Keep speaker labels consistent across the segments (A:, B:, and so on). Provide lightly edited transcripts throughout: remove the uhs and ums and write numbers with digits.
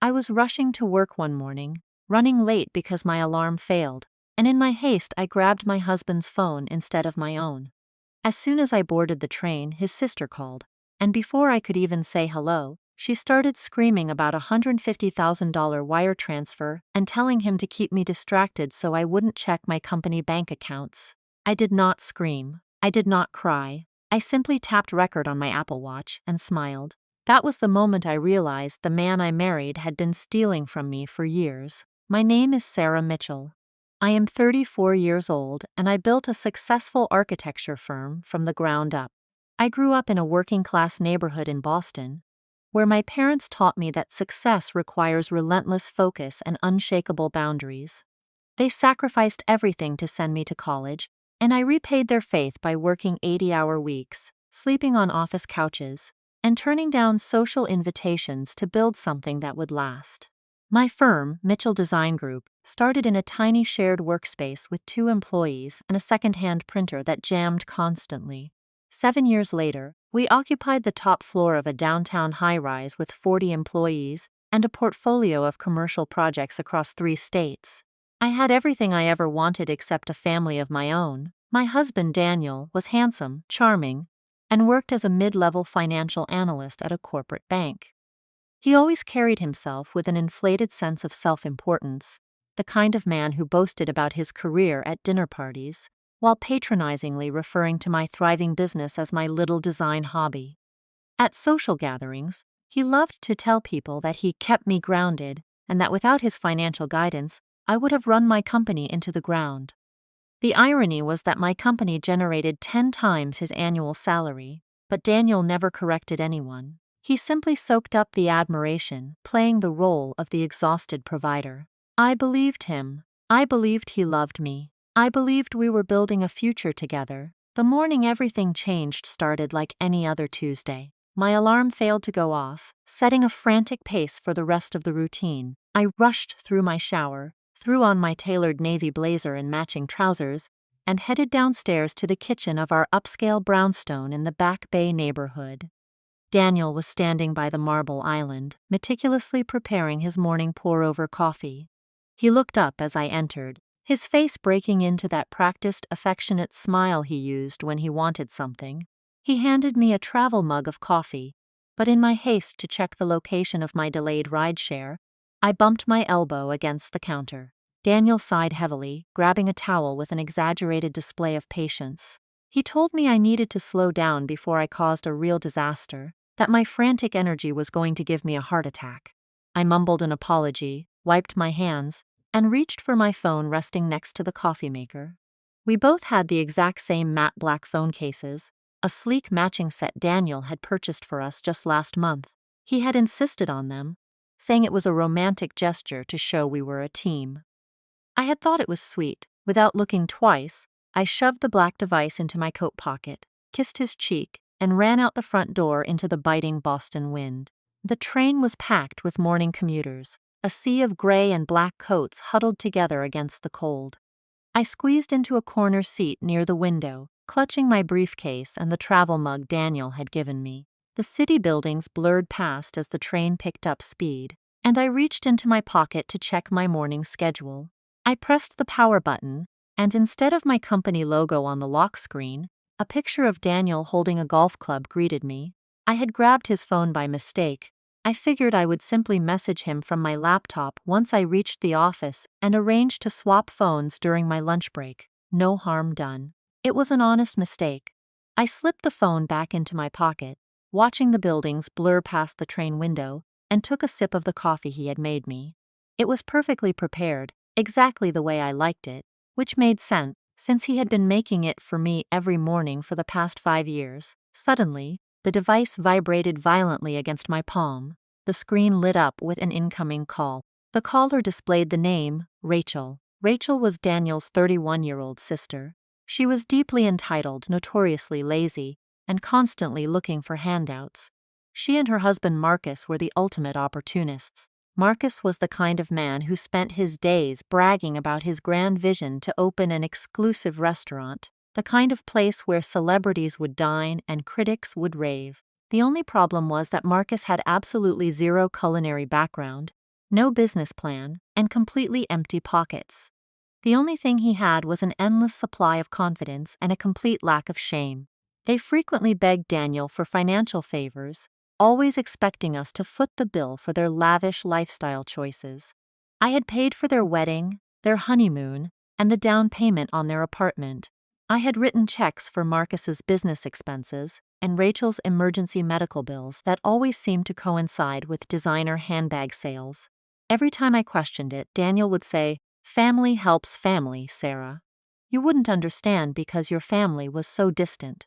A: I was rushing to work one morning, running late because my alarm failed, and in my haste I grabbed my husband's phone instead of my own. As soon as I boarded the train, his sister called, and before I could even say hello, she started screaming about a $150,000 wire transfer and telling him to keep me distracted so I wouldn't check my company bank accounts. I did not scream. I did not cry. I simply tapped record on my Apple Watch and smiled. That was the moment I realized the man I married had been stealing from me for years. My name is Sarah Mitchell. I am 34 years old and I built a successful architecture firm from the ground up. I grew up in a working-class neighborhood in Boston, where my parents taught me that success requires relentless focus and unshakable boundaries. They sacrificed everything to send me to college, and I repaid their faith by working 80-hour weeks, sleeping on office couches, and turning down social invitations to build something that would last. My firm, Mitchell Design Group, started in a tiny shared workspace with 2 employees and a second-hand printer that jammed constantly. 7 years later, we occupied the top floor of a downtown high-rise with 40 employees and a portfolio of commercial projects across 3 states. I had everything I ever wanted except a family of my own. My husband, Daniel, was handsome, charming, and worked as a mid-level financial analyst at a corporate bank. He always carried himself with an inflated sense of self-importance, the kind of man who boasted about his career at dinner parties, while patronizingly referring to my thriving business as my little design hobby. At social gatherings, he loved to tell people that he kept me grounded and that without his financial guidance, I would have run my company into the ground. The irony was that my company generated 10 times his annual salary, but Daniel never corrected anyone. He simply soaked up the admiration, playing the role of the exhausted provider. I believed him. I believed he loved me. I believed we were building a future together. The morning everything changed started like any other Tuesday. My alarm failed to go off, setting a frantic pace for the rest of the routine. I rushed through my shower, threw on my tailored navy blazer and matching trousers, and headed downstairs to the kitchen of our upscale brownstone in the Back Bay neighborhood. Daniel was standing by the marble island, meticulously preparing his morning pour-over coffee. He looked up as I entered, his face breaking into that practiced, affectionate smile he used when he wanted something. He handed me a travel mug of coffee, but in my haste to check the location of my delayed rideshare, I bumped my elbow against the counter. Daniel sighed heavily, grabbing a towel with an exaggerated display of patience. He told me I needed to slow down before I caused a real disaster, that my frantic energy was going to give me a heart attack. I mumbled an apology, wiped my hands, and reached for my phone resting next to the coffee maker. We both had the exact same matte black phone cases, a sleek matching set Daniel had purchased for us just last month. He had insisted on them, saying it was a romantic gesture to show we were a team. I had thought it was sweet. Without looking twice, I shoved the black device into my coat pocket, kissed his cheek, and ran out the front door into the biting Boston wind. The train was packed with morning commuters, a sea of gray and black coats huddled together against the cold. I squeezed into a corner seat near the window, clutching my briefcase and the travel mug Daniel had given me. The city buildings blurred past as the train picked up speed, and I reached into my pocket to check my morning schedule. I pressed the power button, and instead of my company logo on the lock screen, a picture of Daniel holding a golf club greeted me. I had grabbed his phone by mistake. I figured I would simply message him from my laptop once I reached the office and arranged to swap phones during my lunch break. No harm done. It was an honest mistake. I slipped the phone back into my pocket, watching the buildings blur past the train window, and took a sip of the coffee he had made me. It was perfectly prepared, exactly the way I liked it, which made sense, since he had been making it for me every morning for the past 5 years. Suddenly, the device vibrated violently against my palm. The screen lit up with an incoming call. The caller displayed the name, Rachel. Rachel was Daniel's 31-year-old sister. She was deeply entitled, notoriously lazy, and constantly looking for handouts. She and her husband Marcus were the ultimate opportunists. Marcus was the kind of man who spent his days bragging about his grand vision to open an exclusive restaurant, the kind of place where celebrities would dine and critics would rave. The only problem was that Marcus had absolutely zero culinary background, no business plan, and completely empty pockets. The only thing he had was an endless supply of confidence and a complete lack of shame. They frequently begged Daniel for financial favors, always expecting us to foot the bill for their lavish lifestyle choices. I had paid for their wedding, their honeymoon, and the down payment on their apartment. I had written checks for Marcus's business expenses and Rachel's emergency medical bills that always seemed to coincide with designer handbag sales. Every time I questioned it, Daniel would say, "Family helps family, Sarah. You wouldn't understand because your family was so distant."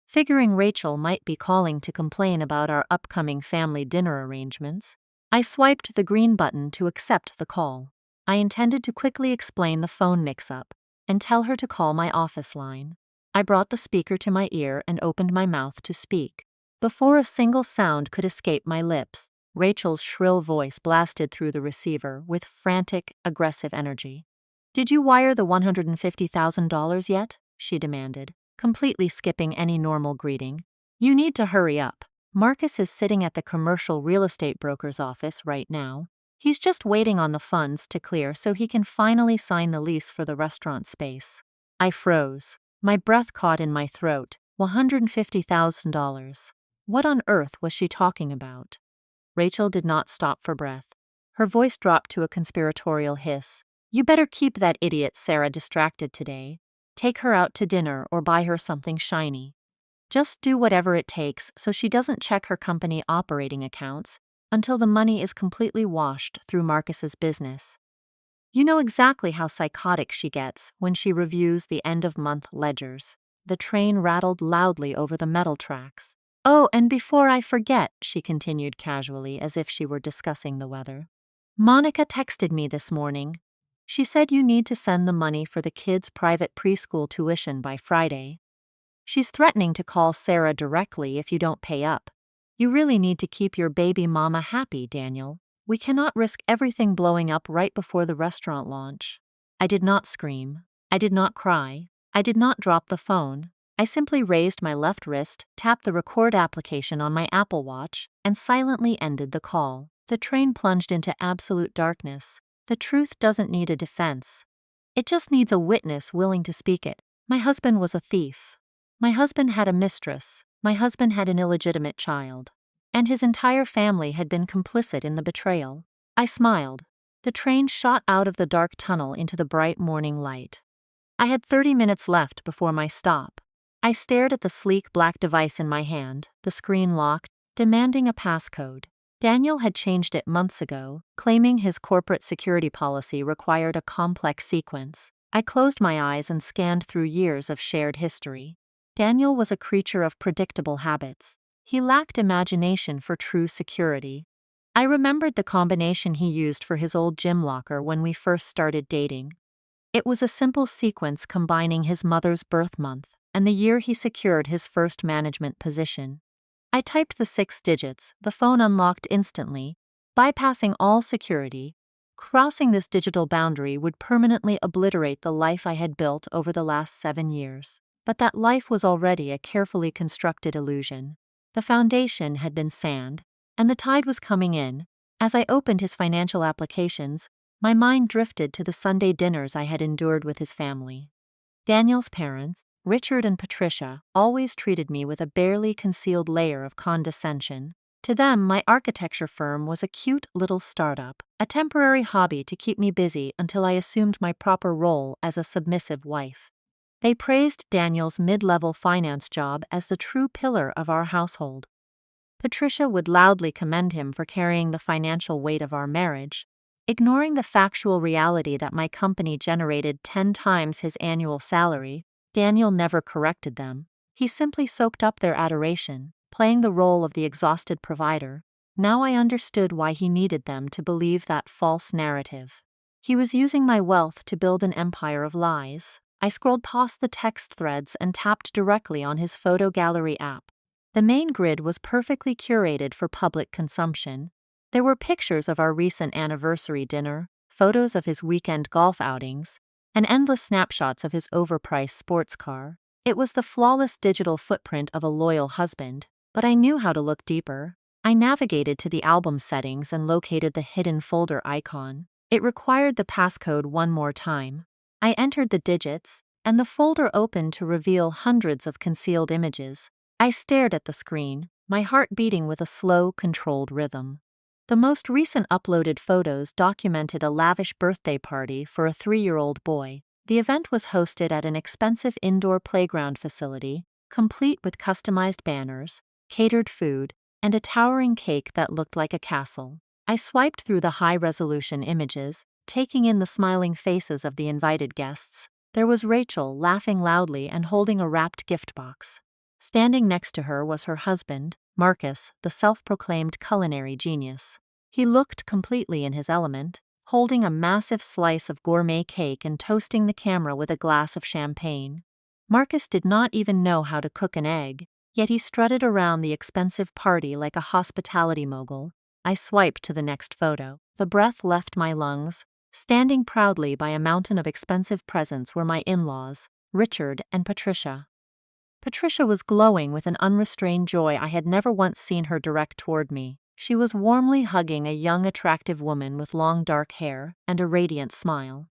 A: Figuring Rachel might be calling to complain about our upcoming family dinner arrangements, I swiped the green button to accept the call. I intended to quickly explain the phone mix-up and tell her to call my office line. I brought the speaker to my ear and opened my mouth to speak. Before a single sound could escape my lips, Rachel's shrill voice blasted through the receiver with frantic, aggressive energy. "Did you wire the $150,000 yet?" she demanded, completely skipping any normal greeting. "You need to hurry up. Marcus is sitting at the commercial real estate broker's office right now. He's just waiting on the funds to clear so he can finally sign the lease for the restaurant space." I froze. My breath caught in my throat. $150,000. What on earth was she talking about? Rachel did not stop for breath. Her voice dropped to a conspiratorial hiss. "You better keep that idiot Sarah distracted today. Take her out to dinner or buy her something shiny. Just do whatever it takes so she doesn't check her company operating accounts until the money is completely washed through Marcus's business. You know exactly how psychotic she gets when she reviews the end-of-month ledgers." The train rattled loudly over the metal tracks. "Oh, and before I forget," she continued casually as if she were discussing the weather, "Monica texted me this morning. She said you need to send the money for the kids' private preschool tuition by Friday. She's threatening to call Sarah directly if you don't pay up. You really need to keep your baby mama happy, Daniel. We cannot risk everything blowing up right before the restaurant launch." I did not scream. I did not cry. I did not drop the phone. I simply raised my left wrist, tapped the record application on my Apple Watch, and silently ended the call. The train plunged into absolute darkness. The truth doesn't need a defense. It just needs a witness willing to speak it. My husband was a thief. My husband had a mistress. My husband had an illegitimate child. And his entire family had been complicit in the betrayal. I smiled. The train shot out of the dark tunnel into the bright morning light. I had 30 minutes left before my stop. I stared at the sleek black device in my hand, the screen locked, demanding a passcode. Daniel had changed it months ago, claiming his corporate security policy required a complex sequence. I closed my eyes and scanned through years of shared history. Daniel was a creature of predictable habits. He lacked imagination for true security. I remembered the combination he used for his old gym locker when we first started dating. It was a simple sequence combining his mother's birth month and the year he secured his first management position. I typed the 6 digits, the phone unlocked instantly, bypassing all security. Crossing this digital boundary would permanently obliterate the life I had built over the last 7 years. But that life was already a carefully constructed illusion. The foundation had been sand, and the tide was coming in. As I opened his financial applications, my mind drifted to the Sunday dinners I had endured with his family. Daniel's parents, Richard and Patricia, always treated me with a barely concealed layer of condescension. To them, my architecture firm was a cute little startup, a temporary hobby to keep me busy until I assumed my proper role as a submissive wife. They praised Daniel's mid-level finance job as the true pillar of our household. Patricia would loudly commend him for carrying the financial weight of our marriage, ignoring the factual reality that my company generated 10 times his annual salary. Daniel never corrected them. He simply soaked up their adoration, playing the role of the exhausted provider. Now I understood why he needed them to believe that false narrative. He was using my wealth to build an empire of lies. I scrolled past the text threads and tapped directly on his photo gallery app. The main grid was perfectly curated for public consumption. There were pictures of our recent anniversary dinner, photos of his weekend golf outings, and endless snapshots of his overpriced sports car. It was the flawless digital footprint of a loyal husband, but I knew how to look deeper. I navigated to the album settings and located the hidden folder icon. It required the passcode one more time. I entered the digits, and the folder opened to reveal hundreds of concealed images. I stared at the screen, my heart beating with a slow, controlled rhythm. The most recent uploaded photos documented a lavish birthday party for a 3-year-old boy. The event was hosted at an expensive indoor playground facility, complete with customized banners, catered food, and a towering cake that looked like a castle. I swiped through the high-resolution images, taking in the smiling faces of the invited guests. There was Rachel laughing loudly and holding a wrapped gift box. Standing next to her was her husband, Marcus, the self-proclaimed culinary genius. He looked completely in his element, holding a massive slice of gourmet cake and toasting the camera with a glass of champagne. Marcus did not even know how to cook an egg, yet he strutted around the expensive party like a hospitality mogul. I swiped to the next photo. The breath left my lungs. Standing proudly by a mountain of expensive presents were my in-laws, Richard and Patricia. Patricia was glowing with an unrestrained joy I had never once seen her direct toward me. She was warmly hugging a young, attractive woman with long dark hair and a radiant smile.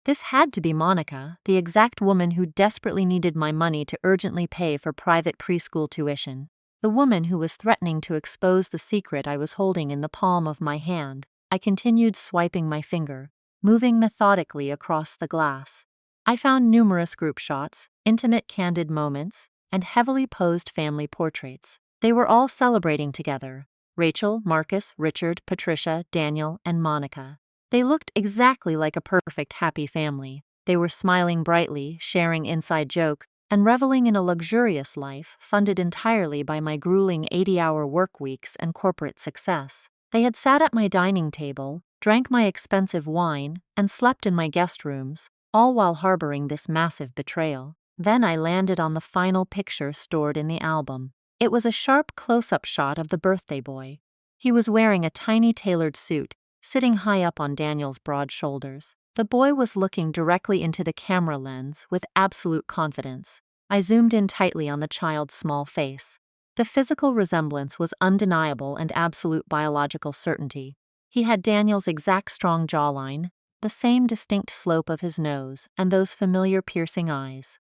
A: This had to be Monica, the exact woman who desperately needed my money to urgently pay for private preschool tuition. The woman who was threatening to expose the secret I was holding in the palm of my hand. I continued swiping my finger, moving methodically across the glass. I found numerous group shots, intimate candid moments, and heavily posed family portraits. They were all celebrating together. Rachel, Marcus, Richard, Patricia, Daniel, and Monica. They looked exactly like a perfect happy family. They were smiling brightly, sharing inside jokes, and reveling in a luxurious life funded entirely by my grueling 80-hour work weeks and corporate success. They had sat at my dining table, drank my expensive wine, and slept in my guest rooms, all while harboring this massive betrayal. Then I landed on the final picture stored in the album. It was a sharp close-up shot of the birthday boy. He was wearing a tiny tailored suit, sitting high up on Daniel's broad shoulders. The boy was looking directly into the camera lens with absolute confidence. I zoomed in tightly on the child's small face. The physical resemblance was undeniable and absolute biological certainty. He had Daniel's exact strong jawline, the same distinct slope of his nose, and those familiar piercing eyes.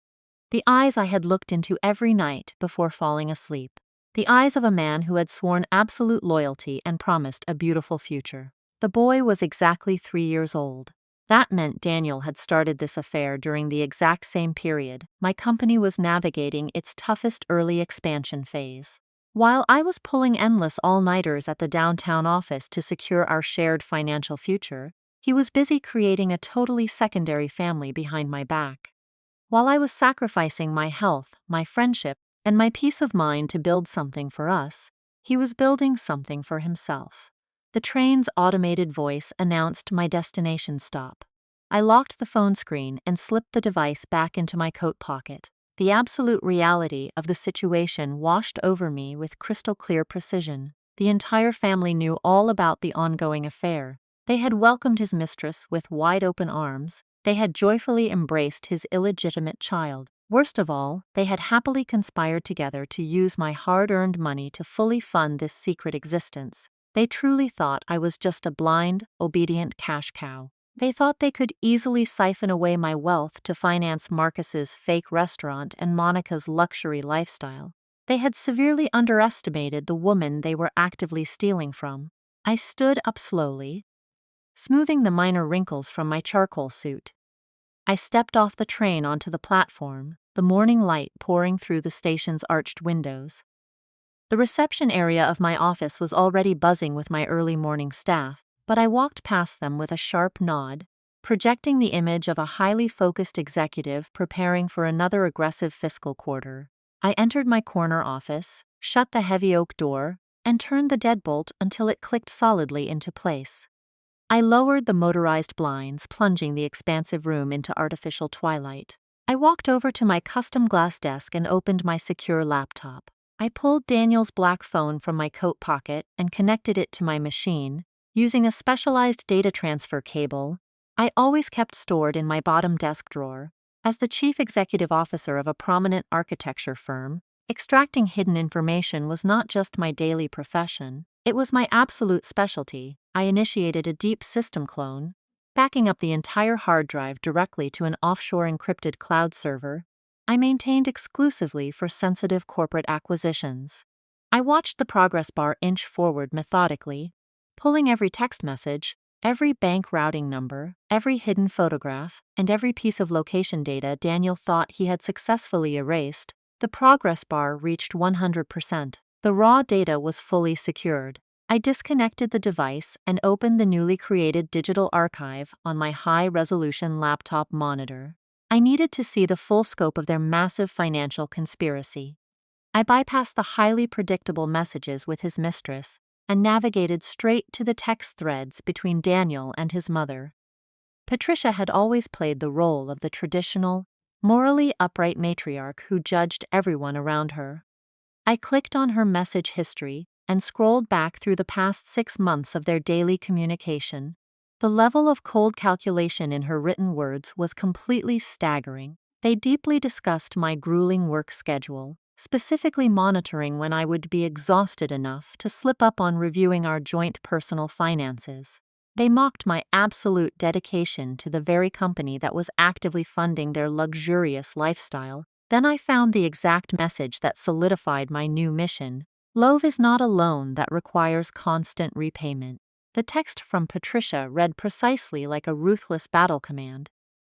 A: The eyes I had looked into every night before falling asleep. The eyes of a man who had sworn absolute loyalty and promised a beautiful future. The boy was exactly 3 years old. That meant Daniel had started this affair during the exact same period my company was navigating its toughest early expansion phase. While I was pulling endless all-nighters at the downtown office to secure our shared financial future, he was busy creating a totally secondary family behind my back. While I was sacrificing my health, my friendship, and my peace of mind to build something for us, he was building something for himself. The train's automated voice announced my destination stop. I locked the phone screen and slipped the device back into my coat pocket. The absolute reality of the situation washed over me with crystal-clear precision. The entire family knew all about the ongoing affair. They had welcomed his mistress with wide-open arms. They had joyfully embraced his illegitimate child. Worst of all, they had happily conspired together to use my hard-earned money to fully fund this secret existence. They truly thought I was just a blind, obedient cash cow. They thought they could easily siphon away my wealth to finance Marcus's fake restaurant and Monica's luxury lifestyle. They had severely underestimated the woman they were actively stealing from. I stood up slowly, smoothing the minor wrinkles from my charcoal suit. I stepped off the train onto the platform, the morning light pouring through the station's arched windows. The reception area of my office was already buzzing with my early morning staff, but I walked past them with a sharp nod, projecting the image of a highly focused executive preparing for another aggressive fiscal quarter. I entered my corner office, shut the heavy oak door, and turned the deadbolt until it clicked solidly into place. I lowered the motorized blinds, plunging the expansive room into artificial twilight. I walked over to my custom glass desk and opened my secure laptop. I pulled Daniel's black phone from my coat pocket and connected it to my machine, using a specialized data transfer cable I always kept stored in my bottom desk drawer. As the chief executive officer of a prominent architecture firm, extracting hidden information was not just my daily profession, It was my absolute specialty. I initiated a deep system clone, backing up the entire hard drive directly to an offshore encrypted cloud server I maintained exclusively for sensitive corporate acquisitions. I watched the progress bar inch forward methodically, pulling every text message, every bank routing number, every hidden photograph, and every piece of location data Daniel thought he had successfully erased. The progress bar reached 100%. The raw data was fully secured. I disconnected the device and opened the newly created digital archive on my high-resolution laptop monitor. I needed to see the full scope of their massive financial conspiracy. I bypassed the highly predictable messages with his mistress and navigated straight to the text threads between Daniel and his mother. Patricia had always played the role of the traditional, morally upright matriarch who judged everyone around her. I clicked on her message history and scrolled back through the past 6 months of their daily communication. The level of cold calculation in her written words was completely staggering. They deeply discussed my grueling work schedule, specifically monitoring when I would be exhausted enough to slip up on reviewing our joint personal finances. They mocked my absolute dedication to the very company that was actively funding their luxurious lifestyle. Then I found the exact message that solidified my new mission. Love is not a loan that requires constant repayment. The text from Patricia read precisely like a ruthless battle command.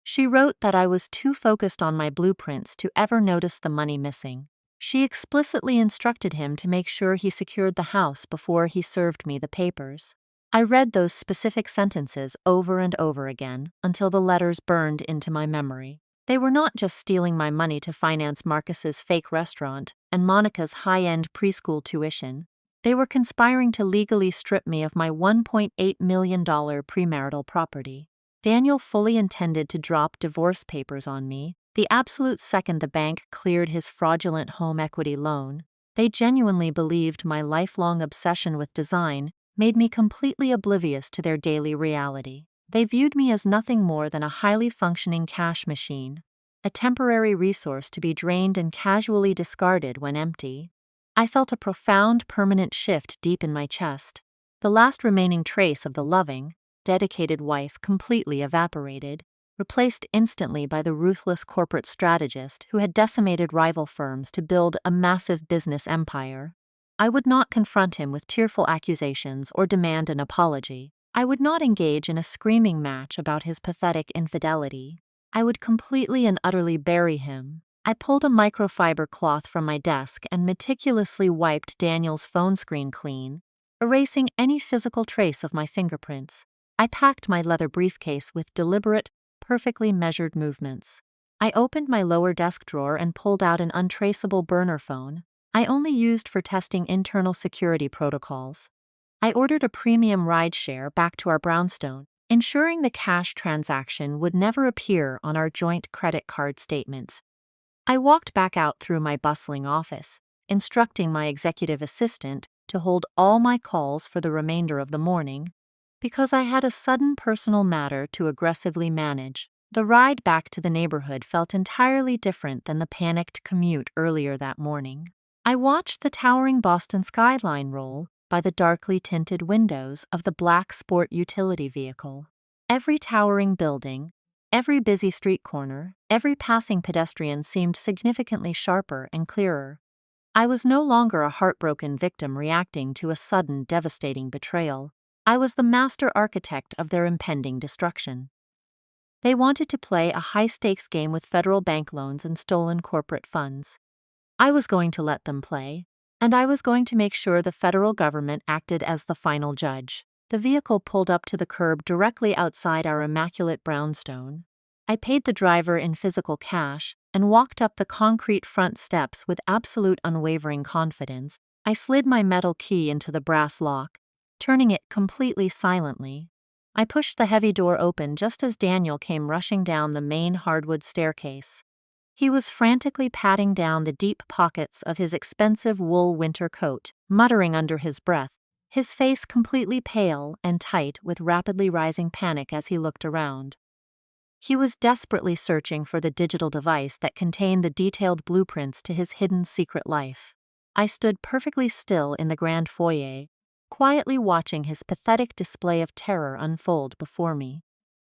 A: She wrote that I was too focused on my blueprints to ever notice the money missing. She explicitly instructed him to make sure he secured the house before he served me the papers. I read those specific sentences over and over again until the letters burned into my memory. They were not just stealing my money to finance Marcus's fake restaurant and Monica's high-end preschool tuition. They were conspiring to legally strip me of my $1.8 million premarital property. Daniel fully intended to drop divorce papers on me the absolute second the bank cleared his fraudulent home equity loan. They genuinely believed my lifelong obsession with design made me completely oblivious to their daily reality. They viewed me as nothing more than a highly functioning cash machine, a temporary resource to be drained and casually discarded when empty. I felt a profound, permanent shift deep in my chest. The last remaining trace of the loving, dedicated wife completely evaporated, replaced instantly by the ruthless corporate strategist who had decimated rival firms to build a massive business empire. I would not confront him with tearful accusations or demand an apology. I would not engage in a screaming match about his pathetic infidelity. I would completely and utterly bury him. I pulled a microfiber cloth from my desk and meticulously wiped Daniel's phone screen clean, erasing any physical trace of my fingerprints. I packed my leather briefcase with deliberate, perfectly measured movements. I opened my lower desk drawer and pulled out an untraceable burner phone I only used for testing internal security protocols. I ordered a premium rideshare back to our brownstone, ensuring the cash transaction would never appear on our joint credit card statements. I walked back out through my bustling office, instructing my executive assistant to hold all my calls for the remainder of the morning, because I had a sudden personal matter to aggressively manage. The ride back to the neighborhood felt entirely different than the panicked commute earlier that morning. I watched the towering Boston skyline roll by the darkly tinted windows of the black sport utility vehicle. Every towering building, every busy street corner, every passing pedestrian seemed significantly sharper and clearer. I was no longer a heartbroken victim reacting to a sudden, devastating betrayal. I was the master architect of their impending destruction. They wanted to play a high-stakes game with federal bank loans and stolen corporate funds. I was going to let them play, and I was going to make sure the federal government acted as the final judge. The vehicle pulled up to the curb directly outside our immaculate brownstone. I paid the driver in physical cash and walked up the concrete front steps with absolute unwavering confidence. I slid my metal key into the brass lock, turning it completely silently. I pushed the heavy door open just as Daniel came rushing down the main hardwood staircase. He was frantically patting down the deep pockets of his expensive wool winter coat, muttering under his breath, his face completely pale and tight with rapidly rising panic as he looked around. He was desperately searching for the digital device that contained the detailed blueprints to his hidden secret life. I stood perfectly still in the grand foyer, quietly watching his pathetic display of terror unfold before me.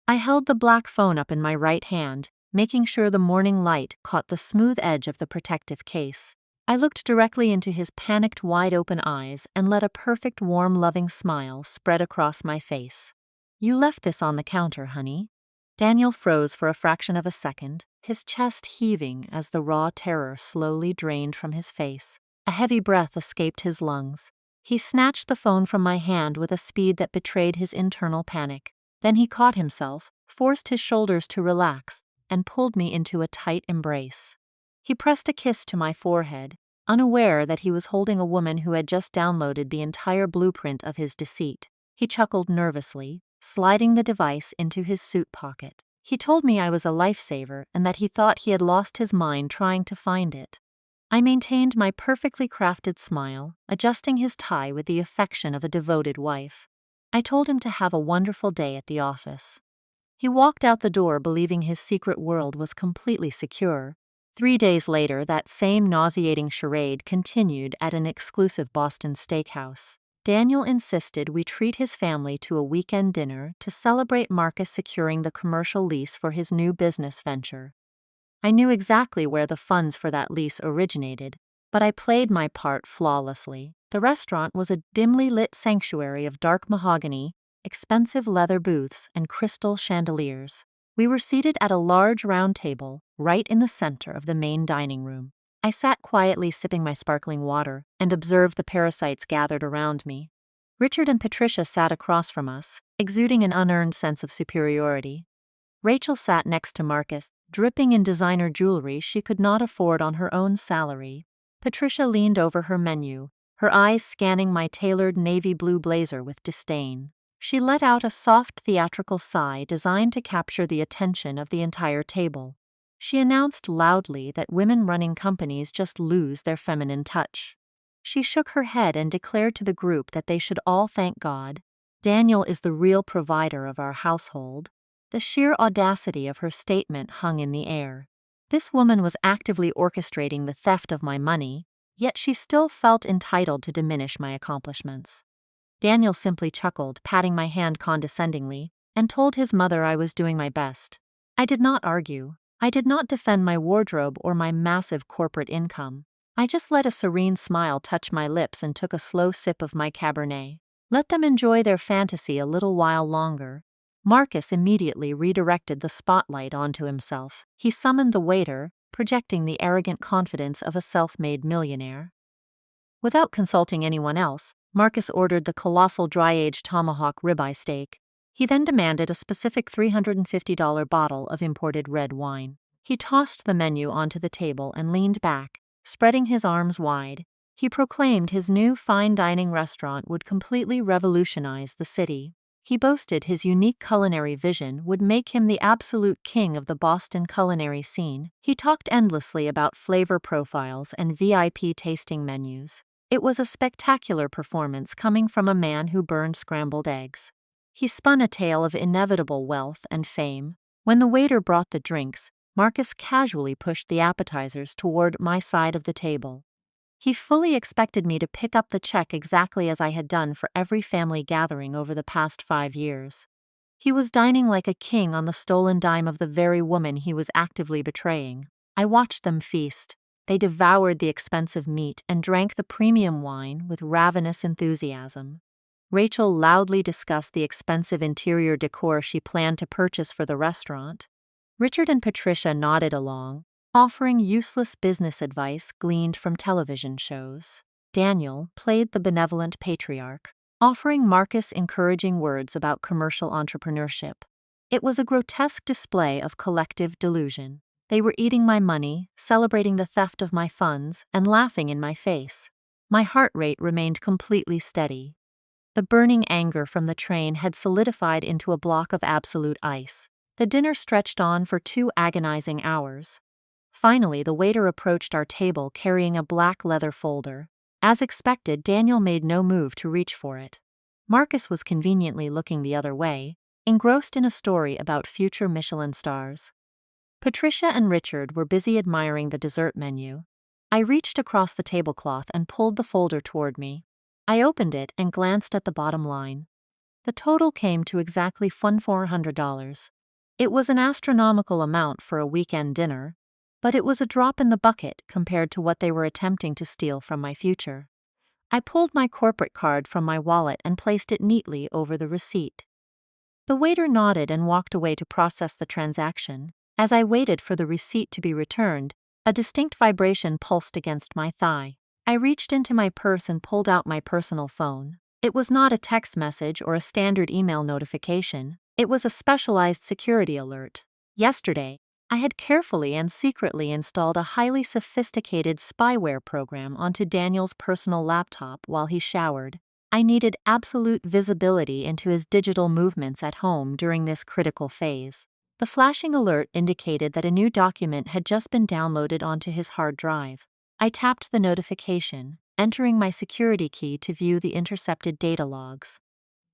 A: I held the black phone up in my right hand, making sure the morning light caught the smooth edge of the protective case. I looked directly into his panicked, wide-open eyes and let a perfect, warm, loving smile spread across my face. "You left this on the counter, honey." Daniel froze for a fraction of a second, his chest heaving as the raw terror slowly drained from his face. A heavy breath escaped his lungs. He snatched the phone from my hand with a speed that betrayed his internal panic. Then he caught himself, forced his shoulders to relax, and pulled me into a tight embrace. He pressed a kiss to my forehead, unaware that he was holding a woman who had just downloaded the entire blueprint of his deceit. He chuckled nervously, sliding the device into his suit pocket. He told me I was a lifesaver and that he thought he had lost his mind trying to find it. I maintained my perfectly crafted smile, adjusting his tie with the affection of a devoted wife. I told him to have a wonderful day at the office. He walked out the door believing his secret world was completely secure. 3 days later, that same nauseating charade continued at an exclusive Boston steakhouse. Daniel insisted we treat his family to a weekend dinner to celebrate Marcus securing the commercial lease for his new business venture. I knew exactly where the funds for that lease originated, but I played my part flawlessly. The restaurant was a dimly lit sanctuary of dark mahogany, expensive leather booths, and crystal chandeliers. We were seated at a large round table, right in the center of the main dining room. I sat quietly sipping my sparkling water and observed the parasites gathered around me. Richard and Patricia sat across from us, exuding an unearned sense of superiority. Rachel sat next to Marcus, dripping in designer jewelry she could not afford on her own salary. Patricia leaned over her menu, her eyes scanning my tailored navy blue blazer with disdain. She let out a soft theatrical sigh designed to capture the attention of the entire table. She announced loudly that women running companies just lose their feminine touch. She shook her head and declared to the group that they should all thank God. Daniel is the real provider of our household. The sheer audacity of her statement hung in the air. This woman was actively orchestrating the theft of my money, yet she still felt entitled to diminish my accomplishments. Daniel simply chuckled, patting my hand condescendingly, and told his mother I was doing my best. I did not argue. I did not defend my wardrobe or my massive corporate income. I just let a serene smile touch my lips and took a slow sip of my Cabernet. Let them enjoy their fantasy a little while longer. Marcus immediately redirected the spotlight onto himself. He summoned the waiter, projecting the arrogant confidence of a self-made millionaire. Without consulting anyone else, Marcus ordered the colossal dry-aged tomahawk ribeye steak. He then demanded a specific $350 bottle of imported red wine. He tossed the menu onto the table and leaned back, spreading his arms wide. He proclaimed his new fine dining restaurant would completely revolutionize the city. He boasted his unique culinary vision would make him the absolute king of the Boston culinary scene. He talked endlessly about flavor profiles and VIP tasting menus. It was a spectacular performance coming from a man who burned scrambled eggs. He spun a tale of inevitable wealth and fame. When the waiter brought the drinks, Marcus casually pushed the appetizers toward my side of the table. He fully expected me to pick up the check exactly as I had done for every family gathering over the past 5 years. He was dining like a king on the stolen dime of the very woman he was actively betraying. I watched them feast. They devoured the expensive meat and drank the premium wine with ravenous enthusiasm. Rachel loudly discussed the expensive interior decor she planned to purchase for the restaurant. Richard and Patricia nodded along, offering useless business advice gleaned from television shows. Daniel played the benevolent patriarch, offering Marcus encouraging words about commercial entrepreneurship. It was a grotesque display of collective delusion. They were eating my money, celebrating the theft of my funds, and laughing in my face. My heart rate remained completely steady. The burning anger from the train had solidified into a block of absolute ice. The dinner stretched on for 2 agonizing hours. Finally, the waiter approached our table carrying a black leather folder. As expected, Daniel made no move to reach for it. Marcus was conveniently looking the other way, engrossed in a story about future Michelin stars. Patricia and Richard were busy admiring the dessert menu. I reached across the tablecloth and pulled the folder toward me. I opened it and glanced at the bottom line. The total came to exactly $1,400. It was an astronomical amount for a weekend dinner, but it was a drop in the bucket compared to what they were attempting to steal from my future. I pulled my corporate card from my wallet and placed it neatly over the receipt. The waiter nodded and walked away to process the transaction. As I waited for the receipt to be returned, a distinct vibration pulsed against my thigh. I reached into my purse and pulled out my personal phone. It was not a text message or a standard email notification. It was a specialized security alert. Yesterday, I had carefully and secretly installed a highly sophisticated spyware program onto Daniel's personal laptop while he showered. I needed absolute visibility into his digital movements at home during this critical phase. The flashing alert indicated that a new document had just been downloaded onto his hard drive. I tapped the notification, entering my security key to view the intercepted data logs.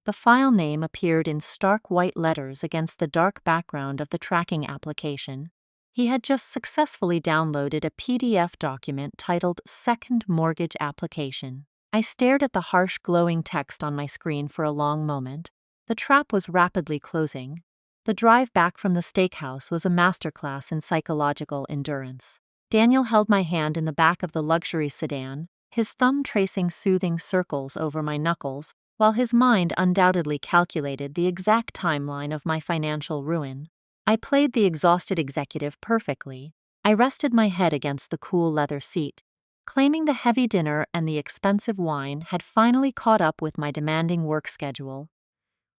A: The file name appeared in stark white letters against the dark background of the tracking application. He had just successfully downloaded a PDF document titled Second Mortgage Application. I stared at the harsh glowing text on my screen for a long moment. The trap was rapidly closing. The drive back from the steakhouse was a masterclass in psychological endurance. Daniel held my hand in the back of the luxury sedan, his thumb tracing soothing circles over my knuckles, while his mind undoubtedly calculated the exact timeline of my financial ruin. I played the exhausted executive perfectly. I rested my head against the cool leather seat, claiming the heavy dinner and the expensive wine had finally caught up with my demanding work schedule.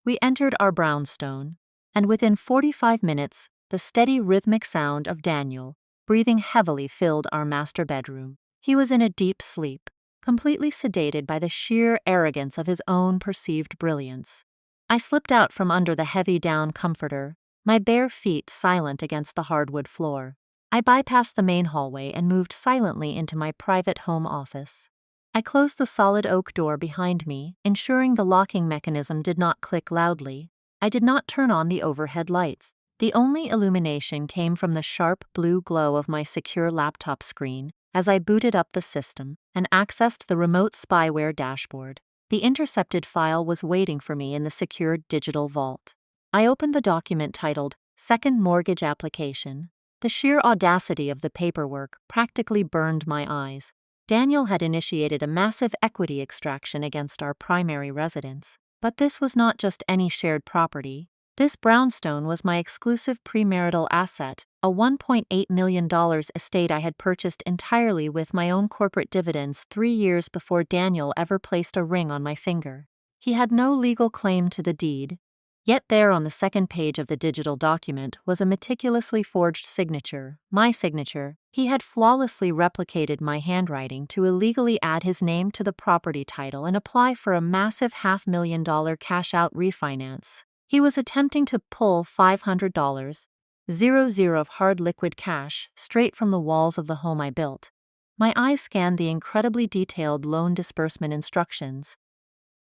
A: We entered our brownstone, and within 45 minutes, the steady rhythmic sound of Daniel breathing heavily filled our master bedroom. He was in a deep sleep, completely sedated by the sheer arrogance of his own perceived brilliance. I slipped out from under the heavy down comforter, my bare feet silent against the hardwood floor. I bypassed the main hallway and moved silently into my private home office. I closed the solid oak door behind me, ensuring the locking mechanism did not click loudly. I did not turn on the overhead lights. The only illumination came from the sharp blue glow of my secure laptop screen as I booted up the system and accessed the remote spyware dashboard. The intercepted file was waiting for me in the secured digital vault. I opened the document titled Second Mortgage Application. The sheer audacity of the paperwork practically burned my eyes. Daniel had initiated a massive equity extraction against our primary residence. But this was not just any shared property. This brownstone was my exclusive premarital asset, a $1.8 million estate I had purchased entirely with my own corporate dividends 3 years before Daniel ever placed a ring on my finger. He had no legal claim to the deed. Yet there on the second page of the digital document was a meticulously forged signature, my signature. He had flawlessly replicated my handwriting to illegally add his name to the property title and apply for a massive $500,000 cash-out refinance. He was attempting to pull $500, zero of hard liquid cash, straight from the walls of the home I built. My eyes scanned the incredibly detailed loan disbursement instructions.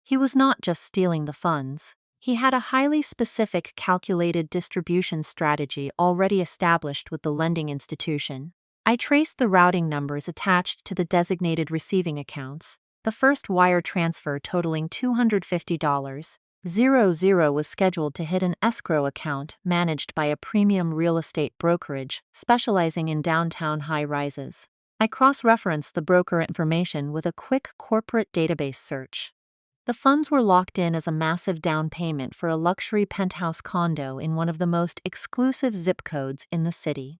A: He was not just stealing the funds. He had a highly specific calculated distribution strategy already established with the lending institution. I traced the routing numbers attached to the designated receiving accounts. The first wire transfer totaling $250, was scheduled to hit an escrow account managed by a premium real estate brokerage specializing in downtown high-rises. I cross-referenced the broker information with a quick corporate database search. The funds were locked in as a massive down payment for a luxury penthouse condo in one of the most exclusive zip codes in the city.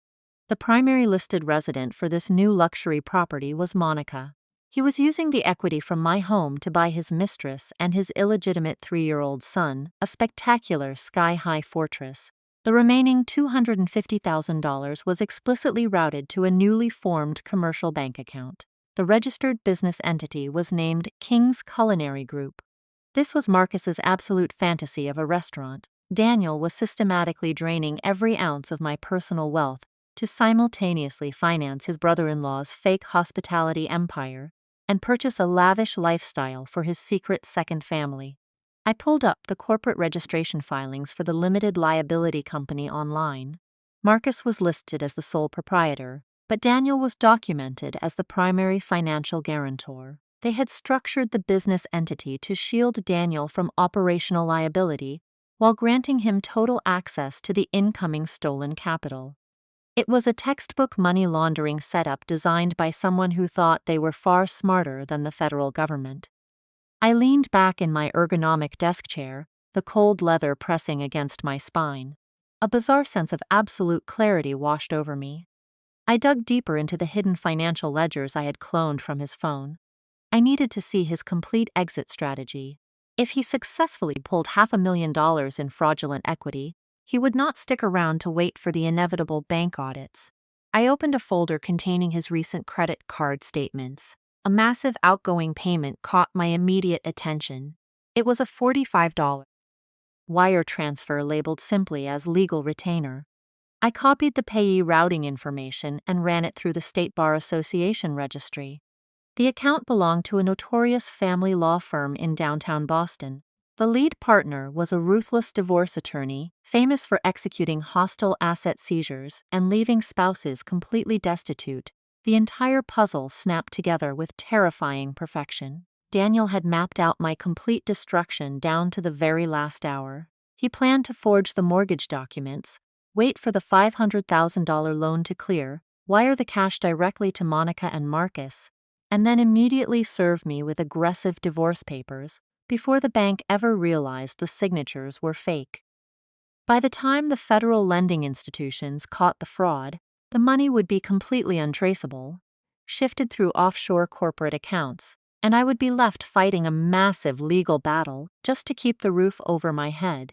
A: The primary listed resident for this new luxury property was Monica. He was using the equity from my home to buy his mistress and his illegitimate 3-year-old son a spectacular sky-high fortress. The remaining $250,000 was explicitly routed to a newly formed commercial bank account. The registered business entity was named King's Culinary Group. This was Marcus's absolute fantasy of a restaurant. Daniel was systematically draining every ounce of my personal wealth to simultaneously finance his brother-in-law's fake hospitality empire and purchase a lavish lifestyle for his secret second family. I pulled up the corporate registration filings for the limited liability company online. Marcus was listed as the sole proprietor, but Daniel was documented as the primary financial guarantor. They had structured the business entity to shield Daniel from operational liability while granting him total access to the incoming stolen capital. It was a textbook money laundering setup designed by someone who thought they were far smarter than the federal government. I leaned back in my ergonomic desk chair, the cold leather pressing against my spine. A bizarre sense of absolute clarity washed over me. I dug deeper into the hidden financial ledgers I had cloned from his phone. I needed to see his complete exit strategy. If he successfully pulled $500,000 in fraudulent equity, he would not stick around to wait for the inevitable bank audits. I opened a folder containing his recent credit card statements. A massive outgoing payment caught my immediate attention. It was a $45 wire transfer labeled simply as legal retainer. I copied the payee routing information and ran it through the State Bar Association registry. The account belonged to a notorious family law firm in downtown Boston. The lead partner was a ruthless divorce attorney, famous for executing hostile asset seizures and leaving spouses completely destitute. The entire puzzle snapped together with terrifying perfection. Daniel had mapped out my complete destruction down to the very last hour. He planned to forge the mortgage documents, wait for the $500,000 loan to clear, wire the cash directly to Monica and Marcus, and then immediately serve me with aggressive divorce papers before the bank ever realized the signatures were fake. By the time the federal lending institutions caught the fraud, the money would be completely untraceable, shifted through offshore corporate accounts, and I would be left fighting a massive legal battle just to keep the roof over my head.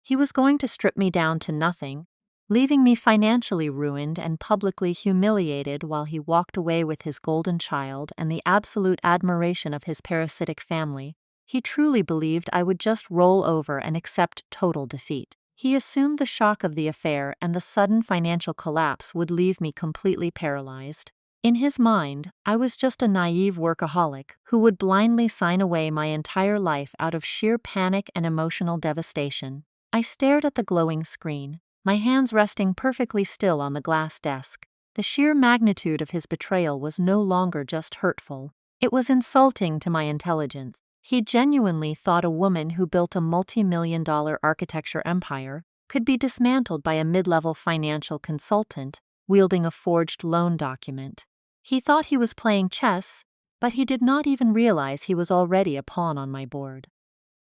A: He was going to strip me down to nothing, leaving me financially ruined and publicly humiliated while he walked away with his golden child and the absolute admiration of his parasitic family. He truly believed I would just roll over and accept total defeat. He assumed the shock of the affair and the sudden financial collapse would leave me completely paralyzed. In his mind, I was just a naive workaholic who would blindly sign away my entire life out of sheer panic and emotional devastation. I stared at the glowing screen, my hands resting perfectly still on the glass desk. The sheer magnitude of his betrayal was no longer just hurtful. It was insulting to my intelligence. He genuinely thought a woman who built a multi-million-dollar architecture empire could be dismantled by a mid-level financial consultant wielding a forged loan document. He thought he was playing chess, but he did not even realize he was already a pawn on my board.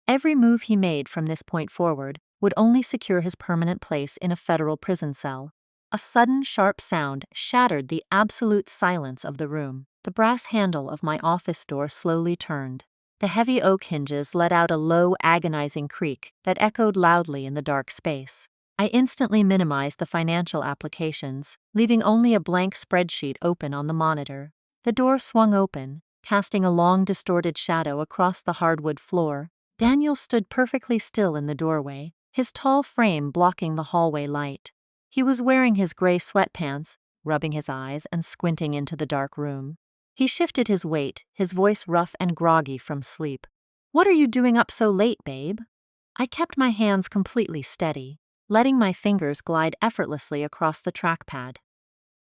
A: Every move he made from this point forward would only secure his permanent place in a federal prison cell. A sudden sharp sound shattered the absolute silence of the room. The brass handle of my office door slowly turned. The heavy oak hinges let out a low, agonizing creak that echoed loudly in the dark space. I instantly minimized the financial applications, leaving only a blank spreadsheet open on the monitor. The door swung open, casting a long, distorted shadow across the hardwood floor. Daniel stood perfectly still in the doorway, his tall frame blocking the hallway light. He was wearing his gray sweatpants, rubbing his eyes and squinting into the dark room. He shifted his weight, his voice rough and groggy from sleep. "What are you doing up so late, babe?" I kept my hands completely steady, letting my fingers glide effortlessly across the trackpad.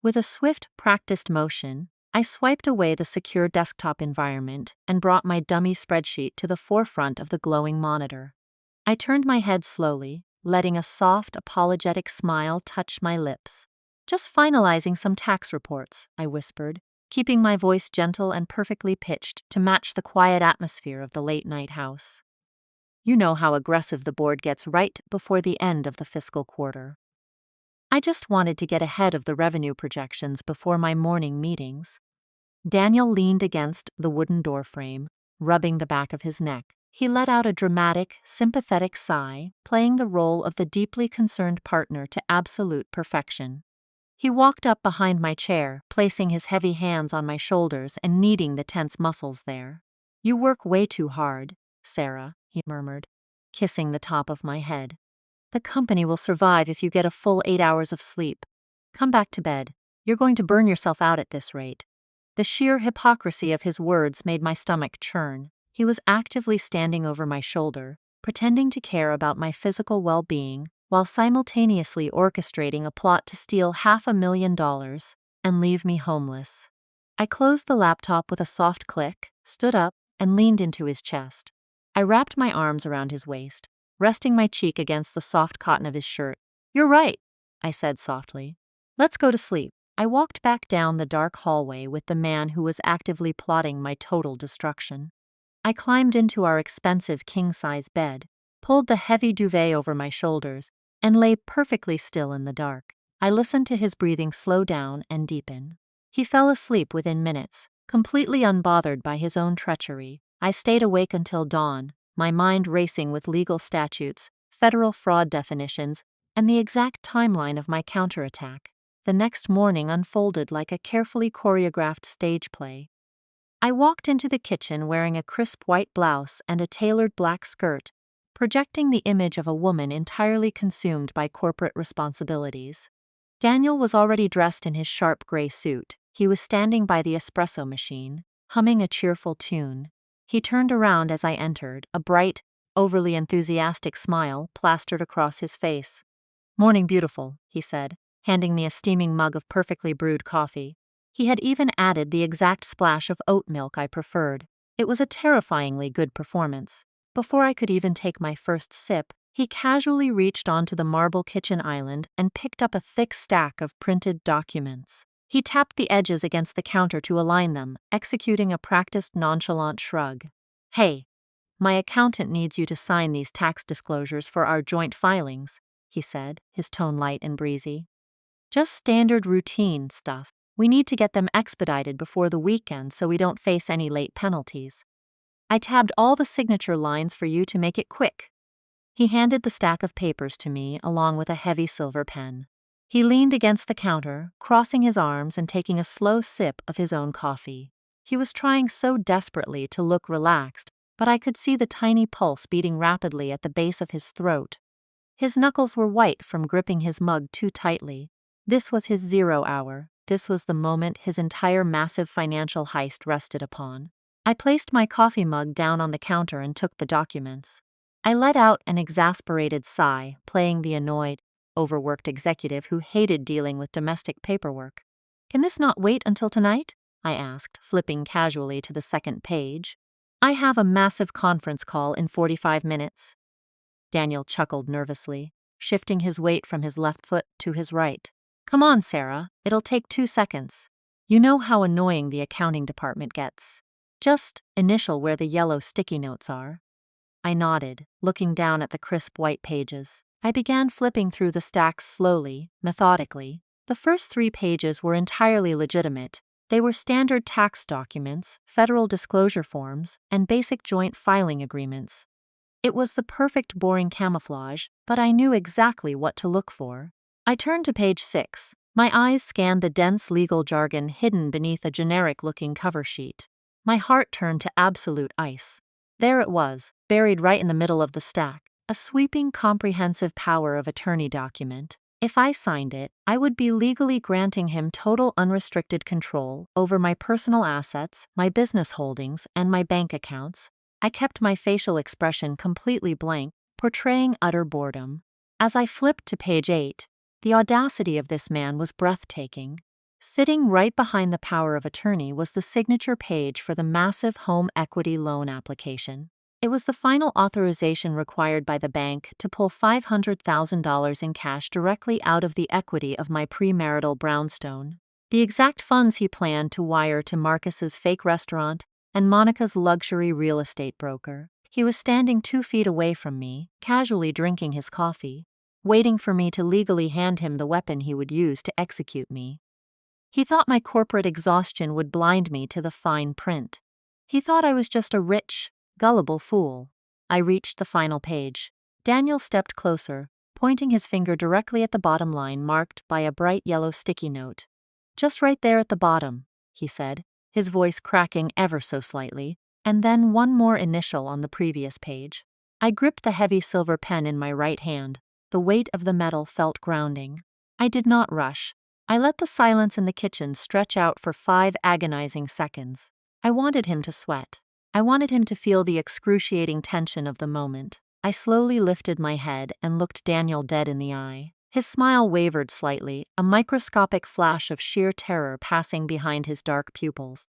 A: With a swift, practiced motion, I swiped away the secure desktop environment and brought my dummy spreadsheet to the forefront of the glowing monitor. I turned my head slowly, letting a soft, apologetic smile touch my lips. "Just finalizing some tax reports," I whispered, keeping my voice gentle and perfectly pitched to match the quiet atmosphere of the late-night house. You know how aggressive the board gets right before the end of the fiscal quarter. I just wanted to get ahead of the revenue projections before my morning meetings. Daniel leaned against the wooden doorframe, rubbing the back of his neck. He let out a dramatic, sympathetic sigh, playing the role of the deeply concerned partner to absolute perfection. He walked up behind my chair, placing his heavy hands on my shoulders and kneading the tense muscles there. "You work way too hard, Sarah," he murmured, kissing the top of my head. "The company will survive if you get a full 8 hours of sleep. Come back to bed. You're going to burn yourself out at this rate." The sheer hypocrisy of his words made my stomach churn. He was actively standing over my shoulder, pretending to care about my physical well-being, while simultaneously orchestrating a plot to steal $500,000 and leave me homeless. I closed the laptop with a soft click, stood up, and leaned into his chest. I wrapped my arms around his waist, resting my cheek against the soft cotton of his shirt. "You're right," I said softly. "Let's go to sleep." I walked back down the dark hallway with the man who was actively plotting my total destruction. I climbed into our expensive king-size bed, pulled the heavy duvet over my shoulders, and lay perfectly still in the dark. I listened to his breathing slow down and deepen. He fell asleep within minutes, completely unbothered by his own treachery. I stayed awake until dawn, my mind racing with legal statutes, federal fraud definitions, and the exact timeline of my counterattack. The next morning unfolded like a carefully choreographed stage play. I walked into the kitchen wearing a crisp white blouse and a tailored black skirt, projecting the image of a woman entirely consumed by corporate responsibilities. Daniel was already dressed in his sharp gray suit. He was standing by the espresso machine, humming a cheerful tune. He turned around as I entered, a bright, overly enthusiastic smile plastered across his face. "Morning, beautiful," he said, handing me a steaming mug of perfectly brewed coffee. He had even added the exact splash of oat milk I preferred. It was a terrifyingly good performance. Before I could even take my first sip, he casually reached onto the marble kitchen island and picked up a thick stack of printed documents. He tapped the edges against the counter to align them, executing a practiced nonchalant shrug. "Hey, my accountant needs you to sign these tax disclosures for our joint filings," he said, his tone light and breezy. "Just standard routine stuff. We need to get them expedited before the weekend so we don't face any late penalties. I tabbed all the signature lines for you to make it quick." He handed the stack of papers to me along with a heavy silver pen. He leaned against the counter, crossing his arms and taking a slow sip of his own coffee. He was trying so desperately to look relaxed, but I could see the tiny pulse beating rapidly at the base of his throat. His knuckles were white from gripping his mug too tightly. This was his 0 hour. This was the moment his entire massive financial heist rested upon. I placed my coffee mug down on the counter and took the documents. I let out an exasperated sigh, playing the annoyed, overworked executive who hated dealing with domestic paperwork. "Can this not wait until tonight?" I asked, flipping casually to the second page. "I have a massive conference call in 45 minutes. Daniel chuckled nervously, shifting his weight from his left foot to his right. "Come on, Sarah, it'll take 2 seconds. You know how annoying the accounting department gets. Just initial where the yellow sticky notes are." I nodded, looking down at the crisp white pages. I began flipping through the stacks slowly, methodically. The first 3 pages were entirely legitimate. They were standard tax documents, federal disclosure forms, and basic joint filing agreements. It was the perfect boring camouflage, but I knew exactly what to look for. I turned to page 6. My eyes scanned the dense legal jargon hidden beneath a generic-looking cover sheet. My heart turned to absolute ice. There it was, buried right in the middle of the stack, a sweeping comprehensive power of attorney document. If I signed it, I would be legally granting him total unrestricted control over my personal assets, my business holdings, and my bank accounts. I kept my facial expression completely blank, portraying utter boredom. As I flipped to page 8, the audacity of this man was breathtaking. Sitting right behind the power of attorney was the signature page for the massive home equity loan application. It was the final authorization required by the bank to pull $500,000 in cash directly out of the equity of my premarital brownstone. The exact funds he planned to wire to Marcus's fake restaurant and Monica's luxury real estate broker. He was standing 2 feet away from me, casually drinking his coffee, waiting for me to legally hand him the weapon he would use to execute me. He thought my corporate exhaustion would blind me to the fine print. He thought I was just a rich, gullible fool. I reached the final page. Daniel stepped closer, pointing his finger directly at the bottom line marked by a bright yellow sticky note. "Just right there at the bottom," he said, his voice cracking ever so slightly, and then one more initial on the previous page. I gripped the heavy silver pen in my right hand. The weight of the metal felt grounding. I did not rush. I let the silence in the kitchen stretch out for 5 agonizing seconds. I wanted him to sweat. I wanted him to feel the excruciating tension of the moment. I slowly lifted my head and looked Daniel dead in the eye. His smile wavered slightly, a microscopic flash of sheer terror passing behind his dark pupils.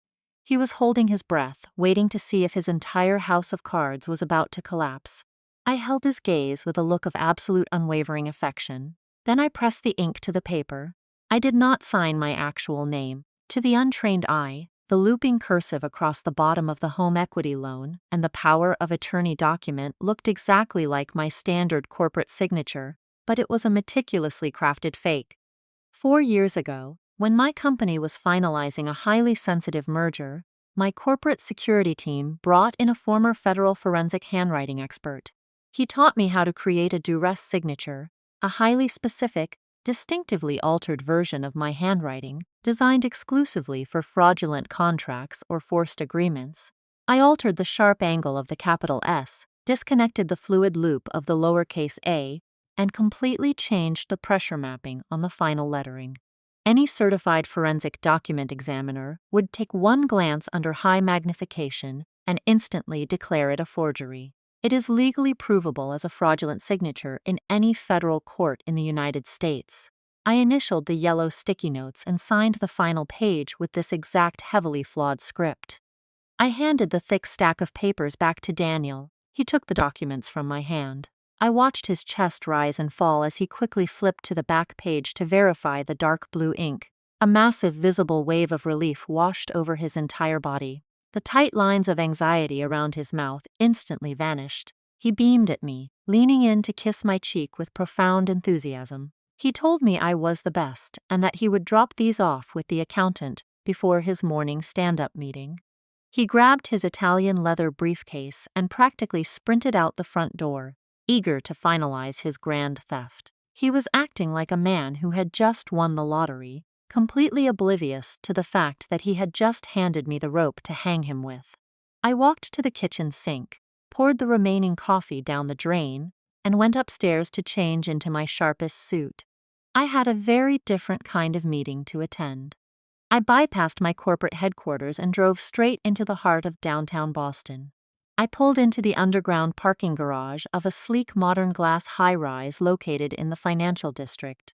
A: He was holding his breath, waiting to see if his entire house of cards was about to collapse. I held his gaze with a look of absolute unwavering affection. Then I pressed the ink to the paper. I did not sign my actual name. To the untrained eye, the looping cursive across the bottom of the home equity loan and the power of attorney document looked exactly like my standard corporate signature, but it was a meticulously crafted fake. 4 years ago, when my company was finalizing a highly sensitive merger, my corporate security team brought in a former federal forensic handwriting expert. He taught me how to create a duress signature, a highly specific, distinctively altered version of my handwriting, designed exclusively for fraudulent contracts or forced agreements. I altered the sharp angle of the capital S, disconnected the fluid loop of the lowercase a, and completely changed the pressure mapping on the final lettering. Any certified forensic document examiner would take one glance under high magnification and instantly declare it a forgery. It is legally provable as a fraudulent signature in any federal court in the United States. I initialed the yellow sticky notes and signed the final page with this exact heavily flawed script. I handed the thick stack of papers back to Daniel. He took the documents from my hand. I watched his chest rise and fall as he quickly flipped to the back page to verify the dark blue ink. A massive visible wave of relief washed over his entire body. The tight lines of anxiety around his mouth instantly vanished. He beamed at me, leaning in to kiss my cheek with profound enthusiasm. He told me I was the best and that he would drop these off with the accountant before his morning stand-up meeting. He grabbed his Italian leather briefcase and practically sprinted out the front door, eager to finalize his grand theft. He was acting like a man who had just won the lottery, completely oblivious to the fact that he had just handed me the rope to hang him with. I walked to the kitchen sink, poured the remaining coffee down the drain, and went upstairs to change into my sharpest suit. I had a very different kind of meeting to attend. I bypassed my corporate headquarters and drove straight into the heart of downtown Boston. I pulled into the underground parking garage of a sleek modern glass high-rise located in the financial district.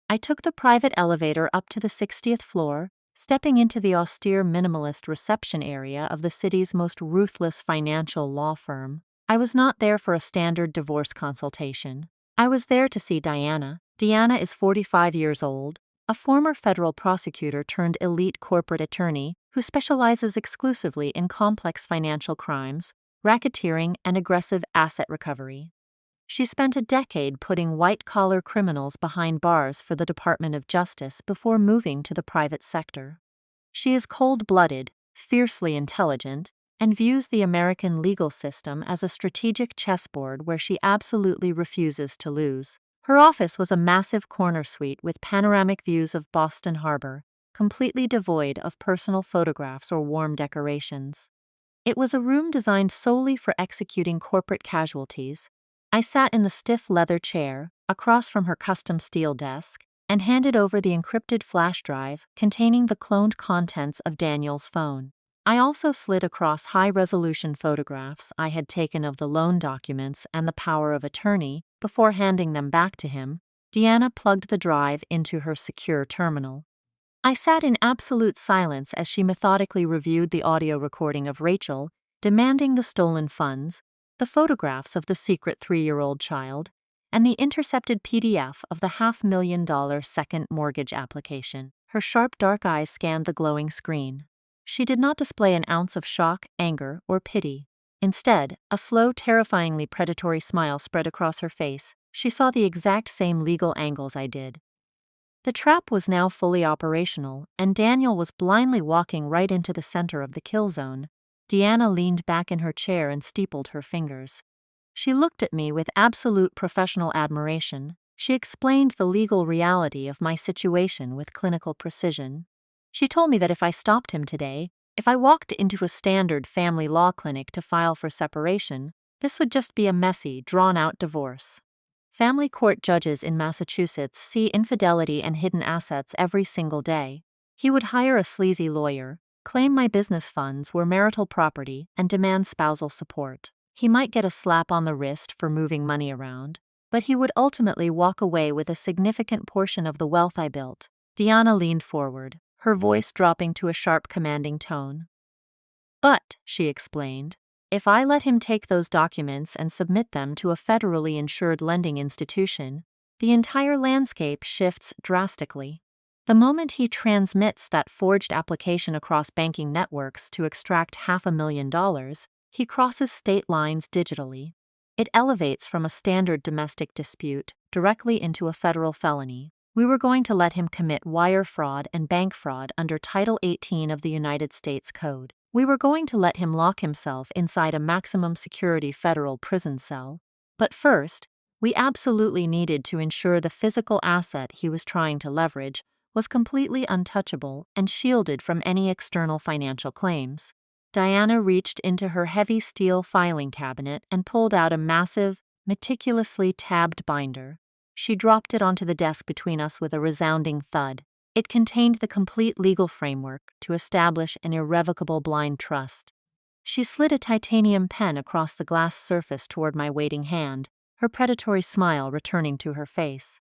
A: I took the private elevator up to the 60th floor, stepping into the austere minimalist reception area of the city's most ruthless financial law firm. I was not there for a standard divorce consultation. I was there to see Diana. Diana is 45 years old, a former federal prosecutor turned elite corporate attorney who specializes exclusively in complex financial crimes, racketeering, and aggressive asset recovery. She spent a decade putting white-collar criminals behind bars for the Department of Justice before moving to the private sector. She is cold-blooded, fiercely intelligent, and views the American legal system as a strategic chessboard where she absolutely refuses to lose. Her office was a massive corner suite with panoramic views of Boston Harbor, completely devoid of personal photographs or warm decorations. It was a room designed solely for executing corporate casualties. I sat in the stiff leather chair, across from her custom steel desk, and handed over the encrypted flash drive containing the cloned contents of Daniel's phone. I also slid across high-resolution photographs I had taken of the loan documents and the power of attorney before handing them back to him. Deanna plugged the drive into her secure terminal. I sat in absolute silence as she methodically reviewed the audio recording of Rachel demanding the stolen funds, the photographs of the secret 3-year-old child, and the intercepted PDF of the $500,000 second mortgage application. Her sharp dark eyes scanned the glowing screen. She did not display an ounce of shock, anger, or pity. Instead, a slow, terrifyingly predatory smile spread across her face. She saw the exact same legal angles I did. The trap was now fully operational, and Daniel was blindly walking right into the center of the kill zone. Deanna leaned back in her chair and steepled her fingers. She looked at me with absolute professional admiration. She explained the legal reality of my situation with clinical precision. She told me that if I stopped him today, if I walked into a standard family law clinic to file for separation, this would just be a messy, drawn-out divorce. Family court judges in Massachusetts see infidelity and hidden assets every single day. He would hire a sleazy lawyer, claim my business funds were marital property, and demand spousal support. He might get a slap on the wrist for moving money around, but he would ultimately walk away with a significant portion of the wealth I built. Deanna leaned forward, her voice dropping to a sharp, commanding tone. But, she explained, if I let him take those documents and submit them to a federally insured lending institution, the entire landscape shifts drastically. The moment he transmits that forged application across banking networks to extract $500,000, he crosses state lines digitally. It elevates from a standard domestic dispute directly into a federal felony. We were going to let him commit wire fraud and bank fraud under Title 18 of the United States Code. We were going to let him lock himself inside a maximum security federal prison cell. But first, we absolutely needed to ensure the physical asset he was trying to leverage was completely untouchable and shielded from any external financial claims. Diana reached into her heavy steel filing cabinet and pulled out a massive, meticulously tabbed binder. She dropped it onto the desk between us with a resounding thud. It contained the complete legal framework to establish an irrevocable blind trust. She slid a titanium pen across the glass surface toward my waiting hand, her predatory smile returning to her face.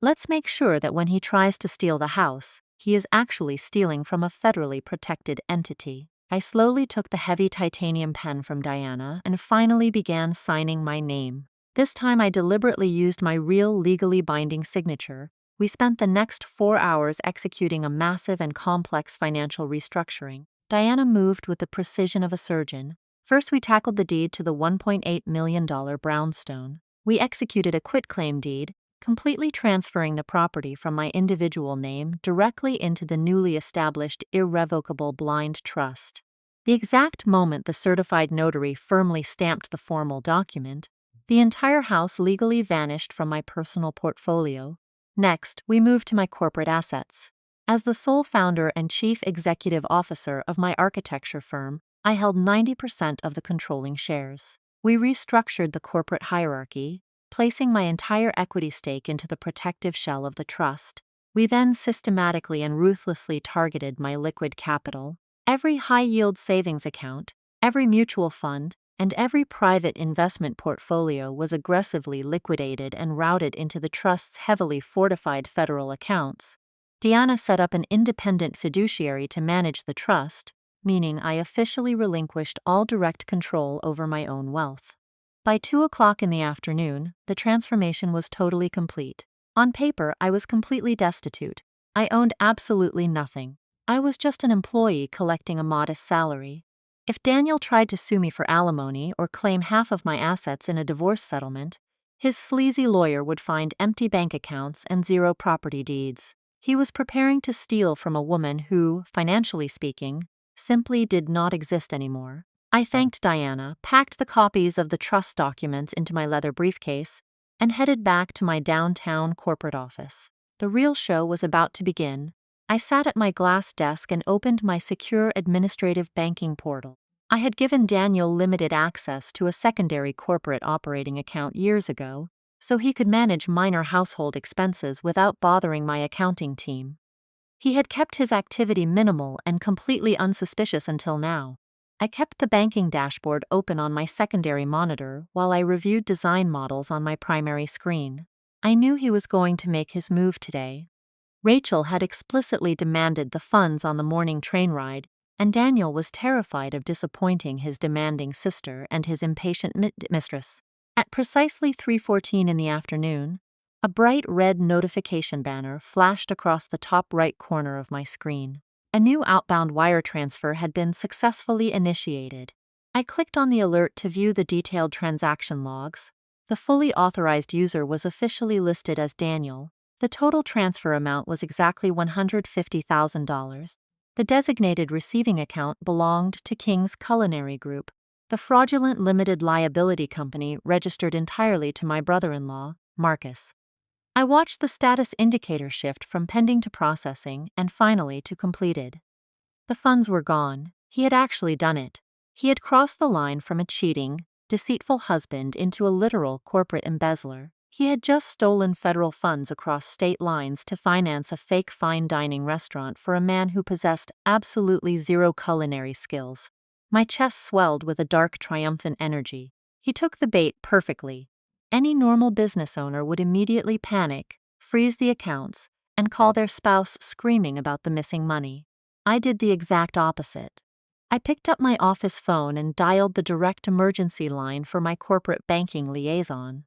A: Let's make sure that when he tries to steal the house, he is actually stealing from a federally protected entity. I slowly took the heavy titanium pen from Diana and finally began signing my name. This time I deliberately used my real legally binding signature. We spent the next 4 hours executing a massive and complex financial restructuring. Diana moved with the precision of a surgeon. First, we tackled the deed to the $1.8 million brownstone. We executed a quitclaim deed, completely transferring the property from my individual name directly into the newly established irrevocable blind trust. The exact moment the certified notary firmly stamped the formal document, the entire house legally vanished from my personal portfolio. Next, we moved to my corporate assets. As the sole founder and chief executive officer of my architecture firm, I held 90% of the controlling shares. We restructured the corporate hierarchy, placing my entire equity stake into the protective shell of the trust. We then systematically and ruthlessly targeted my liquid capital. Every high-yield savings account, every mutual fund, and every private investment portfolio was aggressively liquidated and routed into the trust's heavily fortified federal accounts. Diana set up an independent fiduciary to manage the trust, meaning I officially relinquished all direct control over my own wealth. By 2 o'clock in the afternoon, the transformation was totally complete. On paper, I was completely destitute. I owned absolutely nothing. I was just an employee collecting a modest salary. If Daniel tried to sue me for alimony or claim half of my assets in a divorce settlement, his sleazy lawyer would find empty bank accounts and 0 property deeds. He was preparing to steal from a woman who, financially speaking, simply did not exist anymore. I thanked Diana, packed the copies of the trust documents into my leather briefcase, and headed back to my downtown corporate office. The real show was about to begin. I sat at my glass desk and opened my secure administrative banking portal. I had given Daniel limited access to a secondary corporate operating account years ago, so he could manage minor household expenses without bothering my accounting team. He had kept his activity minimal and completely unsuspicious until now. I kept the banking dashboard open on my secondary monitor while I reviewed design models on my primary screen. I knew he was going to make his move today. Rachel had explicitly demanded the funds on the morning train ride, and Daniel was terrified of disappointing his demanding sister and his impatient mistress. At precisely 3:14 in the afternoon, a bright red notification banner flashed across the top right corner of my screen. A new outbound wire transfer had been successfully initiated. I clicked on the alert to view the detailed transaction logs. The fully authorized user was officially listed as Daniel. The total transfer amount was exactly $150,000. The designated receiving account belonged to King's Culinary Group, the fraudulent limited liability company registered entirely to my brother-in-law, Marcus. I watched the status indicator shift from pending to processing and finally to completed. The funds were gone. He had actually done it. He had crossed the line from a cheating, deceitful husband into a literal corporate embezzler. He had just stolen federal funds across state lines to finance a fake fine dining restaurant for a man who possessed absolutely 0 culinary skills. My chest swelled with a dark, triumphant energy. He took the bait perfectly. Any normal business owner would immediately panic, freeze the accounts, and call their spouse screaming about the missing money. I did the exact opposite. I picked up my office phone and dialed the direct emergency line for my corporate banking liaison.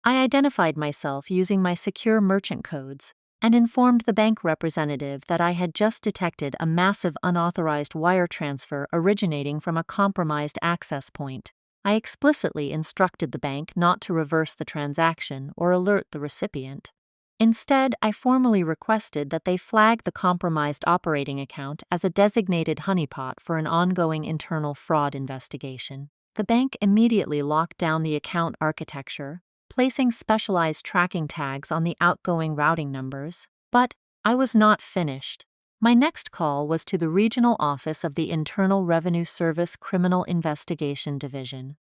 A: I identified myself using my secure merchant codes and informed the bank representative that I had just detected a massive unauthorized wire transfer originating from a compromised access point. I explicitly instructed the bank not to reverse the transaction or alert the recipient. Instead, I formally requested that they flag the compromised operating account as a designated honeypot for an ongoing internal fraud investigation. The bank immediately locked down the account architecture, placing specialized tracking tags on the outgoing routing numbers. But I was not finished. My next call was to the regional office of the Internal Revenue Service Criminal Investigation Division.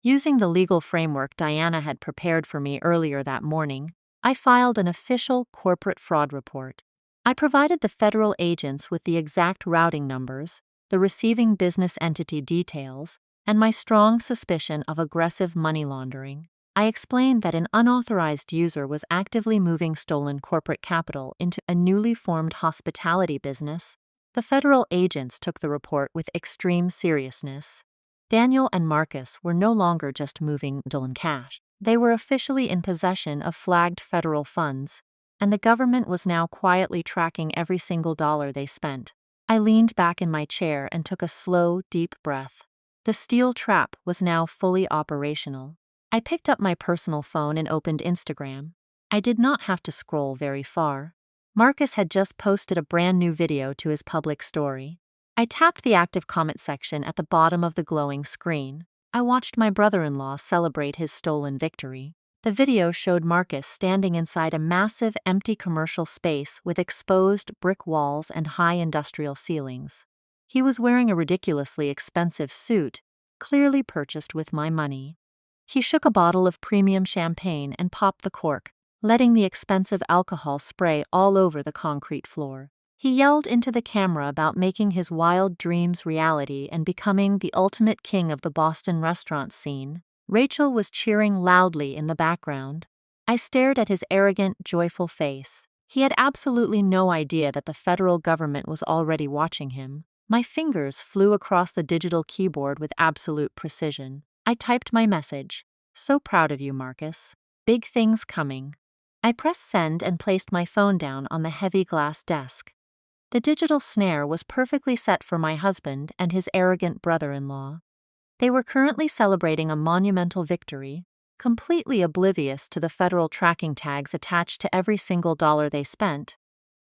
A: Using the legal framework Diana had prepared for me earlier that morning, I filed an official corporate fraud report. I provided the federal agents with the exact routing numbers, the receiving business entity details, and my strong suspicion of aggressive money laundering. I explained that an unauthorized user was actively moving stolen corporate capital into a newly formed hospitality business. The federal agents took the report with extreme seriousness. Daniel and Marcus were no longer just moving stolen cash. They were officially in possession of flagged federal funds, and the government was now quietly tracking every single dollar they spent. I leaned back in my chair and took a slow, deep breath. The steel trap was now fully operational. I picked up my personal phone and opened Instagram. I did not have to scroll very far. Marcus had just posted a brand new video to his public story. I tapped the active comment section at the bottom of the glowing screen. I watched my brother-in-law celebrate his stolen victory. The video showed Marcus standing inside a massive empty commercial space with exposed brick walls and high industrial ceilings. He was wearing a ridiculously expensive suit, clearly purchased with my money. He shook a bottle of premium champagne and popped the cork, letting the expensive alcohol spray all over the concrete floor. He yelled into the camera about making his wild dreams reality and becoming the ultimate king of the Boston restaurant scene. Rachel was cheering loudly in the background. I stared at his arrogant, joyful face. He had absolutely no idea that the federal government was already watching him. My fingers flew across the digital keyboard with absolute precision. I typed my message. "So proud of you, Marcus. Big things coming." I pressed send and placed my phone down on the heavy glass desk. The digital snare was perfectly set for my husband and his arrogant brother-in-law. They were currently celebrating a monumental victory, completely oblivious to the federal tracking tags attached to every single dollar they spent.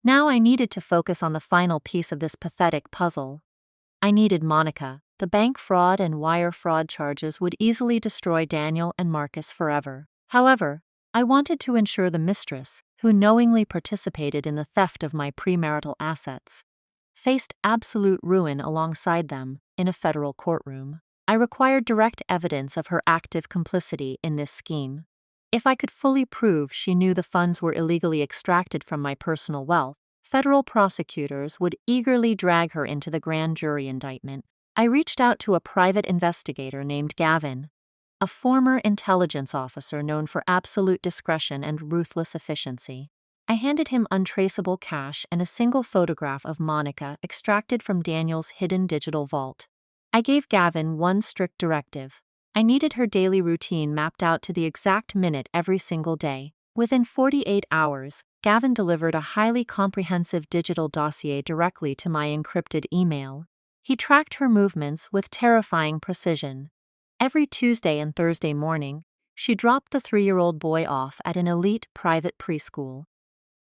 A: Now I needed to focus on the final piece of this pathetic puzzle. I needed Monica. The bank fraud and wire fraud charges would easily destroy Daniel and Marcus forever. However, I wanted to ensure the mistress, who knowingly participated in the theft of my premarital assets, faced absolute ruin alongside them in a federal courtroom. I required direct evidence of her active complicity in this scheme. If I could fully prove she knew the funds were illegally extracted from my personal wealth, federal prosecutors would eagerly drag her into the grand jury indictment. I reached out to a private investigator named Gavin, a former intelligence officer known for absolute discretion and ruthless efficiency. I handed him untraceable cash and a single photograph of Monica extracted from Daniel's hidden digital vault. I gave Gavin one strict directive. I needed her daily routine mapped out to the exact minute every single day. Within 48 hours, Gavin delivered a highly comprehensive digital dossier directly to my encrypted email. He tracked her movements with terrifying precision. Every Tuesday and Thursday morning, she dropped the 3-year-old boy off at an elite private preschool.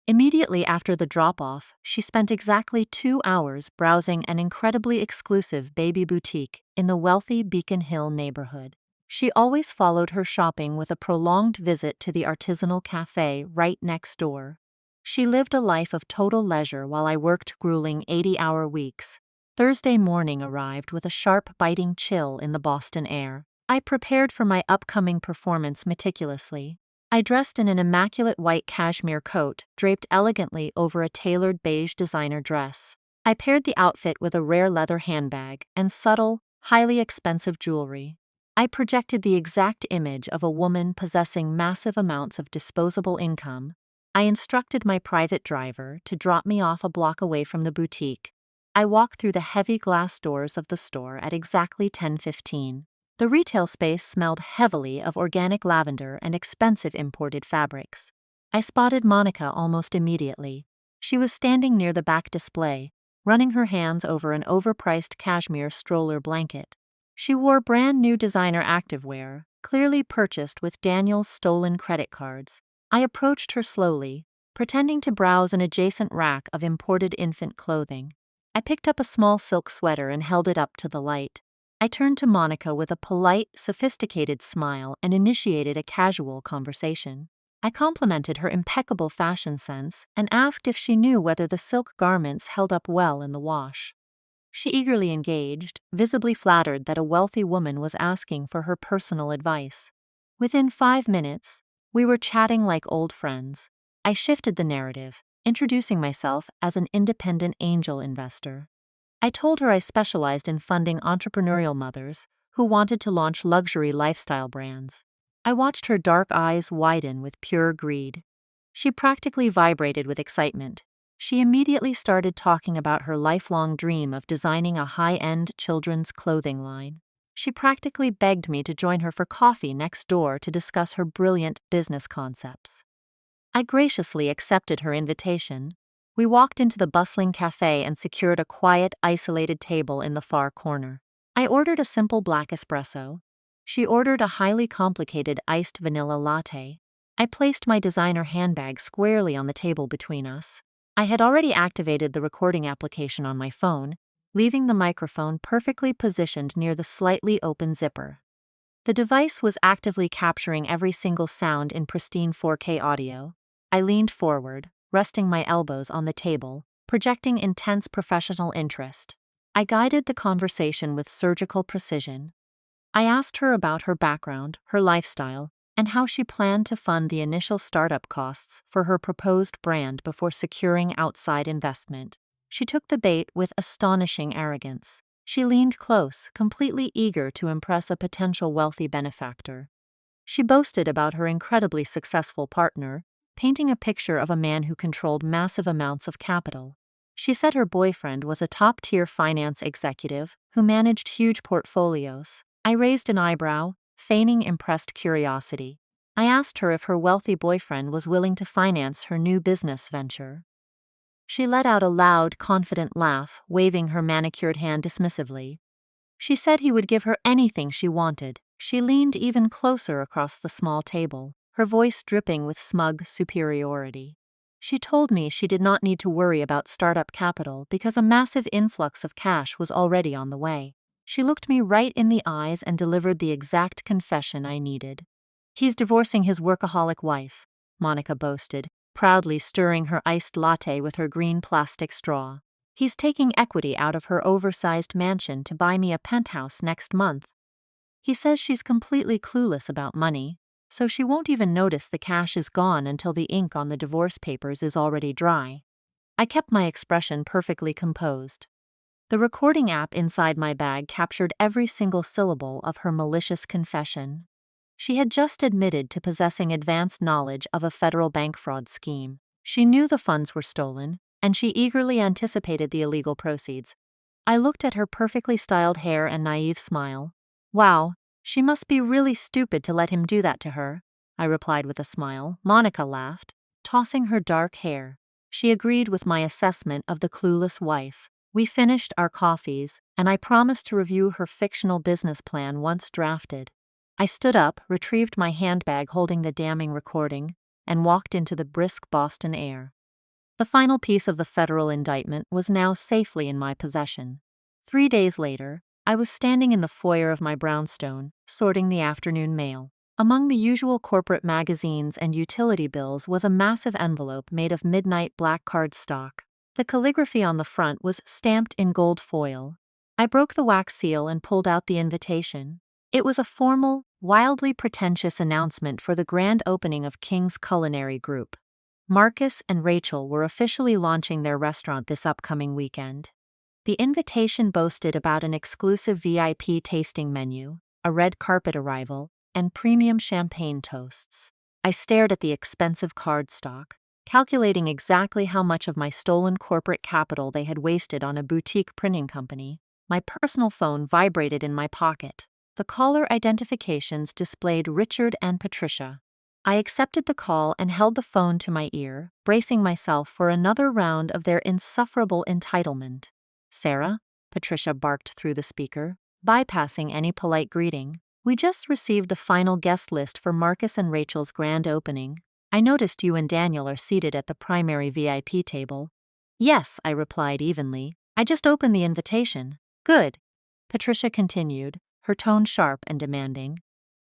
A: Immediately after the drop-off, she spent exactly 2 hours browsing an incredibly exclusive baby boutique in the wealthy Beacon Hill neighborhood. She always followed her shopping with a prolonged visit to the artisanal cafe right next door. She lived a life of total leisure while I worked grueling 80-hour weeks. Thursday morning arrived with a sharp, biting chill in the Boston air. I prepared for my upcoming performance meticulously. I dressed in an immaculate white cashmere coat draped elegantly over a tailored beige designer dress. I paired the outfit with a rare leather handbag and subtle, highly expensive jewelry. I projected the exact image of a woman possessing massive amounts of disposable income. I instructed my private driver to drop me off a block away from the boutique. I walked through the heavy glass doors of the store at exactly 10:15. The retail space smelled heavily of organic lavender and expensive imported fabrics. I spotted Monica almost immediately. She was standing near the back display, running her hands over an overpriced cashmere stroller blanket. She wore brand new designer activewear, clearly purchased with Daniel's stolen credit cards. I approached her slowly, pretending to browse an adjacent rack of imported infant clothing. I picked up a small silk sweater and held it up to the light. I turned to Monica with a polite, sophisticated smile and initiated a casual conversation. I complimented her impeccable fashion sense and asked if she knew whether the silk garments held up well in the wash. She eagerly engaged, visibly flattered that a wealthy woman was asking for her personal advice. Within 5 minutes, we were chatting like old friends. I shifted the narrative, introducing myself as an independent angel investor. I told her I specialized in funding entrepreneurial mothers who wanted to launch luxury lifestyle brands. I watched her dark eyes widen with pure greed. She practically vibrated with excitement. She immediately started talking about her lifelong dream of designing a high-end children's clothing line. She practically begged me to join her for coffee next door to discuss her brilliant business concepts. I graciously accepted her invitation. We walked into the bustling cafe and secured a quiet, isolated table in the far corner. I ordered a simple black espresso. She ordered a highly complicated iced vanilla latte. I placed my designer handbag squarely on the table between us. I had already activated the recording application on my phone, leaving the microphone perfectly positioned near the slightly open zipper. The device was actively capturing every single sound in pristine 4K audio. I leaned forward, resting my elbows on the table, projecting intense professional interest. I guided the conversation with surgical precision. I asked her about her background, her lifestyle, and how she planned to fund the initial startup costs for her proposed brand before securing outside investment. She took the bait with astonishing arrogance. She leaned close, completely eager to impress a potential wealthy benefactor. She boasted about her incredibly successful partner, painting a picture of a man who controlled massive amounts of capital. She said her boyfriend was a top-tier finance executive who managed huge portfolios. I raised an eyebrow, feigning impressed curiosity. I asked her if her wealthy boyfriend was willing to finance her new business venture. She let out a loud, confident laugh, waving her manicured hand dismissively. She said he would give her anything she wanted. She leaned even closer across the small table, her voice dripping with smug superiority. She told me she did not need to worry about startup capital because a massive influx of cash was already on the way. She looked me right in the eyes and delivered the exact confession I needed. He's divorcing his workaholic wife, Monica boasted, proudly stirring her iced latte with her green plastic straw. He's taking equity out of her oversized mansion to buy me a penthouse next month. He says she's completely clueless about money, so she won't even notice the cash is gone until the ink on the divorce papers is already dry. I kept my expression perfectly composed. The recording app inside my bag captured every single syllable of her malicious confession. She had just admitted to possessing advanced knowledge of a federal bank fraud scheme. She knew the funds were stolen, and she eagerly anticipated the illegal proceeds. I looked at her perfectly styled hair and naive smile. Wow, she must be really stupid to let him do that to her, I replied with a smile. Monica laughed, tossing her dark hair. She agreed with my assessment of the clueless wife. We finished our coffees, and I promised to review her fictional business plan once drafted. I stood up, retrieved my handbag holding the damning recording, and walked into the brisk Boston air. The final piece of the federal indictment was now safely in my possession. 3 days later, I was standing in the foyer of my brownstone, sorting the afternoon mail. Among the usual corporate magazines and utility bills was a massive envelope made of midnight black cardstock. The calligraphy on the front was stamped in gold foil. I broke the wax seal and pulled out the invitation. It was a formal, wildly pretentious announcement for the grand opening of King's Culinary Group. Marcus and Rachel were officially launching their restaurant this upcoming weekend. The invitation boasted about an exclusive VIP tasting menu, a red carpet arrival, and premium champagne toasts. I stared at the expensive cardstock. calculating exactly how much of my stolen corporate capital they had wasted on a boutique printing company. My personal phone vibrated in my pocket. The caller identifications displayed Richard and Patricia. I accepted the call and held the phone to my ear, bracing myself for another round of their insufferable entitlement. "Sarah?" Patricia barked through the speaker, bypassing any polite greeting. "We just received the final guest list for Marcus and Rachel's grand opening. I noticed you and Daniel are seated at the primary VIP table." "Yes," I replied evenly. "I just opened the invitation." "Good." Patricia continued, her tone sharp and demanding.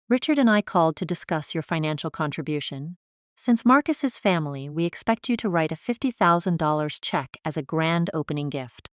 A: "Richard and I called to discuss your financial contribution. Since Marcus's family, we expect you to write a $50,000 check as a grand opening gift."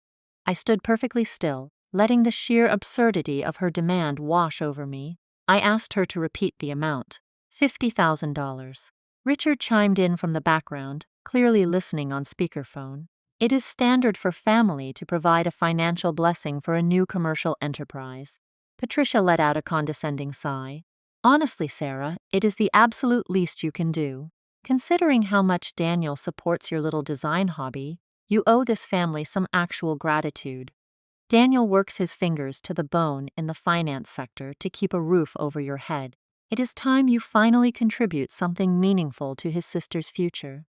A: I stood perfectly still, letting the sheer absurdity of her demand wash over me. I asked her to repeat the amount. $50,000. Richard chimed in from the background, clearly listening on speakerphone. "It is standard for family to provide a financial blessing for a new commercial enterprise." Patricia let out a condescending sigh. "Honestly, Sarah, it is the absolute least you can do. Considering how much Daniel supports your little design hobby, you owe this family some actual gratitude. Daniel works his fingers to the bone in the finance sector to keep a roof over your head. It is time you finally contribute something meaningful to his sister's future."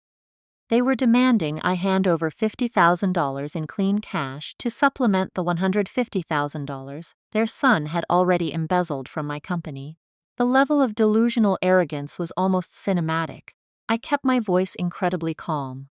A: They were demanding I hand over $50,000 in clean cash to supplement the $150,000 their son had already embezzled from my company. The level of delusional arrogance was almost cinematic. I kept my voice incredibly calm.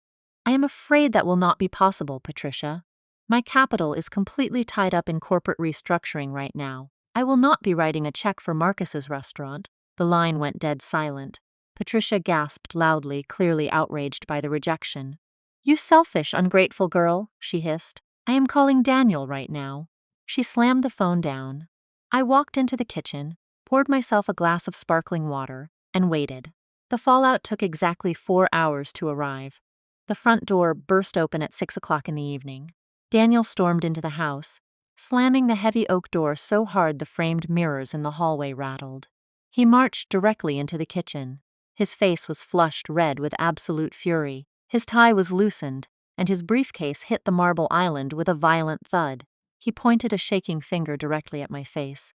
A: "I am afraid that will not be possible, Patricia. My capital is completely tied up in corporate restructuring right now. I will not be writing a check for Marcus's restaurant." The line went dead silent. Patricia gasped loudly, clearly outraged by the rejection. "You selfish, ungrateful girl," she hissed. "I am calling Daniel right now." She slammed the phone down. I walked into the kitchen, poured myself a glass of sparkling water, and waited. The fallout took exactly 4 hours to arrive. The front door burst open at 6 o'clock in the evening. Daniel stormed into the house, slamming the heavy oak door so hard the framed mirrors in the hallway rattled. He marched directly into the kitchen. His face was flushed red with absolute fury. His tie was loosened, and his briefcase hit the marble island with a violent thud. He pointed a shaking finger directly at my face.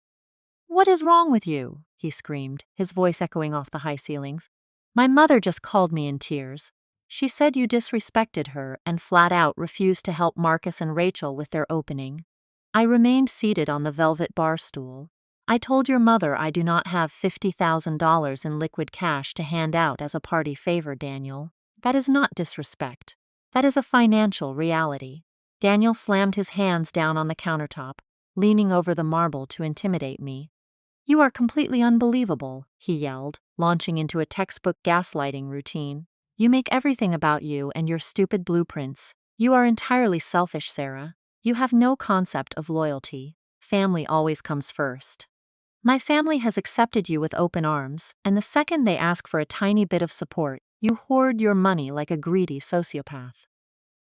A: "What is wrong with you?" he screamed, his voice echoing off the high ceilings. "My mother just called me in tears. She said you disrespected her and flat out refused to help Marcus and Rachel with their opening." I remained seated on the velvet bar stool. "I told your mother I do not have $50,000 in liquid cash to hand out as a party favor, Daniel. That is not disrespect. That is a financial reality." Daniel slammed his hands down on the countertop, leaning over the marble to intimidate me. "You are completely unbelievable," he yelled, launching into a textbook gaslighting routine. "You make everything about you and your stupid blueprints. You are entirely selfish, Sarah. You have no concept of loyalty. Family always comes first. My family has accepted you with open arms, and the second they ask for a tiny bit of support, you hoard your money like a greedy sociopath."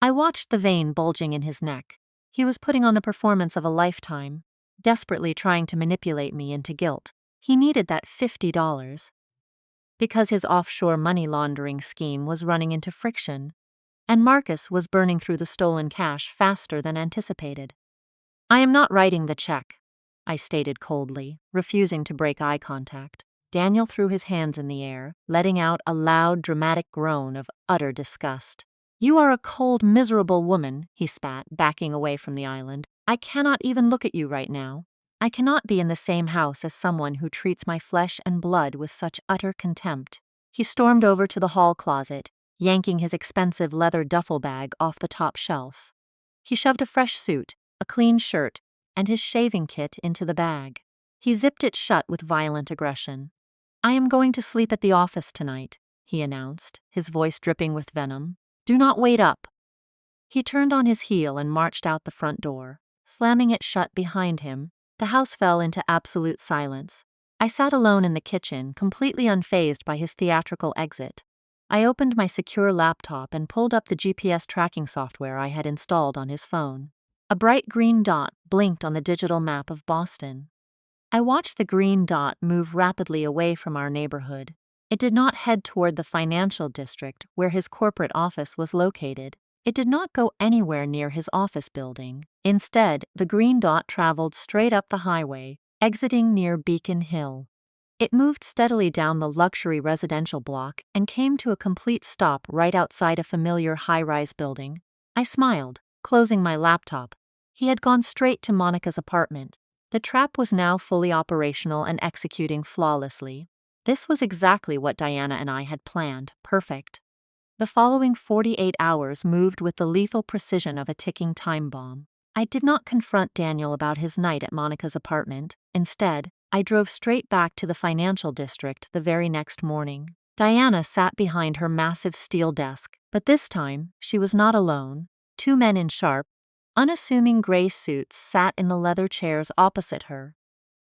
A: I watched the vein bulging in his neck. He was putting on the performance of a lifetime, desperately trying to manipulate me into guilt. He needed that $50 because his offshore money laundering scheme was running into friction, and Marcus was burning through the stolen cash faster than anticipated. "I am not writing the check," I stated coldly, refusing to break eye contact. Daniel threw his hands in the air, letting out a loud, dramatic groan of utter disgust. "You are a cold, miserable woman," he spat, backing away from the island. "I cannot even look at you right now. I cannot be in the same house as someone who treats my flesh and blood with such utter contempt." He stormed over to the hall closet, yanking his expensive leather duffel bag off the top shelf. He shoved a fresh suit, a clean shirt, and his shaving kit into the bag. He zipped it shut with violent aggression. "I am going to sleep at the office tonight," he announced, his voice dripping with venom. "Do not wait up." He turned on his heel and marched out the front door, slamming it shut behind him. The house fell into absolute silence. I sat alone in the kitchen, completely unfazed by his theatrical exit. I opened my secure laptop and pulled up the GPS tracking software I had installed on his phone. A bright green dot blinked on the digital map of Boston. I watched the green dot move rapidly away from our neighborhood. It did not head toward the financial district where his corporate office was located. It did not go anywhere near his office building. Instead, the green dot traveled straight up the highway, exiting near Beacon Hill. It moved steadily down the luxury residential block and came to a complete stop right outside a familiar high-rise building. I smiled, closing my laptop. He had gone straight to Monica's apartment. The trap was now fully operational and executing flawlessly. This was exactly what Diana and I had planned. Perfect. The following 48 hours moved with the lethal precision of a ticking time bomb. I did not confront Daniel about his night at Monica's apartment. Instead, I drove straight back to the financial district the very next morning. Diana sat behind her massive steel desk, but this time, she was not alone. Two men in sharp, unassuming gray suits sat in the leather chairs opposite her.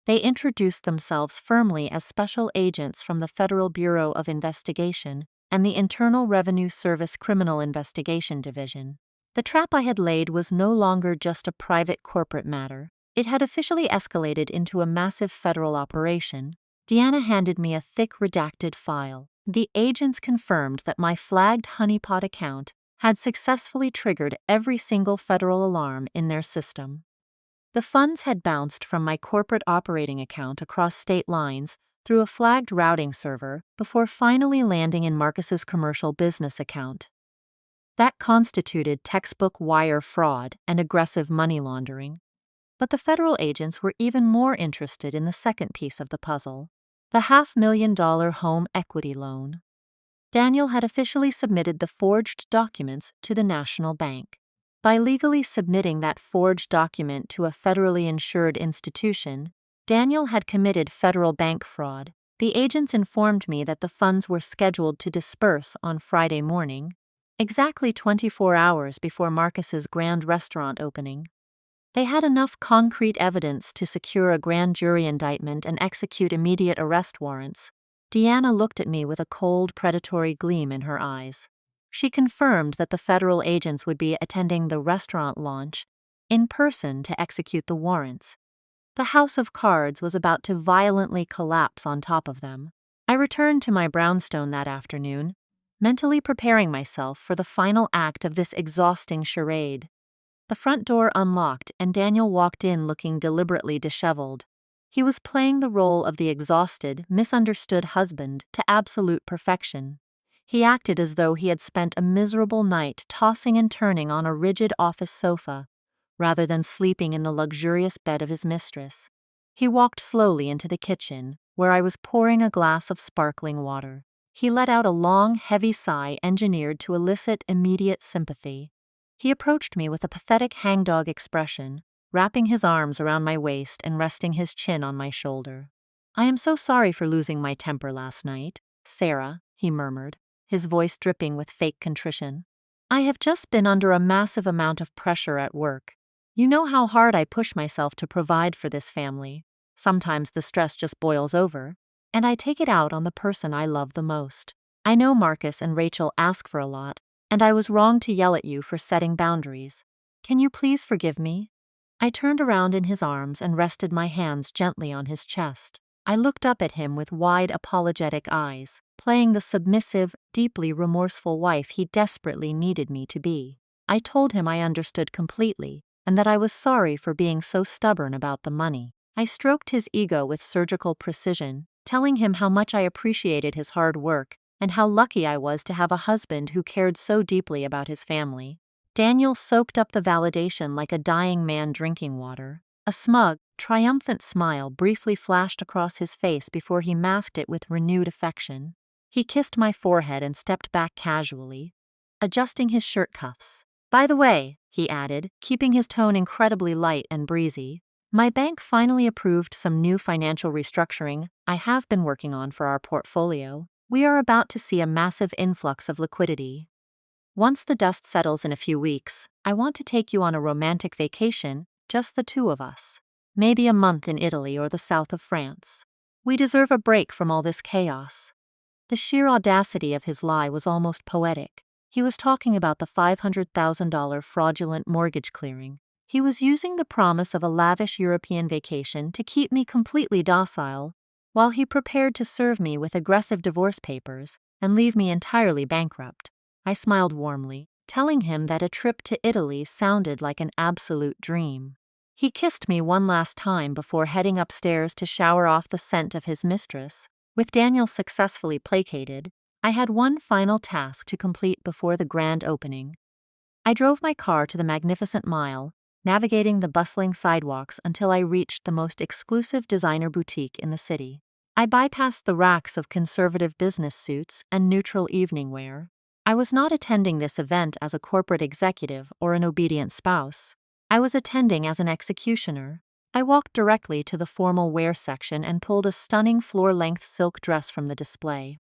A: They introduced themselves firmly as special agents from the Federal Bureau of Investigation and the Internal Revenue Service Criminal Investigation Division. The trap I had laid was no longer just a private corporate matter. It had officially escalated into a massive federal operation. Deanna handed me a thick redacted file. The agents confirmed that my flagged honeypot account had successfully triggered every single federal alarm in their system. The funds had bounced from my corporate operating account across state lines through a flagged routing server before finally landing in Marcus's commercial business account. That constituted textbook wire fraud and aggressive money laundering. But the federal agents were even more interested in the second piece of the puzzle, the $500,000 home equity loan. Daniel had officially submitted the forged documents to the National Bank. By legally submitting that forged document to a federally insured institution, Daniel had committed federal bank fraud. The agents informed me that the funds were scheduled to disperse on Friday morning, exactly 24 hours before Marcus's grand restaurant opening. They had enough concrete evidence to secure a grand jury indictment and execute immediate arrest warrants. Deanna looked at me with a cold, predatory gleam in her eyes. She confirmed that the federal agents would be attending the restaurant launch in person to execute the warrants. The house of cards was about to violently collapse on top of them. I returned to my brownstone that afternoon, mentally preparing myself for the final act of this exhausting charade. The front door unlocked and Daniel walked in looking deliberately disheveled. He was playing the role of the exhausted, misunderstood husband to absolute perfection. He acted as though he had spent a miserable night tossing and turning on a rigid office sofa, rather than sleeping in the luxurious bed of his mistress. He walked slowly into the kitchen, where I was pouring a glass of sparkling water. He let out a long, heavy sigh engineered to elicit immediate sympathy. He approached me with a pathetic hangdog expression, wrapping his arms around my waist and resting his chin on my shoulder. "I am so sorry for losing my temper last night, Sarah," he murmured, his voice dripping with fake contrition. "I have just been under a massive amount of pressure at work. You know how hard I push myself to provide for this family. Sometimes the stress just boils over, and I take it out on the person I love the most. I know Marcus and Rachel ask for a lot, and I was wrong to yell at you for setting boundaries. Can you please forgive me?" I turned around in his arms and rested my hands gently on his chest. I looked up at him with wide, apologetic eyes, playing the submissive, deeply remorseful wife he desperately needed me to be. I told him I understood completely, and that I was sorry for being so stubborn about the money. I stroked his ego with surgical precision, telling him how much I appreciated his hard work and how lucky I was to have a husband who cared so deeply about his family. Daniel soaked up the validation like a dying man drinking water. A smug, triumphant smile briefly flashed across his face before he masked it with renewed affection. He kissed my forehead and stepped back casually, adjusting his shirt cuffs. "By the way," he added, keeping his tone incredibly light and breezy, "my bank finally approved some new financial restructuring I have been working on for our portfolio. We are about to see a massive influx of liquidity. Once the dust settles in a few weeks, I want to take you on a romantic vacation, just the two of us. Maybe a month in Italy or the south of France. We deserve a break from all this chaos." The sheer audacity of his lie was almost poetic. He was talking about the $500,000 fraudulent mortgage clearing. He was using the promise of a lavish European vacation to keep me completely docile, while he prepared to serve me with aggressive divorce papers and leave me entirely bankrupt. I smiled warmly, telling him that a trip to Italy sounded like an absolute dream. He kissed me one last time before heading upstairs to shower off the scent of his mistress. With Daniel successfully placated, I had one final task to complete before the grand opening. I drove my car to the Magnificent Mile, navigating the bustling sidewalks until I reached the most exclusive designer boutique in the city. I bypassed the racks of conservative business suits and neutral evening wear. I was not attending this event as a corporate executive or an obedient spouse. I was attending as an executioner. I walked directly to the formal wear section and pulled a stunning floor-length silk dress from the display.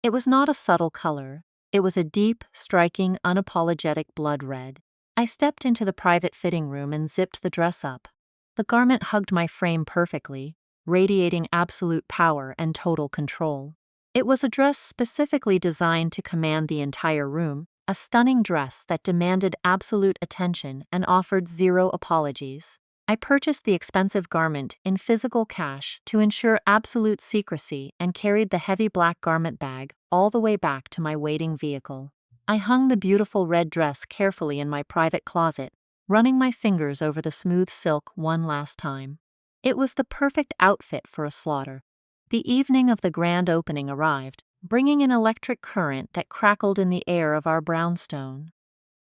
A: It was not a subtle color. It was a deep, striking, unapologetic blood red. I stepped into the private fitting room and zipped the dress up. The garment hugged my frame perfectly, radiating absolute power and total control. It was a dress specifically designed to command the entire room, a stunning dress that demanded absolute attention and offered zero apologies. I purchased the expensive garment in physical cash to ensure absolute secrecy and carried the heavy black garment bag all the way back to my waiting vehicle. I hung the beautiful red dress carefully in my private closet, running my fingers over the smooth silk one last time. It was the perfect outfit for a slaughter. The evening of the grand opening arrived, bringing an electric current that crackled in the air of our brownstone.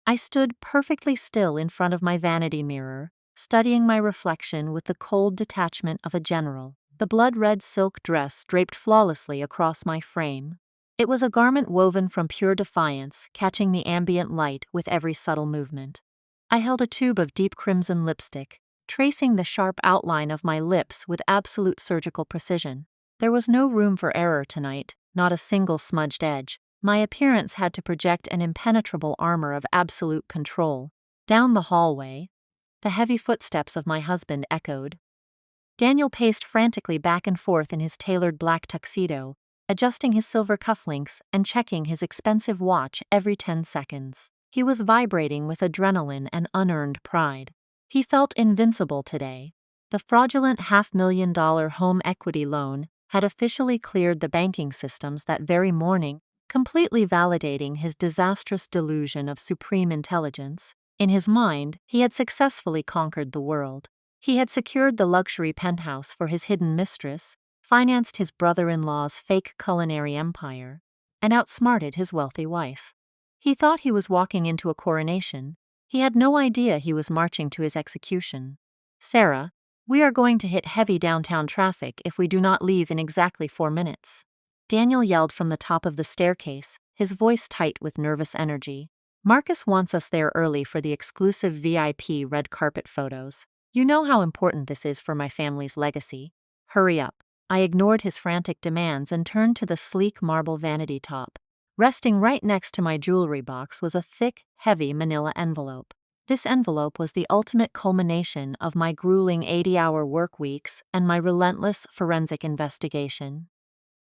A: I stood perfectly still in front of my vanity mirror, studying my reflection with the cold detachment of a general. The blood-red silk dress draped flawlessly across my frame. It was a garment woven from pure defiance, catching the ambient light with every subtle movement. I held a tube of deep crimson lipstick, tracing the sharp outline of my lips with absolute surgical precision. There was no room for error tonight, not a single smudged edge. My appearance had to project an impenetrable armor of absolute control. Down the hallway, the heavy footsteps of my husband echoed. Daniel paced frantically back and forth in his tailored black tuxedo, adjusting his silver cufflinks and checking his expensive watch every 10 seconds. He was vibrating with adrenaline and unearned pride. He felt invincible today. The fraudulent $500,000 home equity loan had officially cleared the banking systems that very morning, completely validating his disastrous delusion of supreme intelligence. In his mind, he had successfully conquered the world. He had secured the luxury penthouse for his hidden mistress, financed his brother-in-law's fake culinary empire, and outsmarted his wealthy wife. He thought he was walking into a coronation. He had no idea he was marching to his execution. "Sarah, we are going to hit heavy downtown traffic if we do not leave in exactly 4 minutes." Daniel yelled from the top of the staircase, his voice tight with nervous energy. "Marcus wants us there early for the exclusive VIP red carpet photos. You know how important this is for my family's legacy. Hurry up." I ignored his frantic demands and turned to the sleek marble vanity top. Resting right next to my jewelry box was a thick, heavy manila envelope. This envelope was the ultimate culmination of my grueling 80-hour work weeks and my relentless forensic investigation.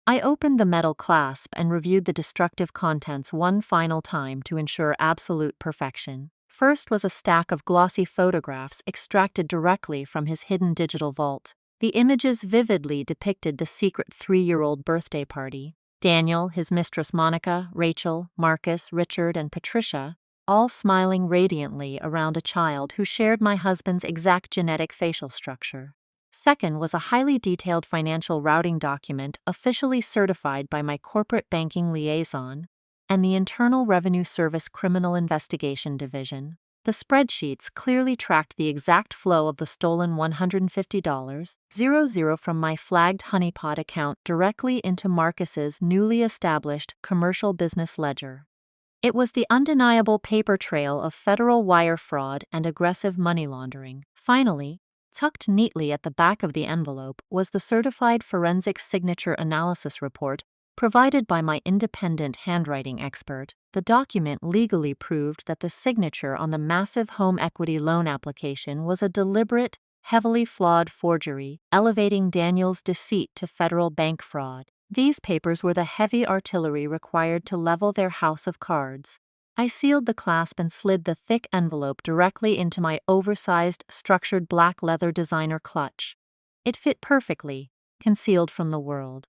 A: I opened the metal clasp and reviewed the destructive contents one final time to ensure absolute perfection. First was a stack of glossy photographs extracted directly from his hidden digital vault. The images vividly depicted the secret 3-year-old birthday party. Daniel, his mistress Monica, Rachel, Marcus, Richard, and Patricia, all smiling radiantly around a child who shared my husband's exact genetic facial structure. Second was a highly detailed financial routing document officially certified by my corporate banking liaison and the Internal Revenue Service Criminal Investigation Division. The spreadsheets clearly tracked the exact flow of the stolen $150.00 from my flagged honeypot account directly into Marcus's newly established commercial business ledger. It was the undeniable paper trail of federal wire fraud and aggressive money laundering. Finally, tucked neatly at the back of the envelope was the certified forensic signature analysis report provided by my independent handwriting expert. The document legally proved that the signature on the massive home equity loan application was a deliberate, heavily flawed forgery, elevating Daniel's deceit to federal bank fraud. These papers were the heavy artillery required to level their house of cards. I sealed the clasp and slid the thick envelope directly into my oversized, structured black leather designer clutch. It fit perfectly, concealed from the world.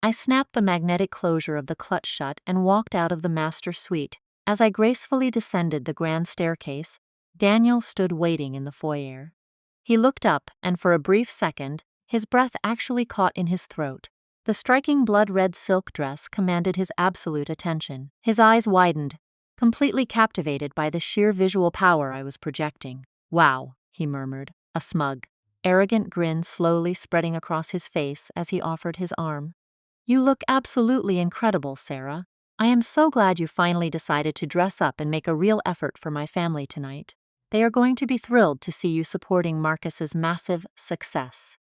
A: I snapped the magnetic closure of the clutch shut and walked out of the master suite. As I gracefully descended the grand staircase, Daniel stood waiting in the foyer. He looked up, and for a brief second, his breath actually caught in his throat. The striking blood-red silk dress commanded his absolute attention. His eyes widened, completely captivated by the sheer visual power I was projecting. "Wow," he murmured, a smug, arrogant grin slowly spreading across his face as he offered his arm. "You look absolutely incredible, Sarah. I am so glad you finally decided to dress up and make a real effort for my family tonight. They are going to be thrilled to see you supporting Marcus's massive success."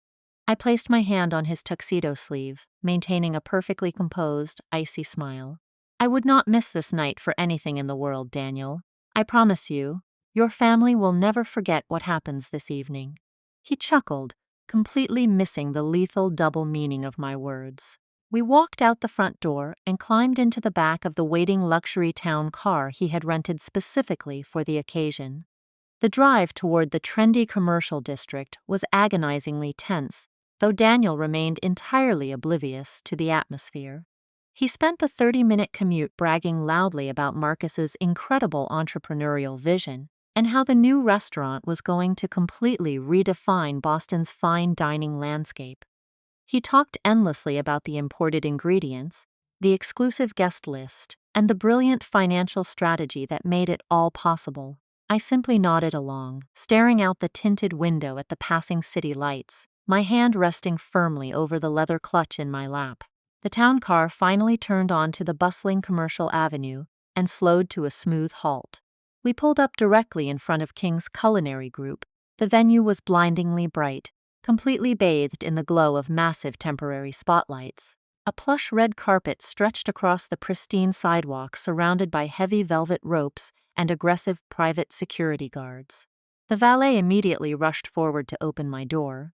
A: I placed my hand on his tuxedo sleeve, maintaining a perfectly composed, icy smile. "I would not miss this night for anything in the world, Daniel. I promise you, your family will never forget what happens this evening." He chuckled, completely missing the lethal double meaning of my words. We walked out the front door and climbed into the back of the waiting luxury town car he had rented specifically for the occasion. The drive toward the trendy commercial district was agonizingly tense, though Daniel remained entirely oblivious to the atmosphere. He spent the 30-minute commute bragging loudly about Marcus's incredible entrepreneurial vision and how the new restaurant was going to completely redefine Boston's fine dining landscape. He talked endlessly about the imported ingredients, the exclusive guest list, and the brilliant financial strategy that made it all possible. I simply nodded along, staring out the tinted window at the passing city lights, my hand resting firmly over the leather clutch in my lap. The town car finally turned onto the bustling commercial avenue and slowed to a smooth halt. We pulled up directly in front of King's Culinary Group. The venue was blindingly bright, completely bathed in the glow of massive temporary spotlights. A plush red carpet stretched across the pristine sidewalk surrounded by heavy velvet ropes and aggressive private security guards. The valet immediately rushed forward to open my door,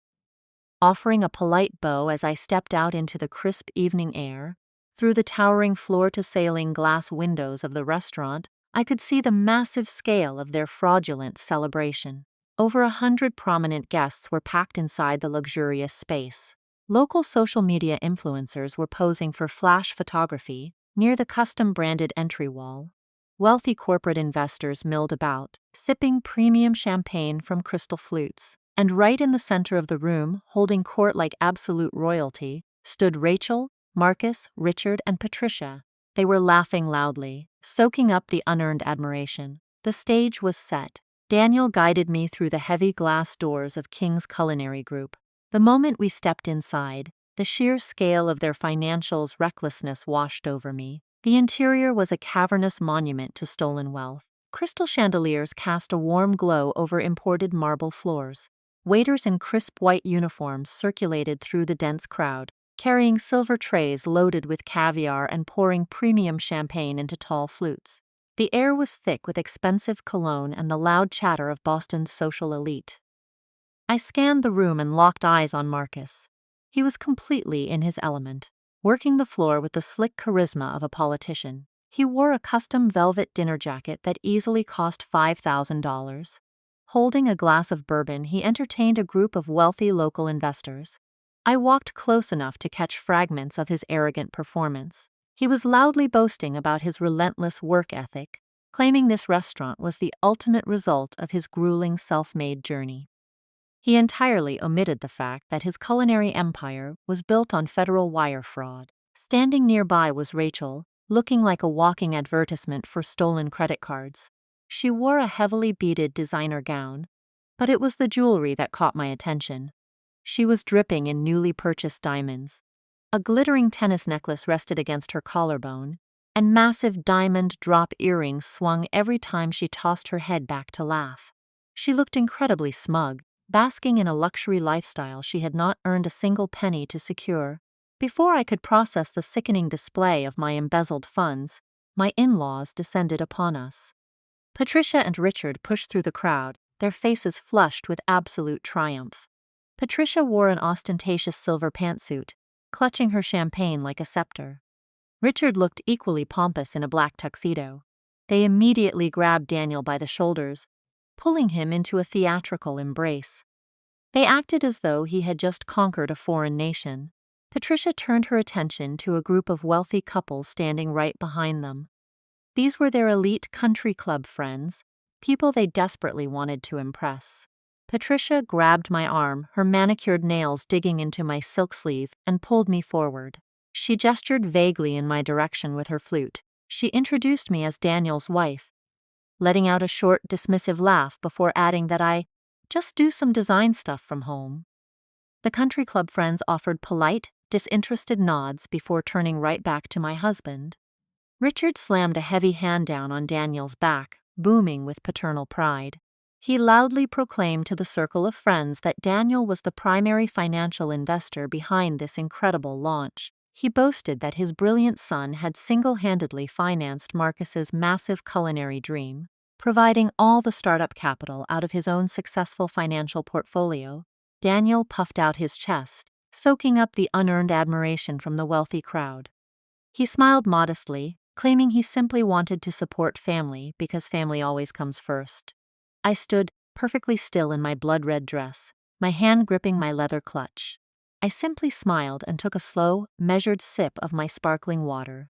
A: offering a polite bow as I stepped out into the crisp evening air. Through the towering floor-to-ceiling glass windows of the restaurant, I could see the massive scale of their fraudulent celebration. Over 100 prominent guests were packed inside the luxurious space. Local social media influencers were posing for flash photography near the custom-branded entry wall. Wealthy corporate investors milled about, sipping premium champagne from crystal flutes. And right in the center of the room, holding court like absolute royalty, stood Rachel, Marcus, Richard, and Patricia. They were laughing loudly, soaking up the unearned admiration. The stage was set. Daniel guided me through the heavy glass doors of King's Culinary Group. The moment we stepped inside, the sheer scale of their financials' recklessness washed over me. The interior was a cavernous monument to stolen wealth. Crystal chandeliers cast a warm glow over imported marble floors. Waiters in crisp white uniforms circulated through the dense crowd, carrying silver trays loaded with caviar and pouring premium champagne into tall flutes. The air was thick with expensive cologne and the loud chatter of Boston's social elite. I scanned the room and locked eyes on Marcus. He was completely in his element, working the floor with the slick charisma of a politician. He wore a custom velvet dinner jacket that easily cost $5,000. Holding a glass of bourbon, he entertained a group of wealthy local investors. I walked close enough to catch fragments of his arrogant performance. He was loudly boasting about his relentless work ethic, claiming this restaurant was the ultimate result of his grueling self-made journey. He entirely omitted the fact that his culinary empire was built on federal wire fraud. Standing nearby was Rachel, looking like a walking advertisement for stolen credit cards. She wore a heavily beaded designer gown, but it was the jewelry that caught my attention. She was dripping in newly purchased diamonds. A glittering tennis necklace rested against her collarbone, and massive diamond drop earrings swung every time she tossed her head back to laugh. She looked incredibly smug, basking in a luxury lifestyle she had not earned a single penny to secure. Before I could process the sickening display of my embezzled funds, my in-laws descended upon us. Patricia and Richard pushed through the crowd, their faces flushed with absolute triumph. Patricia wore an ostentatious silver pantsuit, clutching her champagne like a scepter. Richard looked equally pompous in a black tuxedo. They immediately grabbed Daniel by the shoulders, pulling him into a theatrical embrace. They acted as though he had just conquered a foreign nation. Patricia turned her attention to a group of wealthy couples standing right behind them. These were their elite country club friends, people they desperately wanted to impress. Patricia grabbed my arm, her manicured nails digging into my silk sleeve, and pulled me forward. She gestured vaguely in my direction with her flute. She introduced me as Daniel's wife, letting out a short, dismissive laugh before adding that I just do some design stuff from home. The country club friends offered polite, disinterested nods before turning right back to my husband. Richard slammed a heavy hand down on Daniel's back, booming with paternal pride. He loudly proclaimed to the circle of friends that Daniel was the primary financial investor behind this incredible launch. He boasted that his brilliant son had single-handedly financed Marcus's massive culinary dream, providing all the startup capital out of his own successful financial portfolio. Daniel puffed out his chest, soaking up the unearned admiration from the wealthy crowd. He smiled modestly, claiming he simply wanted to support family because family always comes first. I stood perfectly still in my blood-red dress, my hand gripping my leather clutch. I simply smiled and took a slow, measured sip of my sparkling water.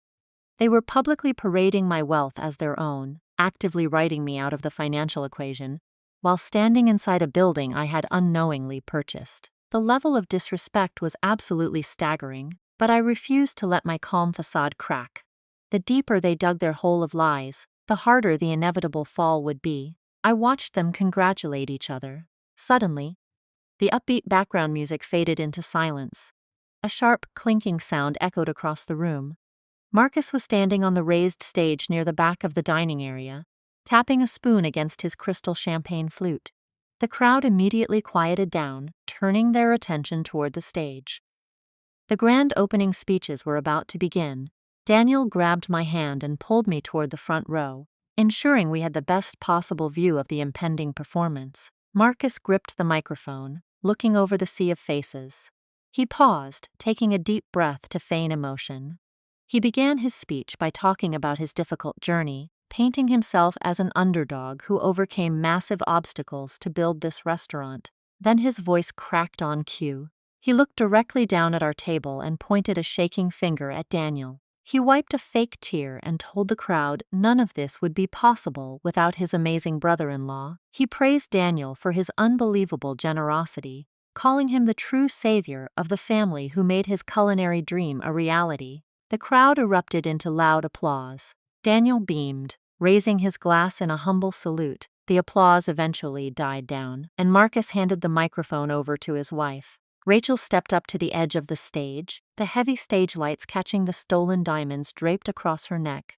A: They were publicly parading my wealth as their own, actively writing me out of the financial equation, while standing inside a building I had unknowingly purchased. The level of disrespect was absolutely staggering, but I refused to let my calm facade crack. The deeper they dug their hole of lies, the harder the inevitable fall would be. I watched them congratulate each other. Suddenly, the upbeat background music faded into silence. A sharp, clinking sound echoed across the room. Marcus was standing on the raised stage near the back of the dining area, tapping a spoon against his crystal champagne flute. The crowd immediately quieted down, turning their attention toward the stage. The grand opening speeches were about to begin. Daniel grabbed my hand and pulled me toward the front row, ensuring we had the best possible view of the impending performance. Marcus gripped the microphone, looking over the sea of faces. He paused, taking a deep breath to feign emotion. He began his speech by talking about his difficult journey, painting himself as an underdog who overcame massive obstacles to build this restaurant. Then his voice cracked on cue. He looked directly down at our table and pointed a shaking finger at Daniel. He wiped a fake tear and told the crowd none of this would be possible without his amazing brother-in-law. He praised Daniel for his unbelievable generosity, calling him the true savior of the family who made his culinary dream a reality. The crowd erupted into loud applause. Daniel beamed, raising his glass in a humble salute. The applause eventually died down, and Marcus handed the microphone over to his wife. Rachel stepped up to the edge of the stage, the heavy stage lights catching the stolen diamonds draped across her neck.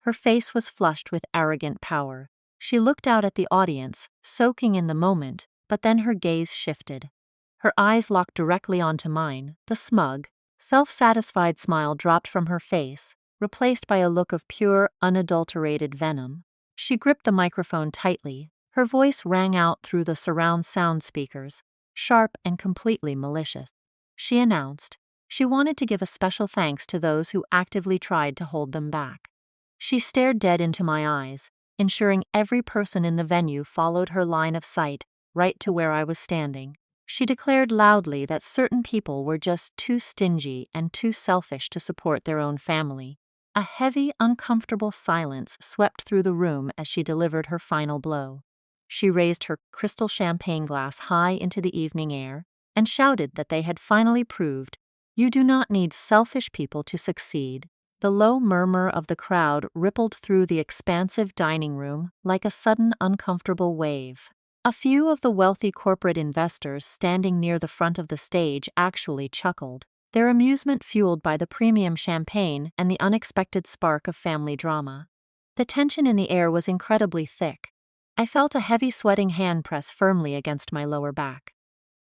A: Her face was flushed with arrogant power. She looked out at the audience, soaking in the moment, but then her gaze shifted. Her eyes locked directly onto mine. The smug, self-satisfied smile dropped from her face, replaced by a look of pure, unadulterated venom. She gripped the microphone tightly. Her voice rang out through the surround sound speakers, sharp and completely malicious. She announced she wanted to give a special thanks to those who actively tried to hold them back. She stared dead into my eyes, ensuring every person in the venue followed her line of sight, right to where I was standing. She declared loudly that certain people were just too stingy and too selfish to support their own family. A heavy, uncomfortable silence swept through the room as she delivered her final blow. She raised her crystal champagne glass high into the evening air and shouted that they had finally proved, "You do not need selfish people to succeed." The low murmur of the crowd rippled through the expansive dining room like a sudden uncomfortable wave. A few of the wealthy corporate investors standing near the front of the stage actually chuckled, their amusement fueled by the premium champagne and the unexpected spark of family drama. The tension in the air was incredibly thick. I felt a heavy sweating hand press firmly against my lower back.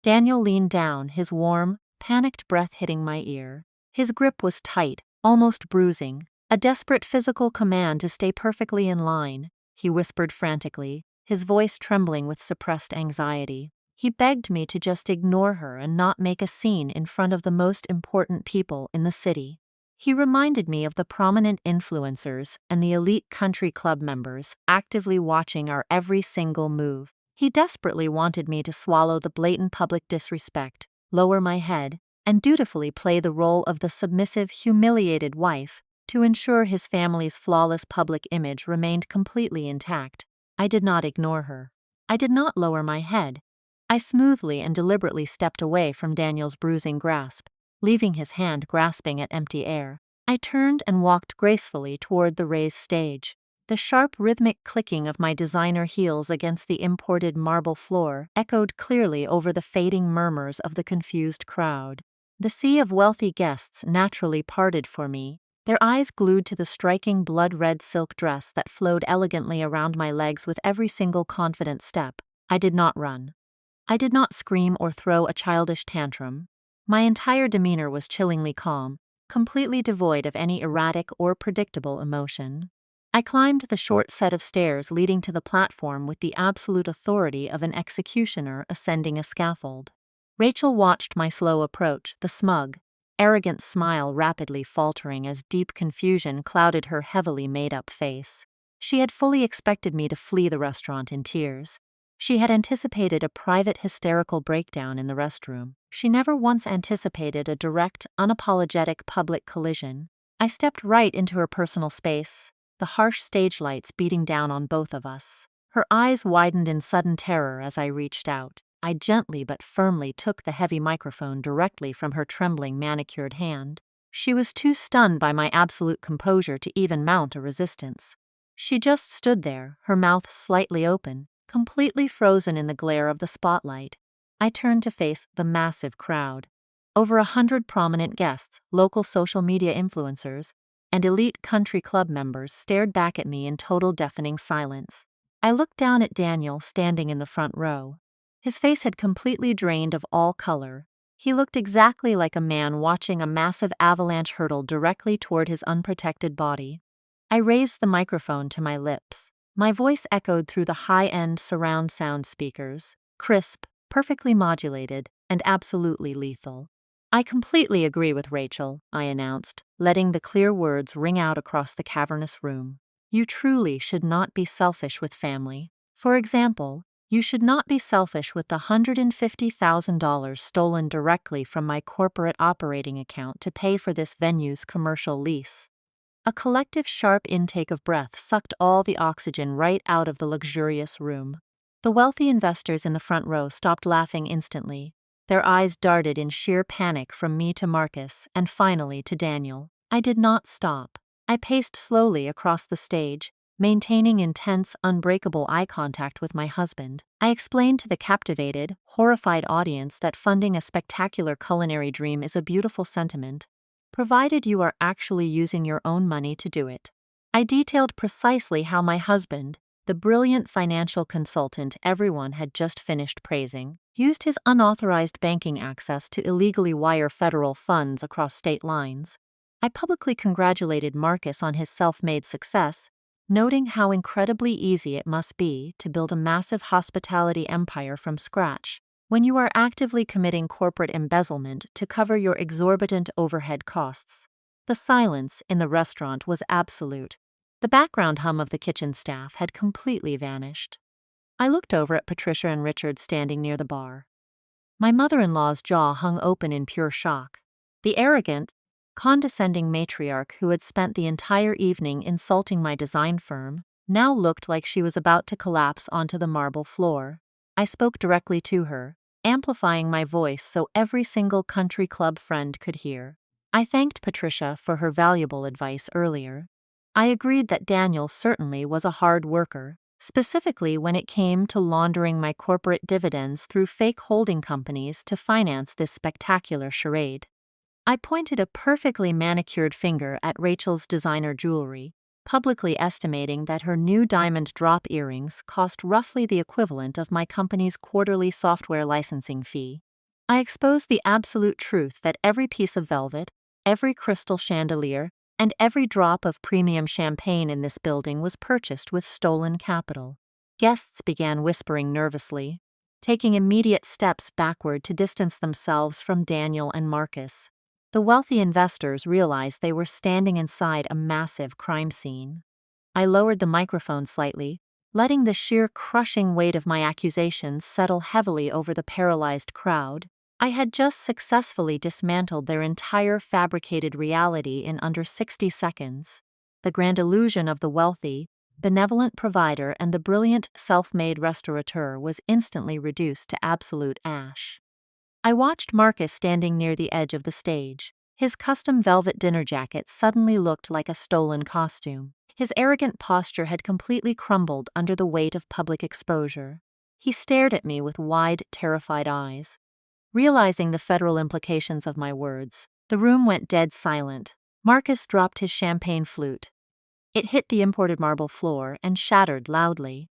A: Daniel leaned down, his warm, panicked breath hitting my ear. His grip was tight, almost bruising, a desperate physical command to stay perfectly in line. He whispered frantically, his voice trembling with suppressed anxiety. He begged me to just ignore her and not make a scene in front of the most important people in the city. He reminded me of the prominent influencers and the elite country club members actively watching our every single move. He desperately wanted me to swallow the blatant public disrespect, lower my head, and dutifully play the role of the submissive, humiliated wife to ensure his family's flawless public image remained completely intact. I did not ignore her. I did not lower my head. I smoothly and deliberately stepped away from Daniel's bruising grasp, leaving his hand grasping at empty air. I turned and walked gracefully toward the raised stage. The sharp rhythmic clicking of my designer heels against the imported marble floor echoed clearly over the fading murmurs of the confused crowd. The sea of wealthy guests naturally parted for me, their eyes glued to the striking blood-red silk dress that flowed elegantly around my legs with every single confident step. I did not run. I did not scream or throw a childish tantrum. My entire demeanor was chillingly calm, completely devoid of any erratic or predictable emotion. I climbed the short set of stairs leading to the platform with the absolute authority of an executioner ascending a scaffold. Rachel watched my slow approach, the smug, arrogant smile rapidly faltering as deep confusion clouded her heavily made-up face. She had fully expected me to flee the restaurant in tears. She had anticipated a private hysterical breakdown in the restroom. She never once anticipated a direct, unapologetic public collision. I stepped right into her personal space, the harsh stage lights beating down on both of us. Her eyes widened in sudden terror as I reached out. I gently but firmly took the heavy microphone directly from her trembling manicured hand. She was too stunned by my absolute composure to even mount a resistance. She just stood there, her mouth slightly open, completely frozen in the glare of the spotlight. I turned to face the massive crowd. Over 100 prominent guests, local social media influencers, and elite country club members stared back at me in total deafening silence. I looked down at Daniel standing in the front row. His face had completely drained of all color. He looked exactly like a man watching a massive avalanche hurtle directly toward his unprotected body. I raised the microphone to my lips. My voice echoed through the high-end surround sound speakers, crisp, perfectly modulated, and absolutely lethal. I completely agree with Rachel, I announced, letting the clear words ring out across the cavernous room. You truly should not be selfish with family. For example, you should not be selfish with the $150,000 stolen directly from my corporate operating account to pay for this venue's commercial lease. A collective sharp intake of breath sucked all the oxygen right out of the luxurious room. The wealthy investors in the front row stopped laughing instantly. Their eyes darted in sheer panic from me to Marcus and finally to Daniel. I did not stop. I paced slowly across the stage, maintaining intense, unbreakable eye contact with my husband. I explained to the captivated, horrified audience that funding a spectacular culinary dream is a beautiful sentiment, provided you are actually using your own money to do it. I detailed precisely how my husband, the brilliant financial consultant everyone had just finished praising, used his unauthorized banking access to illegally wire federal funds across state lines. I publicly congratulated Marcus on his self-made success, noting how incredibly easy it must be to build a massive hospitality empire from scratch when you are actively committing corporate embezzlement to cover your exorbitant overhead costs. The silence in the restaurant was absolute. The background hum of the kitchen staff had completely vanished. I looked over at Patricia and Richard standing near the bar. My mother-in-law's jaw hung open in pure shock. The arrogant, condescending matriarch who had spent the entire evening insulting my design firm now looked like she was about to collapse onto the marble floor. I spoke directly to her, amplifying my voice so every single country club friend could hear. I thanked Patricia for her valuable advice earlier. I agreed that Daniel certainly was a hard worker, specifically when it came to laundering my corporate dividends through fake holding companies to finance this spectacular charade. I pointed a perfectly manicured finger at Rachel's designer jewelry, publicly estimating that her new diamond drop earrings cost roughly the equivalent of my company's quarterly software licensing fee. I exposed the absolute truth that every piece of velvet, every crystal chandelier, and every drop of premium champagne in this building was purchased with stolen capital. Guests began whispering nervously, taking immediate steps backward to distance themselves from Daniel and Marcus. The wealthy investors realized they were standing inside a massive crime scene. I lowered the microphone slightly, letting the sheer crushing weight of my accusations settle heavily over the paralyzed crowd. I had just successfully dismantled their entire fabricated reality in under 60 seconds. The grand illusion of the wealthy, benevolent provider and the brilliant self-made restaurateur was instantly reduced to absolute ash. I watched Marcus standing near the edge of the stage. His custom velvet dinner jacket suddenly looked like a stolen costume. His arrogant posture had completely crumbled under the weight of public exposure. He stared at me with wide, terrified eyes. Realizing the federal implications of my words, the room went dead silent. Marcus dropped his champagne flute. It hit the imported marble floor and shattered loudly.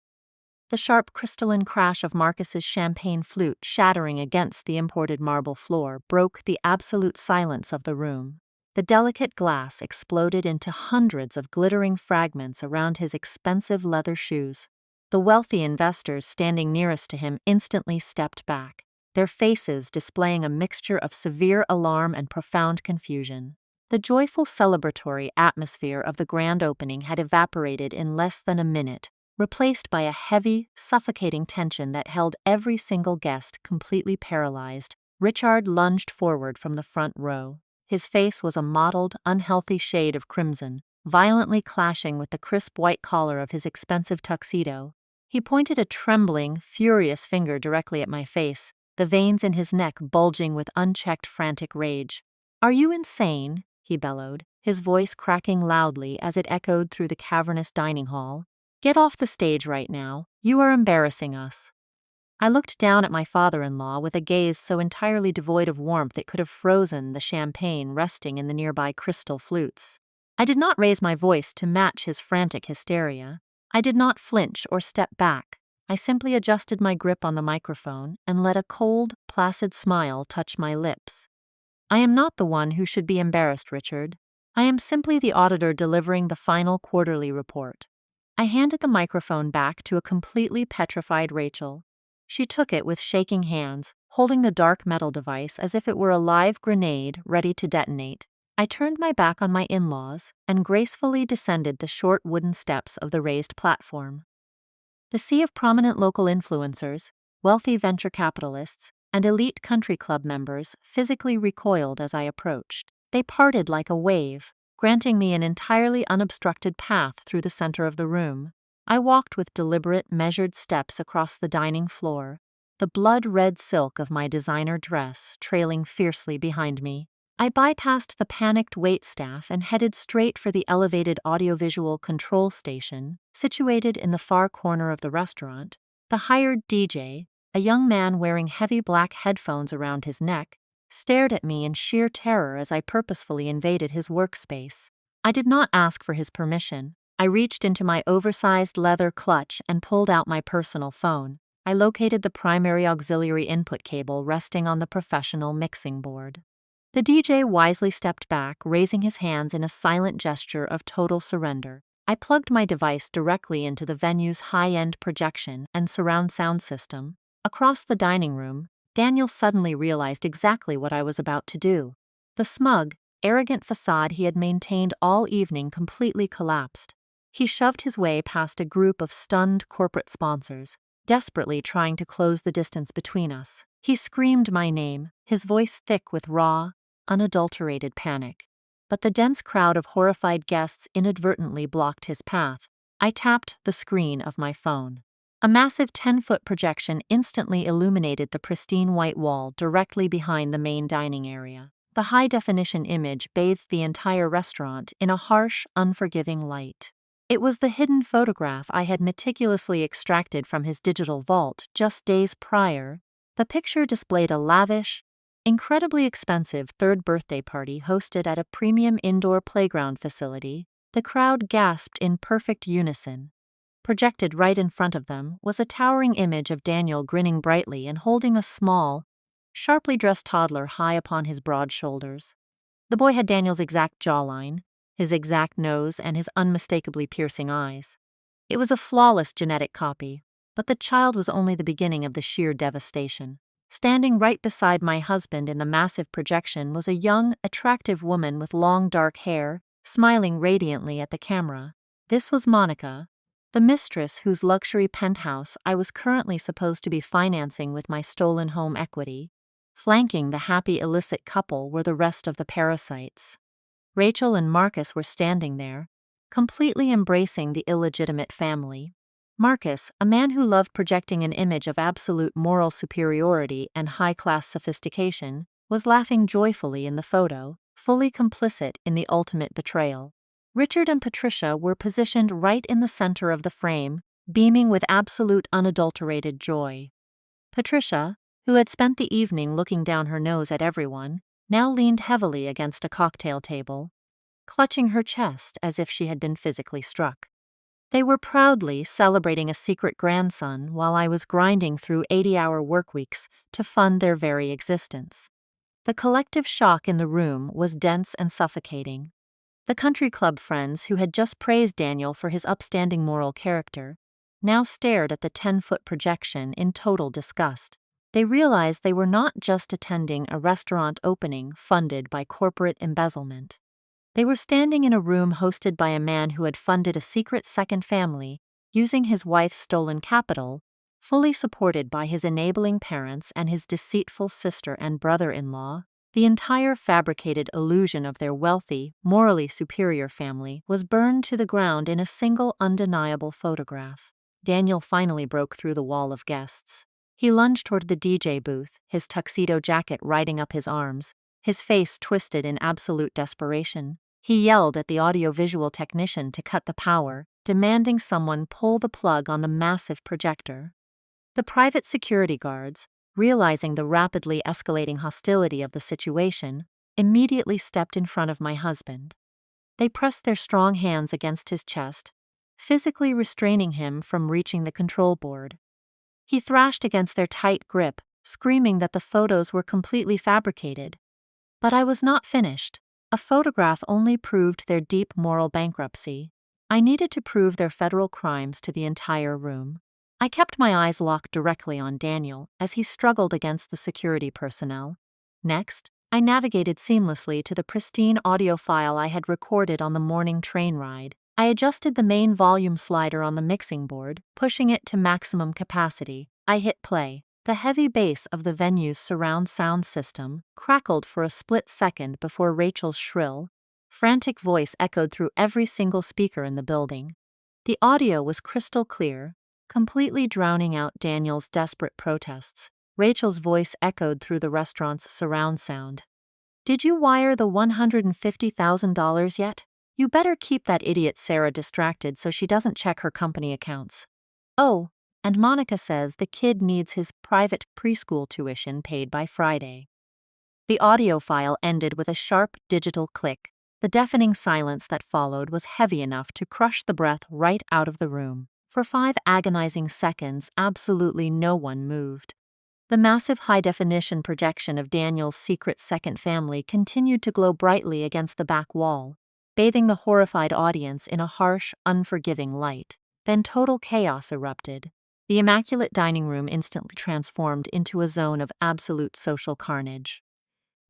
A: The sharp crystalline crash of Marcus's champagne flute shattering against the imported marble floor broke the absolute silence of the room. The delicate glass exploded into hundreds of glittering fragments around his expensive leather shoes. The wealthy investors standing nearest to him instantly stepped back, their faces displaying a mixture of severe alarm and profound confusion. The joyful celebratory atmosphere of the grand opening had evaporated in less than a minute, replaced by a heavy, suffocating tension that held every single guest completely paralyzed. Richard lunged forward from the front row. His face was a mottled, unhealthy shade of crimson, violently clashing with the crisp white collar of his expensive tuxedo. He pointed a trembling, furious finger directly at my face, the veins in his neck bulging with unchecked frantic rage. "Are you insane?" he bellowed, his voice cracking loudly as it echoed through the cavernous dining hall. "Get off the stage right now. You are embarrassing us." I looked down at my father-in-law with a gaze so entirely devoid of warmth it could have frozen the champagne resting in the nearby crystal flutes. I did not raise my voice to match his frantic hysteria. I did not flinch or step back. I simply adjusted my grip on the microphone and let a cold, placid smile touch my lips. "I am not the one who should be embarrassed, Richard. I am simply the auditor delivering the final quarterly report." I handed the microphone back to a completely petrified Rachel. She took it with shaking hands, holding the dark metal device as if it were a live grenade ready to detonate. I turned my back on my in-laws and gracefully descended the short wooden steps of the raised platform. The sea of prominent local influencers, wealthy venture capitalists, and elite country club members physically recoiled as I approached. They parted like a wave, granting me an entirely unobstructed path through the center of the room. I walked with deliberate, measured steps across the dining floor, the blood-red silk of my designer dress trailing fiercely behind me. I bypassed the panicked waitstaff and headed straight for the elevated audiovisual control station, situated in the far corner of the restaurant. The hired DJ, a young man wearing heavy black headphones around his neck, stared at me in sheer terror as I purposefully invaded his workspace. I did not ask for his permission. I reached into my oversized leather clutch and pulled out my personal phone. I located the primary auxiliary input cable resting on the professional mixing board. The DJ wisely stepped back, raising his hands in a silent gesture of total surrender. I plugged my device directly into the venue's high-end projection and surround sound system. Across the dining room, Daniel suddenly realized exactly what I was about to do. The smug, arrogant facade he had maintained all evening completely collapsed. He shoved his way past a group of stunned corporate sponsors, desperately trying to close the distance between us. He screamed my name, his voice thick with raw, unadulterated panic. But the dense crowd of horrified guests inadvertently blocked his path. I tapped the screen of my phone. A massive 10-foot projection instantly illuminated the pristine white wall directly behind the main dining area. The high-definition image bathed the entire restaurant in a harsh, unforgiving light. It was the hidden photograph I had meticulously extracted from his digital vault just days prior. The picture displayed a lavish, incredibly expensive third birthday party hosted at a premium indoor playground facility. The crowd gasped in perfect unison. Projected right in front of them was a towering image of Daniel grinning brightly and holding a small, sharply dressed toddler high upon his broad shoulders. The boy had Daniel's exact jawline, his exact nose, and his unmistakably piercing eyes. It was a flawless genetic copy, but the child was only the beginning of the sheer devastation. Standing right beside my husband in the massive projection was a young, attractive woman with long dark hair, smiling radiantly at the camera. This was Monica, The mistress whose luxury penthouse I was currently supposed to be financing with my stolen home equity. Flanking the happy illicit couple were the rest of the parasites. Rachel and Marcus were standing there, completely embracing the illegitimate family. Marcus, a man who loved projecting an image of absolute moral superiority and high-class sophistication, was laughing joyfully in the photo, fully complicit in the ultimate betrayal. Richard and Patricia were positioned right in the center of the frame, beaming with absolute unadulterated joy. Patricia, who had spent the evening looking down her nose at everyone, now leaned heavily against a cocktail table, clutching her chest as if she had been physically struck. They were proudly celebrating a secret grandson while I was grinding through 80-hour workweeks to fund their very existence. The collective shock in the room was dense and suffocating. The country club friends who had just praised Daniel for his upstanding moral character now stared at the 10-foot projection in total disgust. They realized they were not just attending a restaurant opening funded by corporate embezzlement. They were standing in a room hosted by a man who had funded a secret second family using his wife's stolen capital, fully supported by his enabling parents and his deceitful sister and brother-in-law. The entire fabricated illusion of their wealthy, morally superior family was burned to the ground in a single undeniable photograph. Daniel finally broke through the wall of guests. He lunged toward the DJ booth, his tuxedo jacket riding up his arms, his face twisted in absolute desperation. He yelled at the audiovisual technician to cut the power, demanding someone pull the plug on the massive projector. The private security guards, realizing the rapidly escalating hostility of the situation, immediately stepped in front of my husband. They pressed their strong hands against his chest, physically restraining him from reaching the control board. He thrashed against their tight grip, screaming that the photos were completely fabricated. But I was not finished. A photograph only proved their deep moral bankruptcy. I needed to prove their federal crimes to the entire room. I kept my eyes locked directly on Daniel as he struggled against the security personnel. Next, I navigated seamlessly to the pristine audio file I had recorded on the morning train ride. I adjusted the main volume slider on the mixing board, pushing it to maximum capacity. I hit play. The heavy bass of the venue's surround sound system crackled for a split second before Rachel's shrill, frantic voice echoed through every single speaker in the building. The audio was crystal clear, completely drowning out Daniel's desperate protests. Rachel's voice echoed through the restaurant's surround sound. "Did you wire the $150,000 yet? You better keep that idiot Sarah distracted so she doesn't check her company accounts. Oh, and Monica says the kid needs his private preschool tuition paid by Friday." The audio file ended with a sharp digital click. The deafening silence that followed was heavy enough to crush the breath right out of the room. For 5 agonizing seconds, absolutely no one moved. The massive high-definition projection of Daniel's secret second family continued to glow brightly against the back wall, bathing the horrified audience in a harsh, unforgiving light. Then total chaos erupted. The immaculate dining room instantly transformed into a zone of absolute social carnage.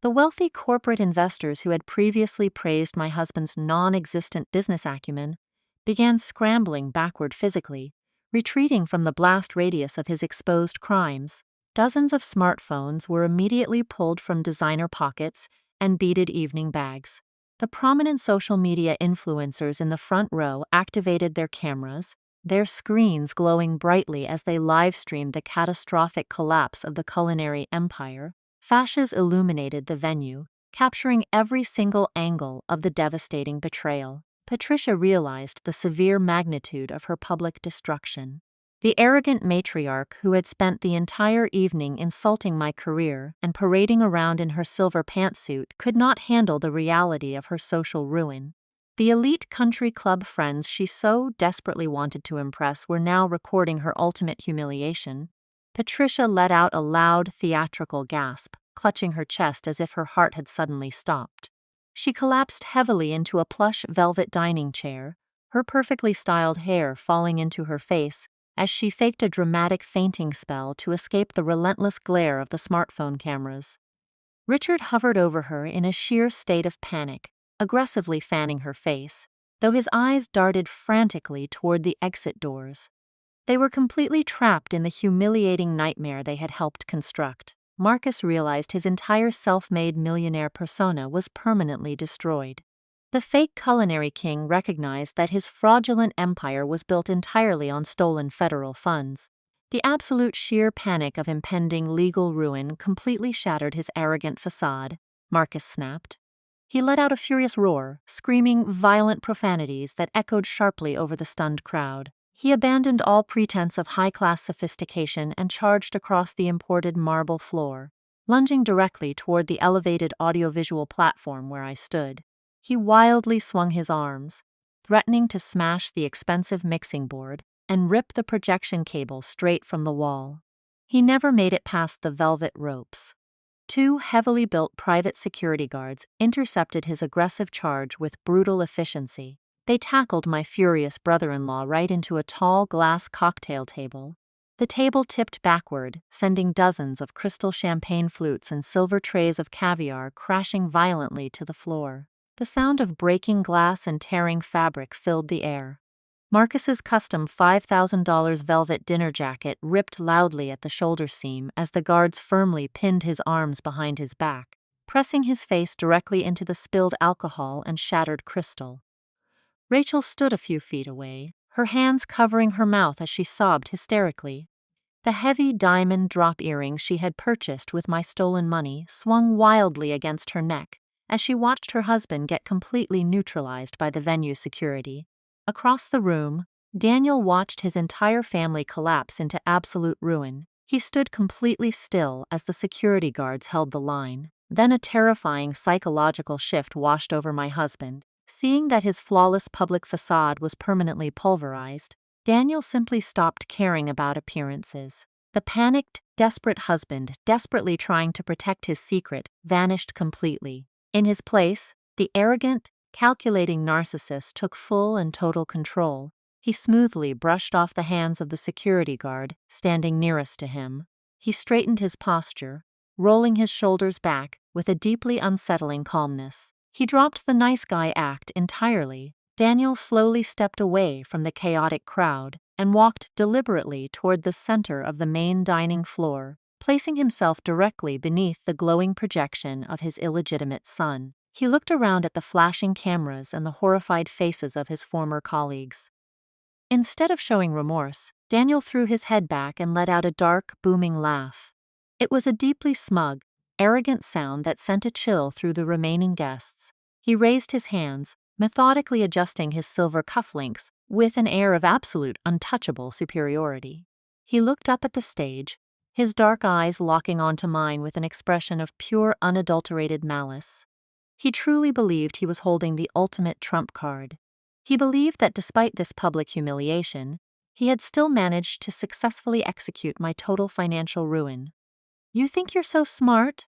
A: The wealthy corporate investors who had previously praised my husband's non-existent business acumen began scrambling backward physically, retreating from the blast radius of his exposed crimes. Dozens of smartphones were immediately pulled from designer pockets and beaded evening bags. The prominent social media influencers in the front row activated their cameras, their screens glowing brightly as they live-streamed the catastrophic collapse of the culinary empire. Flashes illuminated the venue, capturing every single angle of the devastating betrayal. Patricia realized the severe magnitude of her public destruction. The arrogant matriarch who had spent the entire evening insulting my career and parading around in her silver pantsuit could not handle the reality of her social ruin. The elite country club friends she so desperately wanted to impress were now recording her ultimate humiliation. Patricia let out a loud, theatrical gasp, clutching her chest as if her heart had suddenly stopped. She collapsed heavily into a plush velvet dining chair, her perfectly styled hair falling into her face as she faked a dramatic fainting spell to escape the relentless glare of the smartphone cameras. Richard hovered over her in a sheer state of panic, aggressively fanning her face. though his eyes darted frantically toward the exit doors. They were completely trapped in the humiliating nightmare they had helped construct. Marcus realized his entire self-made millionaire persona was permanently destroyed. The fake culinary king recognized that his fraudulent empire was built entirely on stolen federal funds. The absolute sheer panic of impending legal ruin completely shattered his arrogant facade. Marcus snapped. He let out a furious roar, screaming violent profanities that echoed sharply over the stunned crowd. He abandoned all pretense of high-class sophistication and charged across the imported marble floor, lunging directly toward the elevated audiovisual platform where I stood. He wildly swung his arms, threatening to smash the expensive mixing board and rip the projection cable straight from the wall. He never made it past the velvet ropes. Two heavily built private security guards intercepted his aggressive charge with brutal efficiency. They tackled my furious brother-in-law right into a tall glass cocktail table. The table tipped backward, sending dozens of crystal champagne flutes and silver trays of caviar crashing violently to the floor. The sound of breaking glass and tearing fabric filled the air. Marcus's custom $5,000 velvet dinner jacket ripped loudly at the shoulder seam as the guards firmly pinned his arms behind his back, pressing his face directly into the spilled alcohol and shattered crystal. Rachel stood a few feet away, her hands covering her mouth as she sobbed hysterically. The heavy diamond drop earrings she had purchased with my stolen money swung wildly against her neck as she watched her husband get completely neutralized by the venue security. Across the room, Daniel watched his entire family collapse into absolute ruin. He stood completely still as the security guards held the line. Then a terrifying psychological shift washed over my husband. Seeing that his flawless public facade was permanently pulverized, Daniel simply stopped caring about appearances. The panicked, desperate husband, desperately trying to protect his secret, vanished completely. In his place, the arrogant, calculating narcissist took full and total control. He smoothly brushed off the hands of the security guard standing nearest to him. He straightened his posture, rolling his shoulders back with a deeply unsettling calmness. He dropped the nice guy act entirely. Daniel slowly stepped away from the chaotic crowd and walked deliberately toward the center of the main dining floor, placing himself directly beneath the glowing projection of his illegitimate son. He looked around at the flashing cameras and the horrified faces of his former colleagues. Instead of showing remorse, Daniel threw his head back and let out a dark, booming laugh. It was a deeply smug, arrogant sound that sent a chill through the remaining guests. He raised his hands, methodically adjusting his silver cufflinks with an air of absolute untouchable superiority. He looked up at the stage, his dark eyes locking onto mine with an expression of pure unadulterated malice. He truly believed he was holding the ultimate trump card. He believed that despite this public humiliation, he had still managed to successfully execute my total financial ruin. "You think you're so smart?"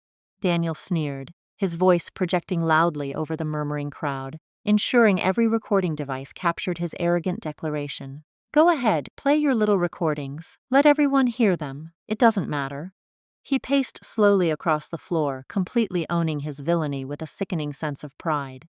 A: Daniel sneered, his voice projecting loudly over the murmuring crowd, ensuring every recording device captured his arrogant declaration. "Go ahead, play your little recordings. Let everyone hear them. It doesn't matter." He paced slowly across the floor, completely owning his villainy with a sickening sense of pride.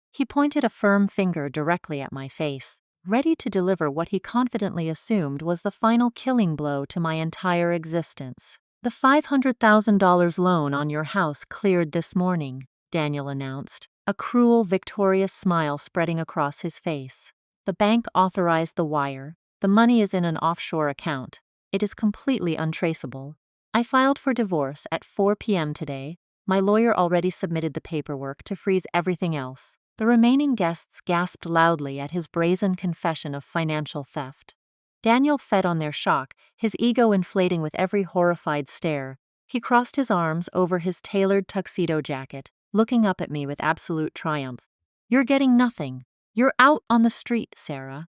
A: He pointed a firm finger directly at my face, ready to deliver what he confidently assumed was the final killing blow to my entire existence. "The $500,000 loan on your house cleared this morning," Daniel announced, a cruel, victorious smile spreading across his face. "The bank authorized the wire. The money is in an offshore account. It is completely untraceable. I filed for divorce at 4 p.m. today. My lawyer already submitted the paperwork to freeze everything else." The remaining guests gasped loudly at his brazen confession of financial theft. Daniel fed on their shock, his ego inflating with every horrified stare. He crossed his arms over his tailored tuxedo jacket, looking up at me with absolute triumph. "You're getting nothing. You're out on the street, Sarah."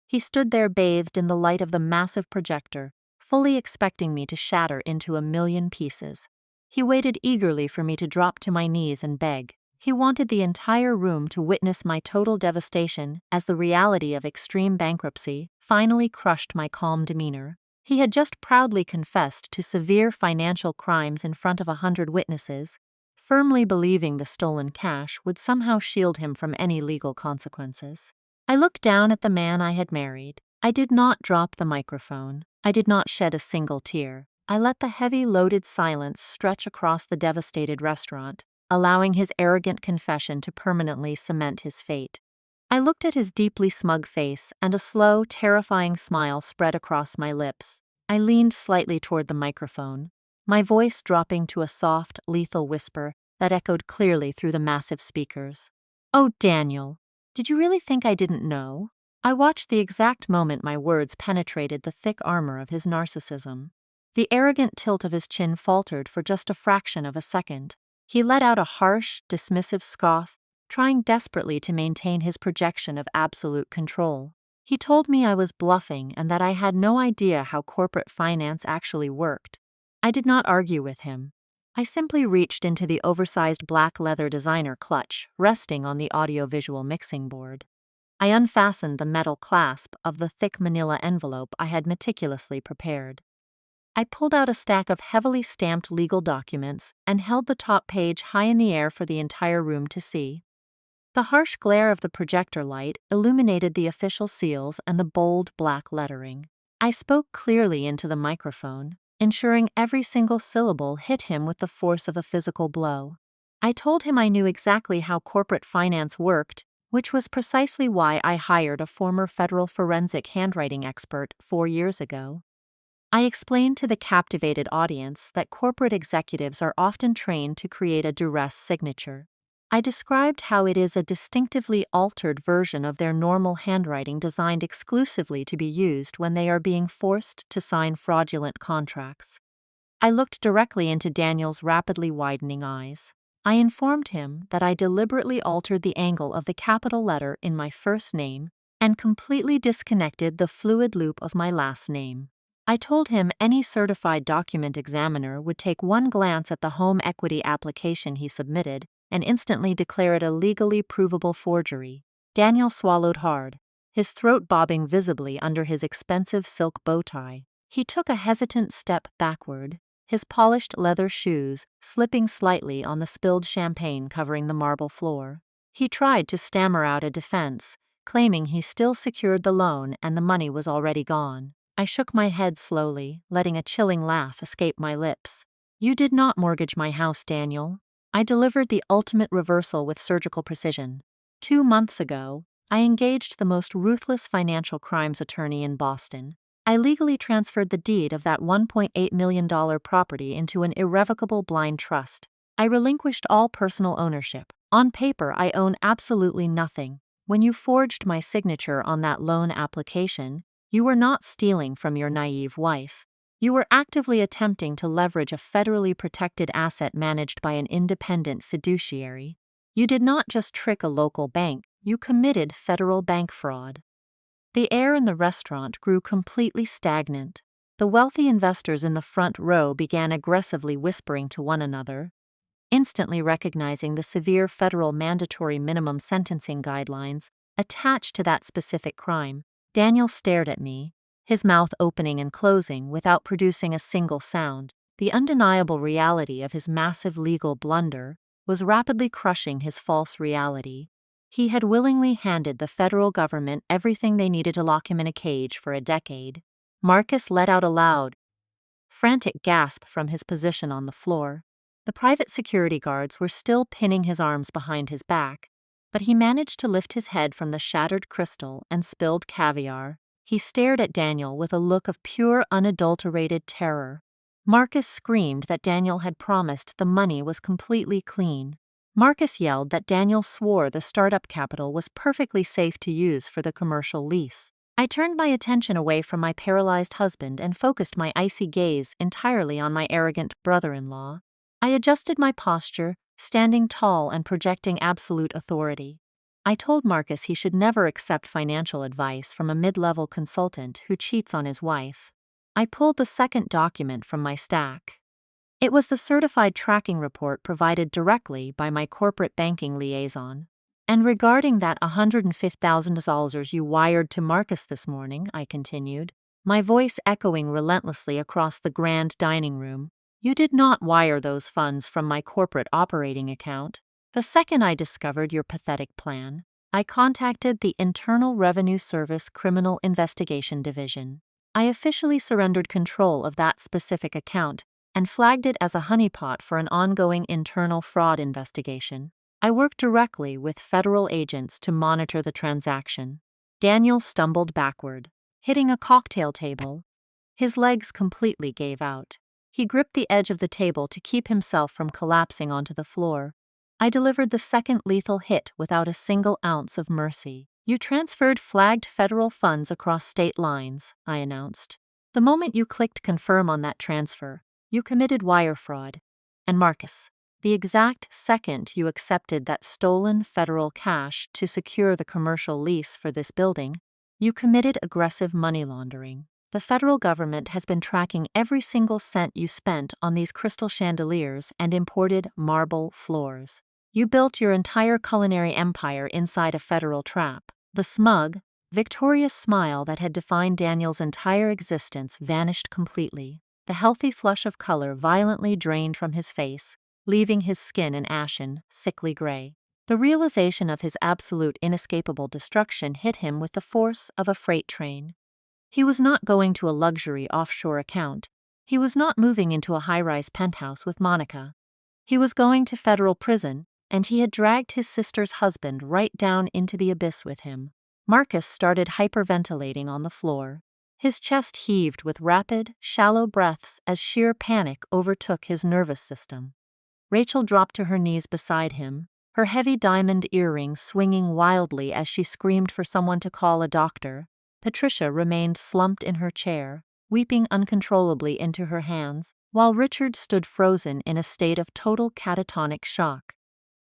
A: He stood there bathed in the light of the massive projector, fully expecting me to shatter into a million pieces. He waited eagerly for me to drop to my knees and beg. He wanted the entire room to witness my total devastation as the reality of extreme bankruptcy finally crushed my calm demeanor. He had just proudly confessed to severe financial crimes in front of 100 witnesses, firmly believing the stolen cash would somehow shield him from any legal consequences. I looked down at the man I had married. I did not drop the microphone. I did not shed a single tear. I let the heavy, loaded silence stretch across the devastated restaurant, allowing his arrogant confession to permanently cement his fate. I looked at his deeply smug face, and a slow, terrifying smile spread across my lips. I leaned slightly toward the microphone, my voice dropping to a soft, lethal whisper that echoed clearly through the massive speakers. "Oh, Daniel, did you really think I didn't know?" I watched the exact moment my words penetrated the thick armor of his narcissism. The arrogant tilt of his chin faltered for just a fraction of a second. He let out a harsh, dismissive scoff, trying desperately to maintain his projection of absolute control. He told me I was bluffing and that I had no idea how corporate finance actually worked. I did not argue with him. I simply reached into the oversized black leather designer clutch resting on the audiovisual mixing board. I unfastened the metal clasp of the thick manila envelope I had meticulously prepared. I pulled out a stack of heavily stamped legal documents and held the top page high in the air for the entire room to see. The harsh glare of the projector light illuminated the official seals and the bold black lettering. I spoke clearly into the microphone, ensuring every single syllable hit him with the force of a physical blow. I told him I knew exactly how corporate finance worked, which was precisely why I hired a former federal forensic handwriting expert 4 years ago. I explained to the captivated audience that corporate executives are often trained to create a duress signature. I described how it is a distinctively altered version of their normal handwriting designed exclusively to be used when they are being forced to sign fraudulent contracts. I looked directly into Daniel's rapidly widening eyes. I informed him that I deliberately altered the angle of the capital letter in my first name and completely disconnected the fluid loop of my last name. I told him any certified document examiner would take one glance at the home equity application he submitted and instantly declare it a legally provable forgery. Daniel swallowed hard, his throat bobbing visibly under his expensive silk bow tie. He took a hesitant step backward, his polished leather shoes slipping slightly on the spilled champagne covering the marble floor. He tried to stammer out a defense, claiming he still secured the loan and the money was already gone. I shook my head slowly, letting a chilling laugh escape my lips. "You did not mortgage my house, Daniel." I delivered the ultimate reversal with surgical precision. 2 months ago, I engaged the most ruthless financial crimes attorney in Boston. I legally transferred the deed of that $1.8 million property into an irrevocable blind trust. I relinquished all personal ownership. On paper, I own absolutely nothing. When you forged my signature on that loan application, you were not stealing from your naive wife. You were actively attempting to leverage a federally protected asset managed by an independent fiduciary. You did not just trick a local bank, you committed federal bank fraud. The air in the restaurant grew completely stagnant. The wealthy investors in the front row began aggressively whispering to one another, instantly recognizing the severe federal mandatory minimum sentencing guidelines attached to that specific crime. Daniel stared at me, his mouth opening and closing without producing a single sound. The undeniable reality of his massive legal blunder was rapidly crushing his false reality. He had willingly handed the federal government everything they needed to lock him in a cage for a decade. Marcus let out a loud, frantic gasp from his position on the floor. The private security guards were still pinning his arms behind his back, but he managed to lift his head from the shattered crystal and spilled caviar. He stared at Daniel with a look of pure, unadulterated terror. Marcus screamed that Daniel had promised the money was completely clean. Marcus yelled that Daniel swore the startup capital was perfectly safe to use for the commercial lease. I turned my attention away from my paralyzed husband and focused my icy gaze entirely on my arrogant brother-in-law. I adjusted my posture, standing tall and projecting absolute authority. I told Marcus he should never accept financial advice from a mid-level consultant who cheats on his wife. I pulled the second document from my stack. It was the certified tracking report provided directly by my corporate banking liaison. "And regarding that $105,000 you wired to Marcus this morning," I continued, my voice echoing relentlessly across the grand dining room, "you did not wire those funds from my corporate operating account. The second I discovered your pathetic plan, I contacted the Internal Revenue Service Criminal Investigation Division. I officially surrendered control of that specific account and flagged it as a honeypot for an ongoing internal fraud investigation. I worked directly with federal agents to monitor the transaction. Daniel stumbled backward, hitting a cocktail table. His legs completely gave out. He gripped the edge of the table to keep himself from collapsing onto the floor. I delivered the second lethal hit without a single ounce of mercy. You transferred flagged federal funds across state lines, I announced. The moment you clicked confirm on that transfer, you committed wire fraud. And Marcus, the exact second you accepted that stolen federal cash to secure the commercial lease for this building, you committed aggressive money laundering. The federal government has been tracking every single cent you spent on these crystal chandeliers and imported marble floors. You built your entire culinary empire inside a federal trap. The smug, victorious smile that had defined Daniel's entire existence vanished completely. The healthy flush of color violently drained from his face, leaving his skin an ashen, sickly gray. The realization of his absolute inescapable destruction hit him with the force of a freight train. He was not going to a luxury offshore account. He was not moving into a high-rise penthouse with Monica. He was going to federal prison, and he had dragged his sister's husband right down into the abyss with him. Marcus started hyperventilating on the floor. His chest heaved with rapid, shallow breaths as sheer panic overtook his nervous system. Rachel dropped to her knees beside him, her heavy diamond earrings swinging wildly as she screamed for someone to call a doctor. Patricia remained slumped in her chair, weeping uncontrollably into her hands, while Richard stood frozen in a state of total catatonic shock.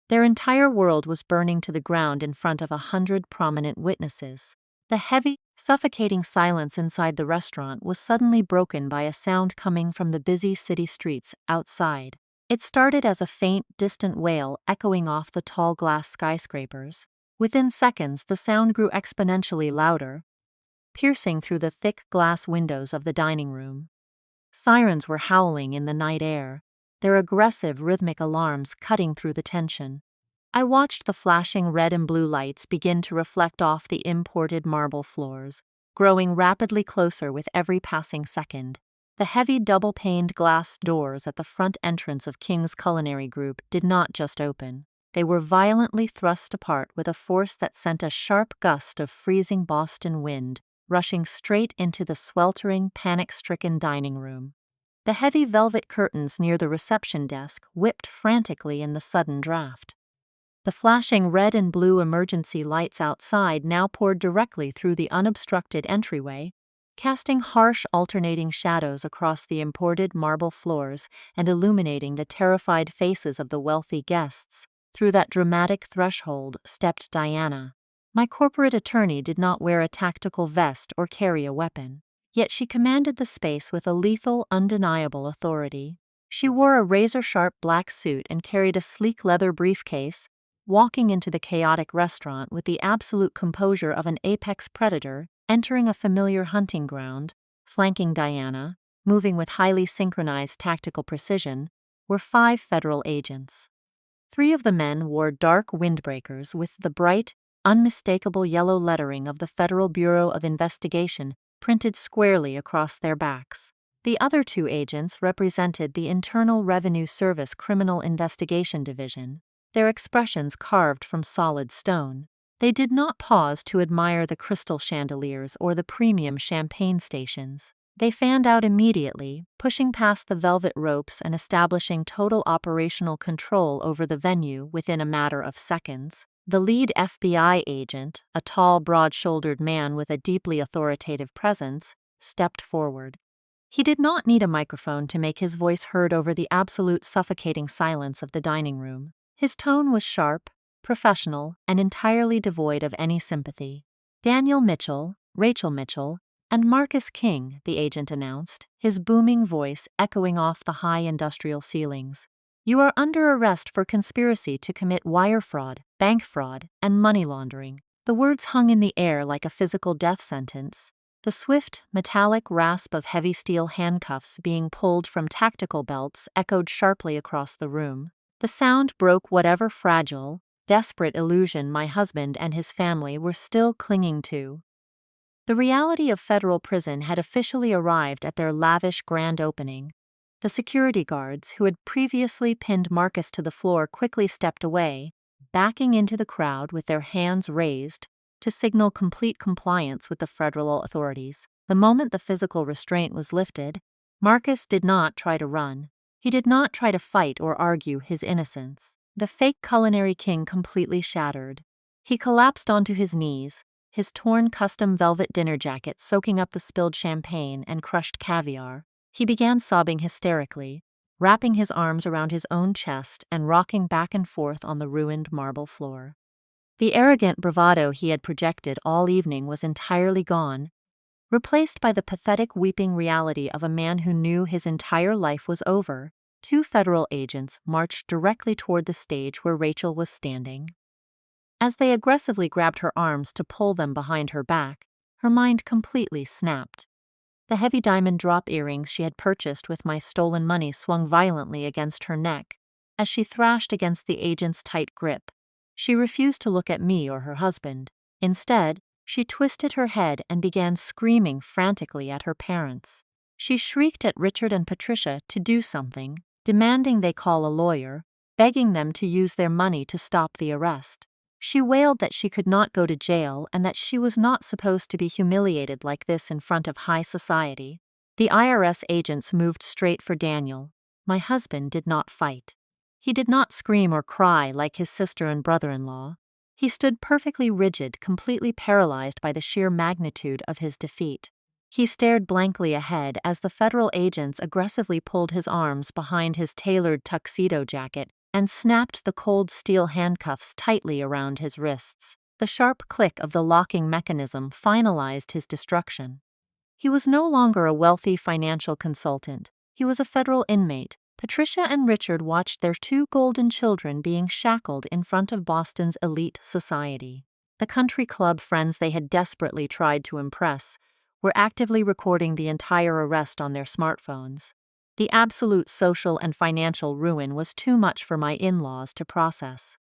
A: Their entire world was burning to the ground in front of 100 prominent witnesses. The heavy, suffocating silence inside the restaurant was suddenly broken by a sound coming from the busy city streets outside. It started as a faint, distant wail echoing off the tall glass skyscrapers. Within seconds, the sound grew exponentially louder, piercing through the thick glass windows of the dining room. Sirens were howling in the night air, their aggressive rhythmic alarms cutting through the tension. I watched the flashing red and blue lights begin to reflect off the imported marble floors, growing rapidly closer with every passing second. The heavy double-paned glass doors at the front entrance of King's Culinary Group did not just open. They were violently thrust apart with a force that sent a sharp gust of freezing Boston wind rushing straight into the sweltering, panic-stricken dining room. The heavy velvet curtains near the reception desk whipped frantically in the sudden draft. The flashing red and blue emergency lights outside now poured directly through the unobstructed entryway, casting harsh alternating shadows across the imported marble floors and illuminating the terrified faces of the wealthy guests. Through that dramatic threshold stepped Diana. My corporate attorney did not wear a tactical vest or carry a weapon, yet she commanded the space with a lethal, undeniable authority. She wore a razor-sharp black suit and carried a sleek leather briefcase, walking into the chaotic restaurant with the absolute composure of an apex predator entering a familiar hunting ground. Flanking Diana, moving with highly synchronized tactical precision, were 5 federal agents. 3 of the men wore dark windbreakers with the bright, unmistakable yellow lettering of the Federal Bureau of Investigation printed squarely across their backs. The other 2 agents represented the Internal Revenue Service Criminal Investigation Division, their expressions carved from solid stone. They did not pause to admire the crystal chandeliers or the premium champagne stations. They fanned out immediately, pushing past the velvet ropes and establishing total operational control over the venue within a matter of seconds. The lead FBI agent, a tall, broad-shouldered man with a deeply authoritative presence, stepped forward. He did not need a microphone to make his voice heard over the absolute suffocating silence of the dining room. His tone was sharp, professional, and entirely devoid of any sympathy. Daniel Mitchell, Rachel Mitchell, and Marcus King, the agent announced, his booming voice echoing off the high industrial ceilings. You are under arrest for conspiracy to commit wire fraud, bank fraud, and money laundering. The words hung in the air like a physical death sentence. The swift, metallic rasp of heavy steel handcuffs being pulled from tactical belts echoed sharply across the room. The sound broke whatever fragile, desperate illusion my husband and his family were still clinging to. The reality of federal prison had officially arrived at their lavish grand opening. The security guards, who had previously pinned Marcus to the floor, quickly stepped away, backing into the crowd with their hands raised to signal complete compliance with the federal authorities. The moment the physical restraint was lifted, Marcus did not try to run. He did not try to fight or argue his innocence. The fake culinary king completely shattered. He collapsed onto his knees, his torn custom velvet dinner jacket soaking up the spilled champagne and crushed caviar. He began sobbing hysterically, wrapping his arms around his own chest and rocking back and forth on the ruined marble floor. The arrogant bravado he had projected all evening was entirely gone, replaced by the pathetic weeping reality of a man who knew his entire life was over. Two federal agents marched directly toward the stage where Rachel was standing. As they aggressively grabbed her arms to pull them behind her back, her mind completely snapped. The heavy diamond drop earrings she had purchased with my stolen money swung violently against her neck as she thrashed against the agent's tight grip. She refused to look at me or her husband. Instead, she twisted her head and began screaming frantically at her parents. She shrieked at Richard and Patricia to do something, demanding they call a lawyer, begging them to use their money to stop the arrest. She wailed that she could not go to jail and that she was not supposed to be humiliated like this in front of high society. The IRS agents moved straight for Daniel. My husband did not fight. He did not scream or cry like his sister and brother-in-law. He stood perfectly rigid, completely paralyzed by the sheer magnitude of his defeat. He stared blankly ahead as the federal agents aggressively pulled his arms behind his tailored tuxedo jacket and snapped the cold steel handcuffs tightly around his wrists. The sharp click of the locking mechanism finalized his destruction. He was no longer a wealthy financial consultant. He was a federal inmate. Patricia and Richard watched their two golden children being shackled in front of Boston's elite society. The country club friends they had desperately tried to impress were actively recording the entire arrest on their smartphones. The absolute social and financial ruin was too much for my in-laws to process.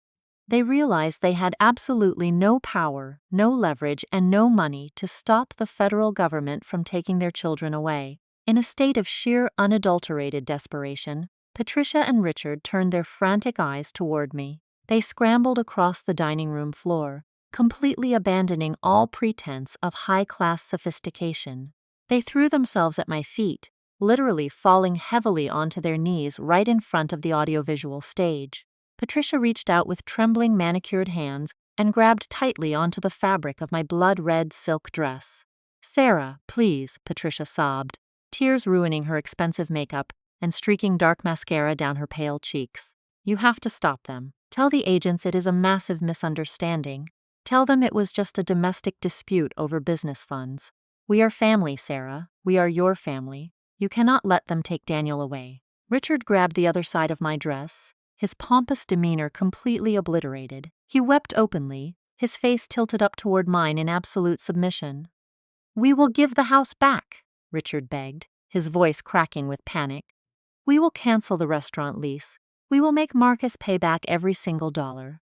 A: They realized they had absolutely no power, no leverage, and no money to stop the federal government from taking their children away. In a state of sheer, unadulterated desperation, Patricia and Richard turned their frantic eyes toward me. They scrambled across the dining room floor, completely abandoning all pretense of high-class sophistication. They threw themselves at my feet, literally falling heavily onto their knees right in front of the audiovisual stage. Patricia reached out with trembling manicured hands and grabbed tightly onto the fabric of my blood-red silk dress. "Sarah, please," Patricia sobbed, tears ruining her expensive makeup and streaking dark mascara down her pale cheeks. "You have to stop them. Tell the agents it is a massive misunderstanding. Tell them it was just a domestic dispute over business funds. We are family, Sarah. We are your family. You cannot let them take Daniel away." Richard grabbed the other side of my dress, his pompous demeanor completely obliterated. He wept openly, his face tilted up toward mine in absolute submission. "We will give the house back," Richard begged, his voice cracking with panic. "We will cancel the restaurant lease. We will make Marcus pay back every single dollar.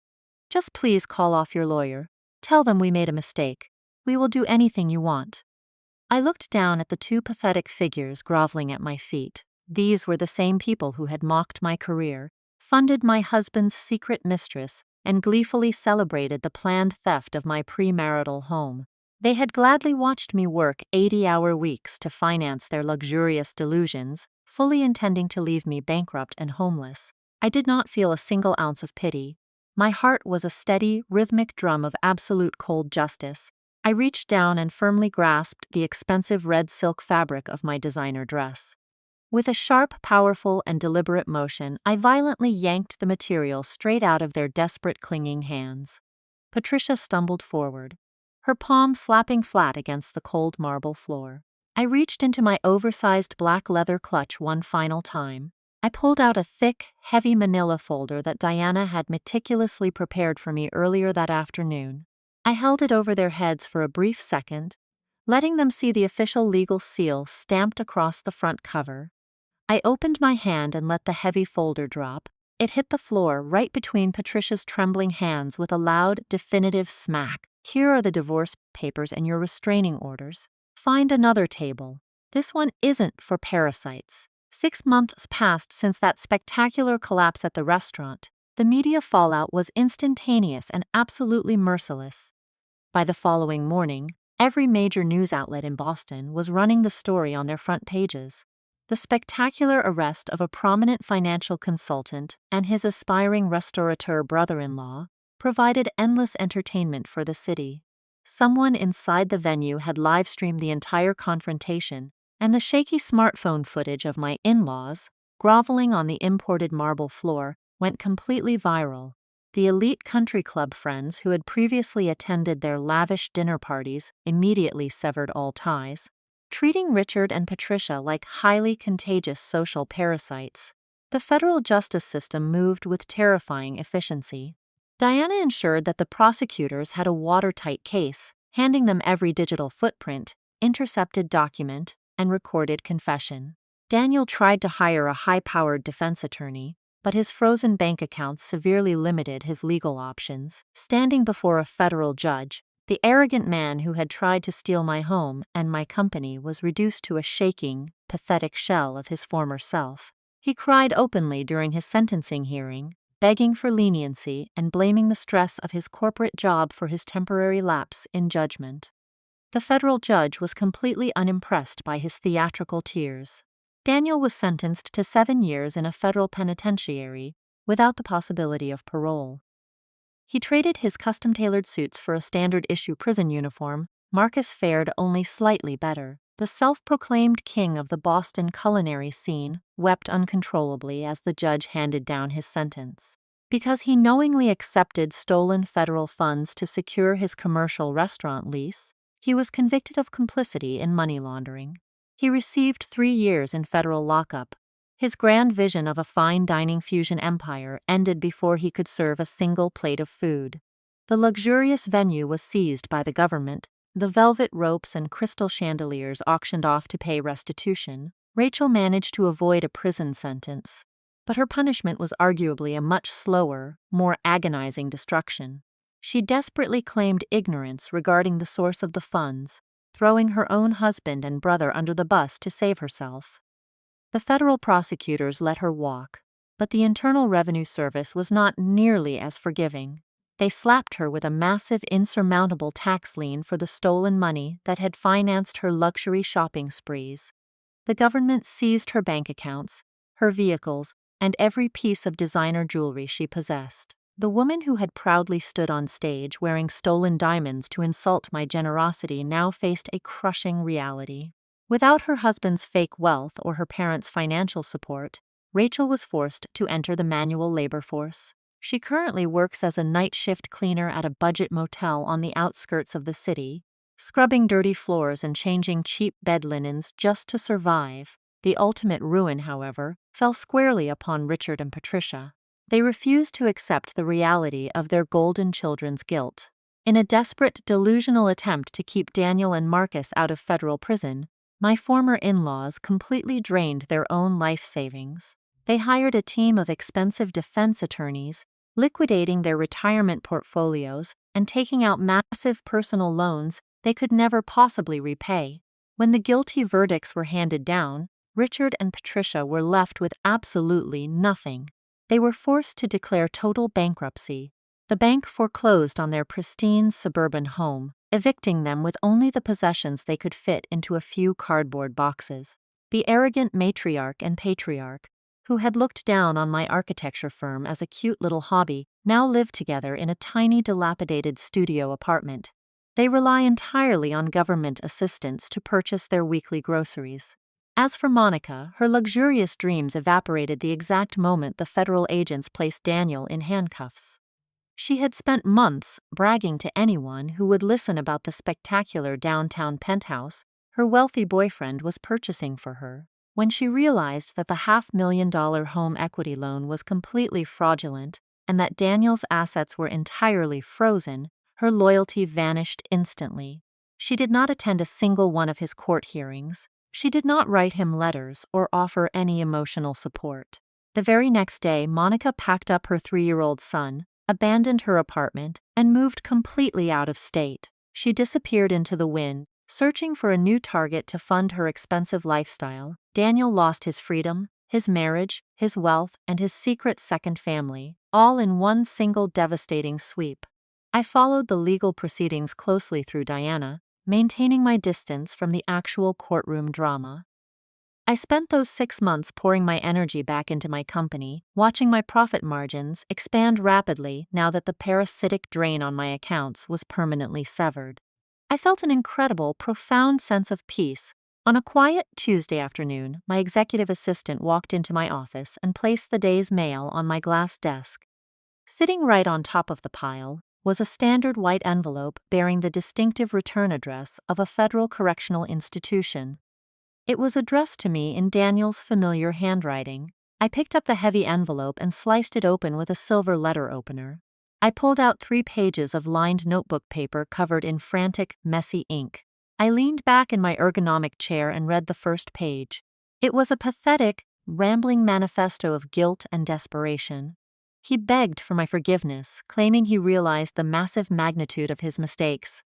A: Just please call off your lawyer. Tell them we made a mistake. We will do anything you want." I looked down at the two pathetic figures groveling at my feet. These were the same people who had mocked my career, funded my husband's secret mistress, and gleefully celebrated the planned theft of my premarital home. They had gladly watched me work 80-hour weeks to finance their luxurious delusions, fully intending to leave me bankrupt and homeless. I did not feel a single ounce of pity. My heart was a steady, rhythmic drum of absolute cold justice. I reached down and firmly grasped the expensive red silk fabric of my designer dress. With a sharp, powerful, and deliberate motion, I violently yanked the material straight out of their desperate, clinging hands. Patricia stumbled forward, her palm slapping flat against the cold marble floor. I reached into my oversized black leather clutch one final time. I pulled out a thick, heavy manila folder that Diana had meticulously prepared for me earlier that afternoon. I held it over their heads for a brief second, letting them see the official legal seal stamped across the front cover. I opened my hand and let the heavy folder drop, It hit the floor right between Patricia's trembling hands with a loud, definitive smack. "Here are the divorce papers and your restraining orders. Find another table. This one isn't for parasites." 6 months passed since that spectacular collapse at the restaurant. The media fallout was instantaneous and absolutely merciless. By the following morning, every major news outlet in Boston was running the story on their front pages. The spectacular arrest of a prominent financial consultant and his aspiring restaurateur brother-in-law provided endless entertainment for the city. Someone inside the venue had live-streamed the entire confrontation, and the shaky smartphone footage of my in-laws, groveling on the imported marble floor, went completely viral. The elite country club friends who had previously attended their lavish dinner parties immediately severed all ties, treating Richard and Patricia like highly contagious social parasites. The federal justice system moved with terrifying efficiency. Diana ensured that the prosecutors had a watertight case, handing them every digital footprint, intercepted document, and recorded confession. Daniel tried to hire a high-powered defense attorney, but his frozen bank accounts severely limited his legal options. Standing before a federal judge, the arrogant man who had tried to steal my home and my company was reduced to a shaking, pathetic shell of his former self. He cried openly during his sentencing hearing, begging for leniency and blaming the stress of his corporate job for his temporary lapse in judgment. The federal judge was completely unimpressed by his theatrical tears. Daniel was sentenced to 7 years in a federal penitentiary without the possibility of parole. He traded his custom-tailored suits for a standard-issue prison uniform. Marcus fared only slightly better. The self-proclaimed king of the Boston culinary scene wept uncontrollably as the judge handed down his sentence. Because he knowingly accepted stolen federal funds to secure his commercial restaurant lease, he was convicted of complicity in money laundering. He received 3 years in federal lockup. His grand vision of a fine dining fusion empire ended before he could serve a single plate of food. The luxurious venue was seized by the government, the velvet ropes and crystal chandeliers auctioned off to pay restitution. Rachel managed to avoid a prison sentence, but her punishment was arguably a much slower, more agonizing destruction. She desperately claimed ignorance regarding the source of the funds, throwing her own husband and brother under the bus to save herself. The federal prosecutors let her walk, but the Internal Revenue Service was not nearly as forgiving. They slapped her with a massive, insurmountable tax lien for the stolen money that had financed her luxury shopping sprees. The government seized her bank accounts, her vehicles, and every piece of designer jewelry she possessed. The woman who had proudly stood on stage wearing stolen diamonds to insult my generosity now faced a crushing reality. Without her husband's fake wealth or her parents' financial support, Rachel was forced to enter the manual labor force. She currently works as a night shift cleaner at a budget motel on the outskirts of the city, scrubbing dirty floors and changing cheap bed linens just to survive. The ultimate ruin, however, fell squarely upon Richard and Patricia. They refused to accept the reality of their golden children's guilt. In a desperate, delusional attempt to keep Daniel and Marcus out of federal prison, my former in-laws completely drained their own life savings. They hired a team of expensive defense attorneys, liquidating their retirement portfolios and taking out massive personal loans they could never possibly repay. When the guilty verdicts were handed down, Richard and Patricia were left with absolutely nothing. They were forced to declare total bankruptcy. The bank foreclosed on their pristine suburban home, evicting them with only the possessions they could fit into a few cardboard boxes. The arrogant matriarch and patriarch, who had looked down on my architecture firm as a cute little hobby, now live together in a tiny dilapidated studio apartment. They rely entirely on government assistance to purchase their weekly groceries. As for Monica, her luxurious dreams evaporated the exact moment the federal agents placed Daniel in handcuffs. She had spent months bragging to anyone who would listen about the spectacular downtown penthouse her wealthy boyfriend was purchasing for her. When she realized that the $500,000 home equity loan was completely fraudulent and that Daniel's assets were entirely frozen, her loyalty vanished instantly. She did not attend a single one of his court hearings. She did not write him letters or offer any emotional support. The very next day, Monica packed up her 3-year-old son, abandoned her apartment, and moved completely out of state. She disappeared into the wind, searching for a new target to fund her expensive lifestyle. Daniel lost his freedom, his marriage, his wealth, and his secret second family, all in one single devastating sweep. I followed the legal proceedings closely through Diana, maintaining my distance from the actual courtroom drama. I spent those 6 months pouring my energy back into my company, watching my profit margins expand rapidly now that the parasitic drain on my accounts was permanently severed. I felt an incredible, profound sense of peace. On a quiet Tuesday afternoon, my executive assistant walked into my office and placed the day's mail on my glass desk. Sitting right on top of the pile was a standard white envelope bearing the distinctive return address of a federal correctional institution. It was addressed to me in Daniel's familiar handwriting. I picked up the heavy envelope and sliced it open with a silver letter opener. I pulled out 3 pages of lined notebook paper covered in frantic, messy ink. I leaned back in my ergonomic chair and read the first page. It was a pathetic, rambling manifesto of guilt and desperation. He begged for my forgiveness, claiming he realized the massive magnitude of his mistakes.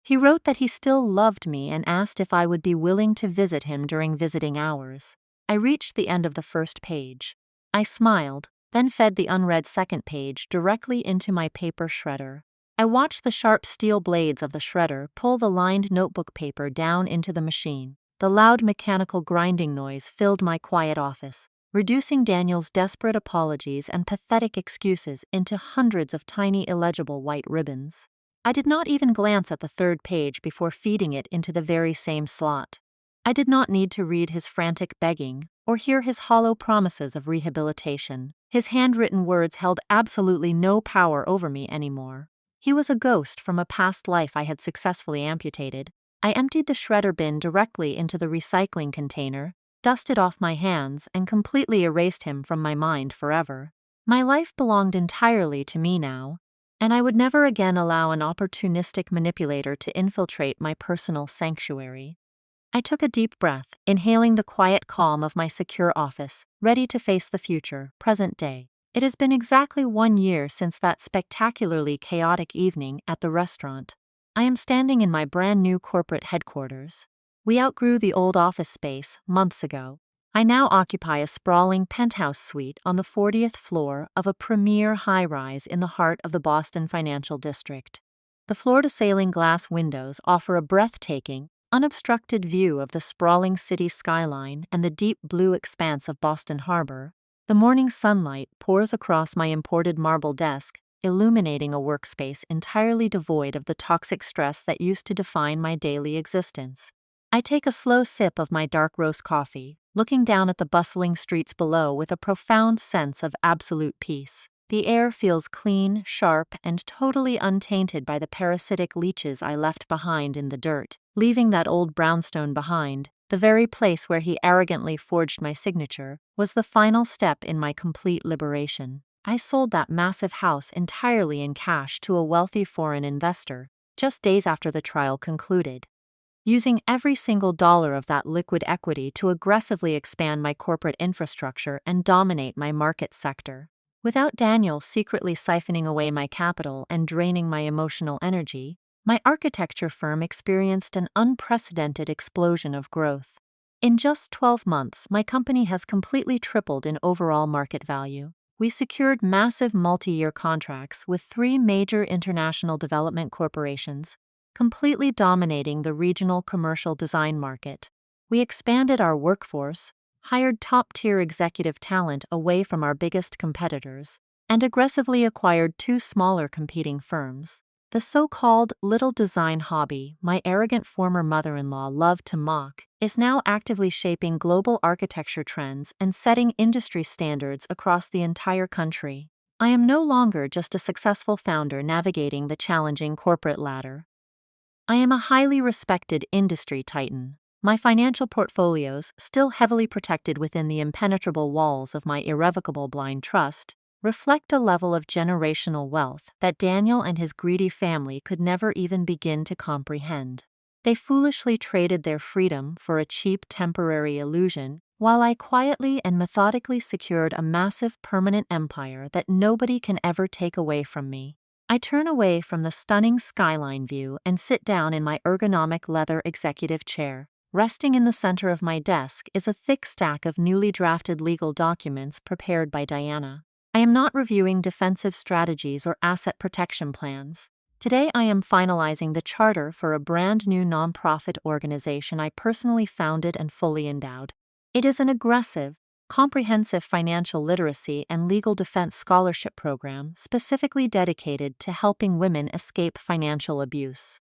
A: He wrote that he still loved me and asked if I would be willing to visit him during visiting hours. I reached the end of the first page. I smiled, then fed the unread second page directly into my paper shredder. I watched the sharp steel blades of the shredder pull the lined notebook paper down into the machine. The loud mechanical grinding noise filled my quiet office, reducing Daniel's desperate apologies and pathetic excuses into hundreds of tiny illegible white ribbons. I did not even glance at the third page before feeding it into the very same slot. I did not need to read his frantic begging or hear his hollow promises of rehabilitation. His handwritten words held absolutely no power over me anymore. He was a ghost from a past life I had successfully amputated. I emptied the shredder bin directly into the recycling container, dusted off my hands, and completely erased him from my mind forever. My life belonged entirely to me now, and I would never again allow an opportunistic manipulator to infiltrate my personal sanctuary. I took a deep breath, inhaling the quiet calm of my secure office, ready to face the future, present day. It has been exactly 1 year since that spectacularly chaotic evening at the restaurant. I am standing in my brand new corporate headquarters. We outgrew the old office space months ago. I now occupy a sprawling penthouse suite on the 40th floor of a premier high-rise in the heart of the Boston financial district. The floor-to-ceiling glass windows offer a breathtaking, unobstructed view of the sprawling city skyline and the deep blue expanse of Boston Harbor. The morning sunlight pours across my imported marble desk, illuminating a workspace entirely devoid of the toxic stress that used to define my daily existence. I take a slow sip of my dark roast coffee, looking down at the bustling streets below with a profound sense of absolute peace. The air feels clean, sharp, and totally untainted by the parasitic leeches I left behind in the dirt. Leaving that old brownstone behind, the very place where he arrogantly forged my signature, was the final step in my complete liberation. I sold that massive house entirely in cash to a wealthy foreign investor, just days after the trial concluded, using every single dollar of that liquid equity to aggressively expand my corporate infrastructure and dominate my market sector. Without Daniel secretly siphoning away my capital and draining my emotional energy, my architecture firm experienced an unprecedented explosion of growth. In just 12 months, my company has completely tripled in overall market value. We secured massive multi-year contracts with 3 major international development corporations, completely dominating the regional commercial design market. We expanded our workforce, hired top-tier executive talent away from our biggest competitors, and aggressively acquired 2 smaller competing firms. The so-called little design hobby my arrogant former mother-in-law loved to mock is now actively shaping global architecture trends and setting industry standards across the entire country. I am no longer just a successful founder navigating the challenging corporate ladder. I am a highly respected industry titan. My financial portfolios, still heavily protected within the impenetrable walls of my irrevocable blind trust, reflect a level of generational wealth that Daniel and his greedy family could never even begin to comprehend. They foolishly traded their freedom for a cheap temporary illusion, while I quietly and methodically secured a massive permanent empire that nobody can ever take away from me. I turn away from the stunning skyline view and sit down in my ergonomic leather executive chair. Resting in the center of my desk is a thick stack of newly drafted legal documents prepared by Diana. I am not reviewing defensive strategies or asset protection plans. Today I am finalizing the charter for a brand new nonprofit organization I personally founded and fully endowed. It is an aggressive, comprehensive financial literacy and legal defense scholarship program specifically dedicated to helping women escape financial abuse.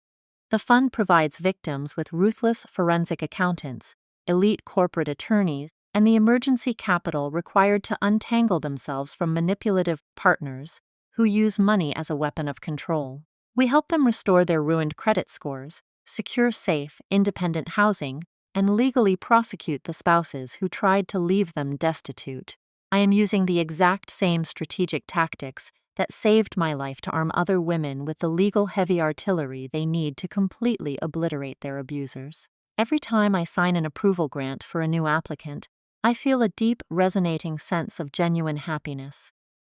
A: The fund provides victims with ruthless forensic accountants, elite corporate attorneys, and the emergency capital required to untangle themselves from manipulative partners who use money as a weapon of control. We help them restore their ruined credit scores, secure safe, independent housing, and legally prosecute the spouses who tried to leave them destitute. I am using the exact same strategic tactics that saved my life to arm other women with the legal heavy artillery they need to completely obliterate their abusers. Every time I sign an approval grant for a new applicant, I feel a deep, resonating sense of genuine happiness.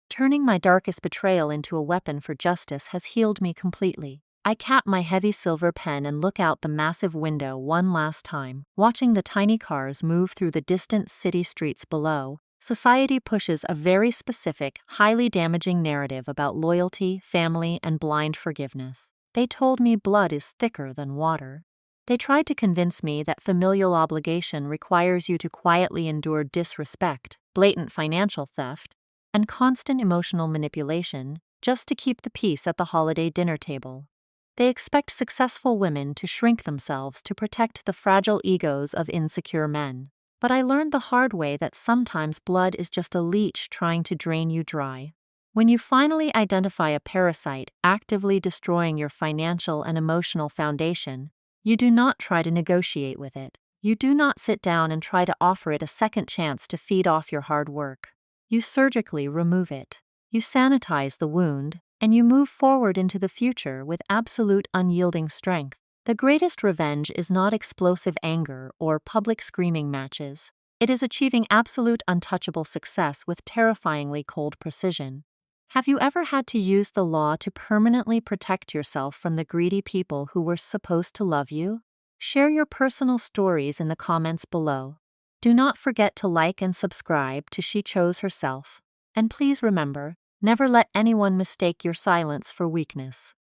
A: Turning my darkest betrayal into a weapon for justice has healed me completely. I cap my heavy silver pen and look out the massive window one last time, watching the tiny cars move through the distant city streets below. Society pushes a very specific, highly damaging narrative about loyalty, family, and blind forgiveness. They told me blood is thicker than water. They tried to convince me that familial obligation requires you to quietly endure disrespect, blatant financial theft, and constant emotional manipulation just to keep the peace at the holiday dinner table. They expect successful women to shrink themselves to protect the fragile egos of insecure men. But I learned the hard way that sometimes blood is just a leech trying to drain you dry. When you finally identify a parasite actively destroying your financial and emotional foundation, you do not try to negotiate with it. You do not sit down and try to offer it a second chance to feed off your hard work. You surgically remove it. You sanitize the wound, and you move forward into the future with absolute unyielding strength. The greatest revenge is not explosive anger or public screaming matches. It is achieving absolute untouchable success with terrifyingly cold precision. Have you ever had to use the law to permanently protect yourself from the greedy people who were supposed to love you? Share your personal stories in the comments below. Do not forget to like and subscribe to She Chose Herself. And please remember, never let anyone mistake your silence for weakness.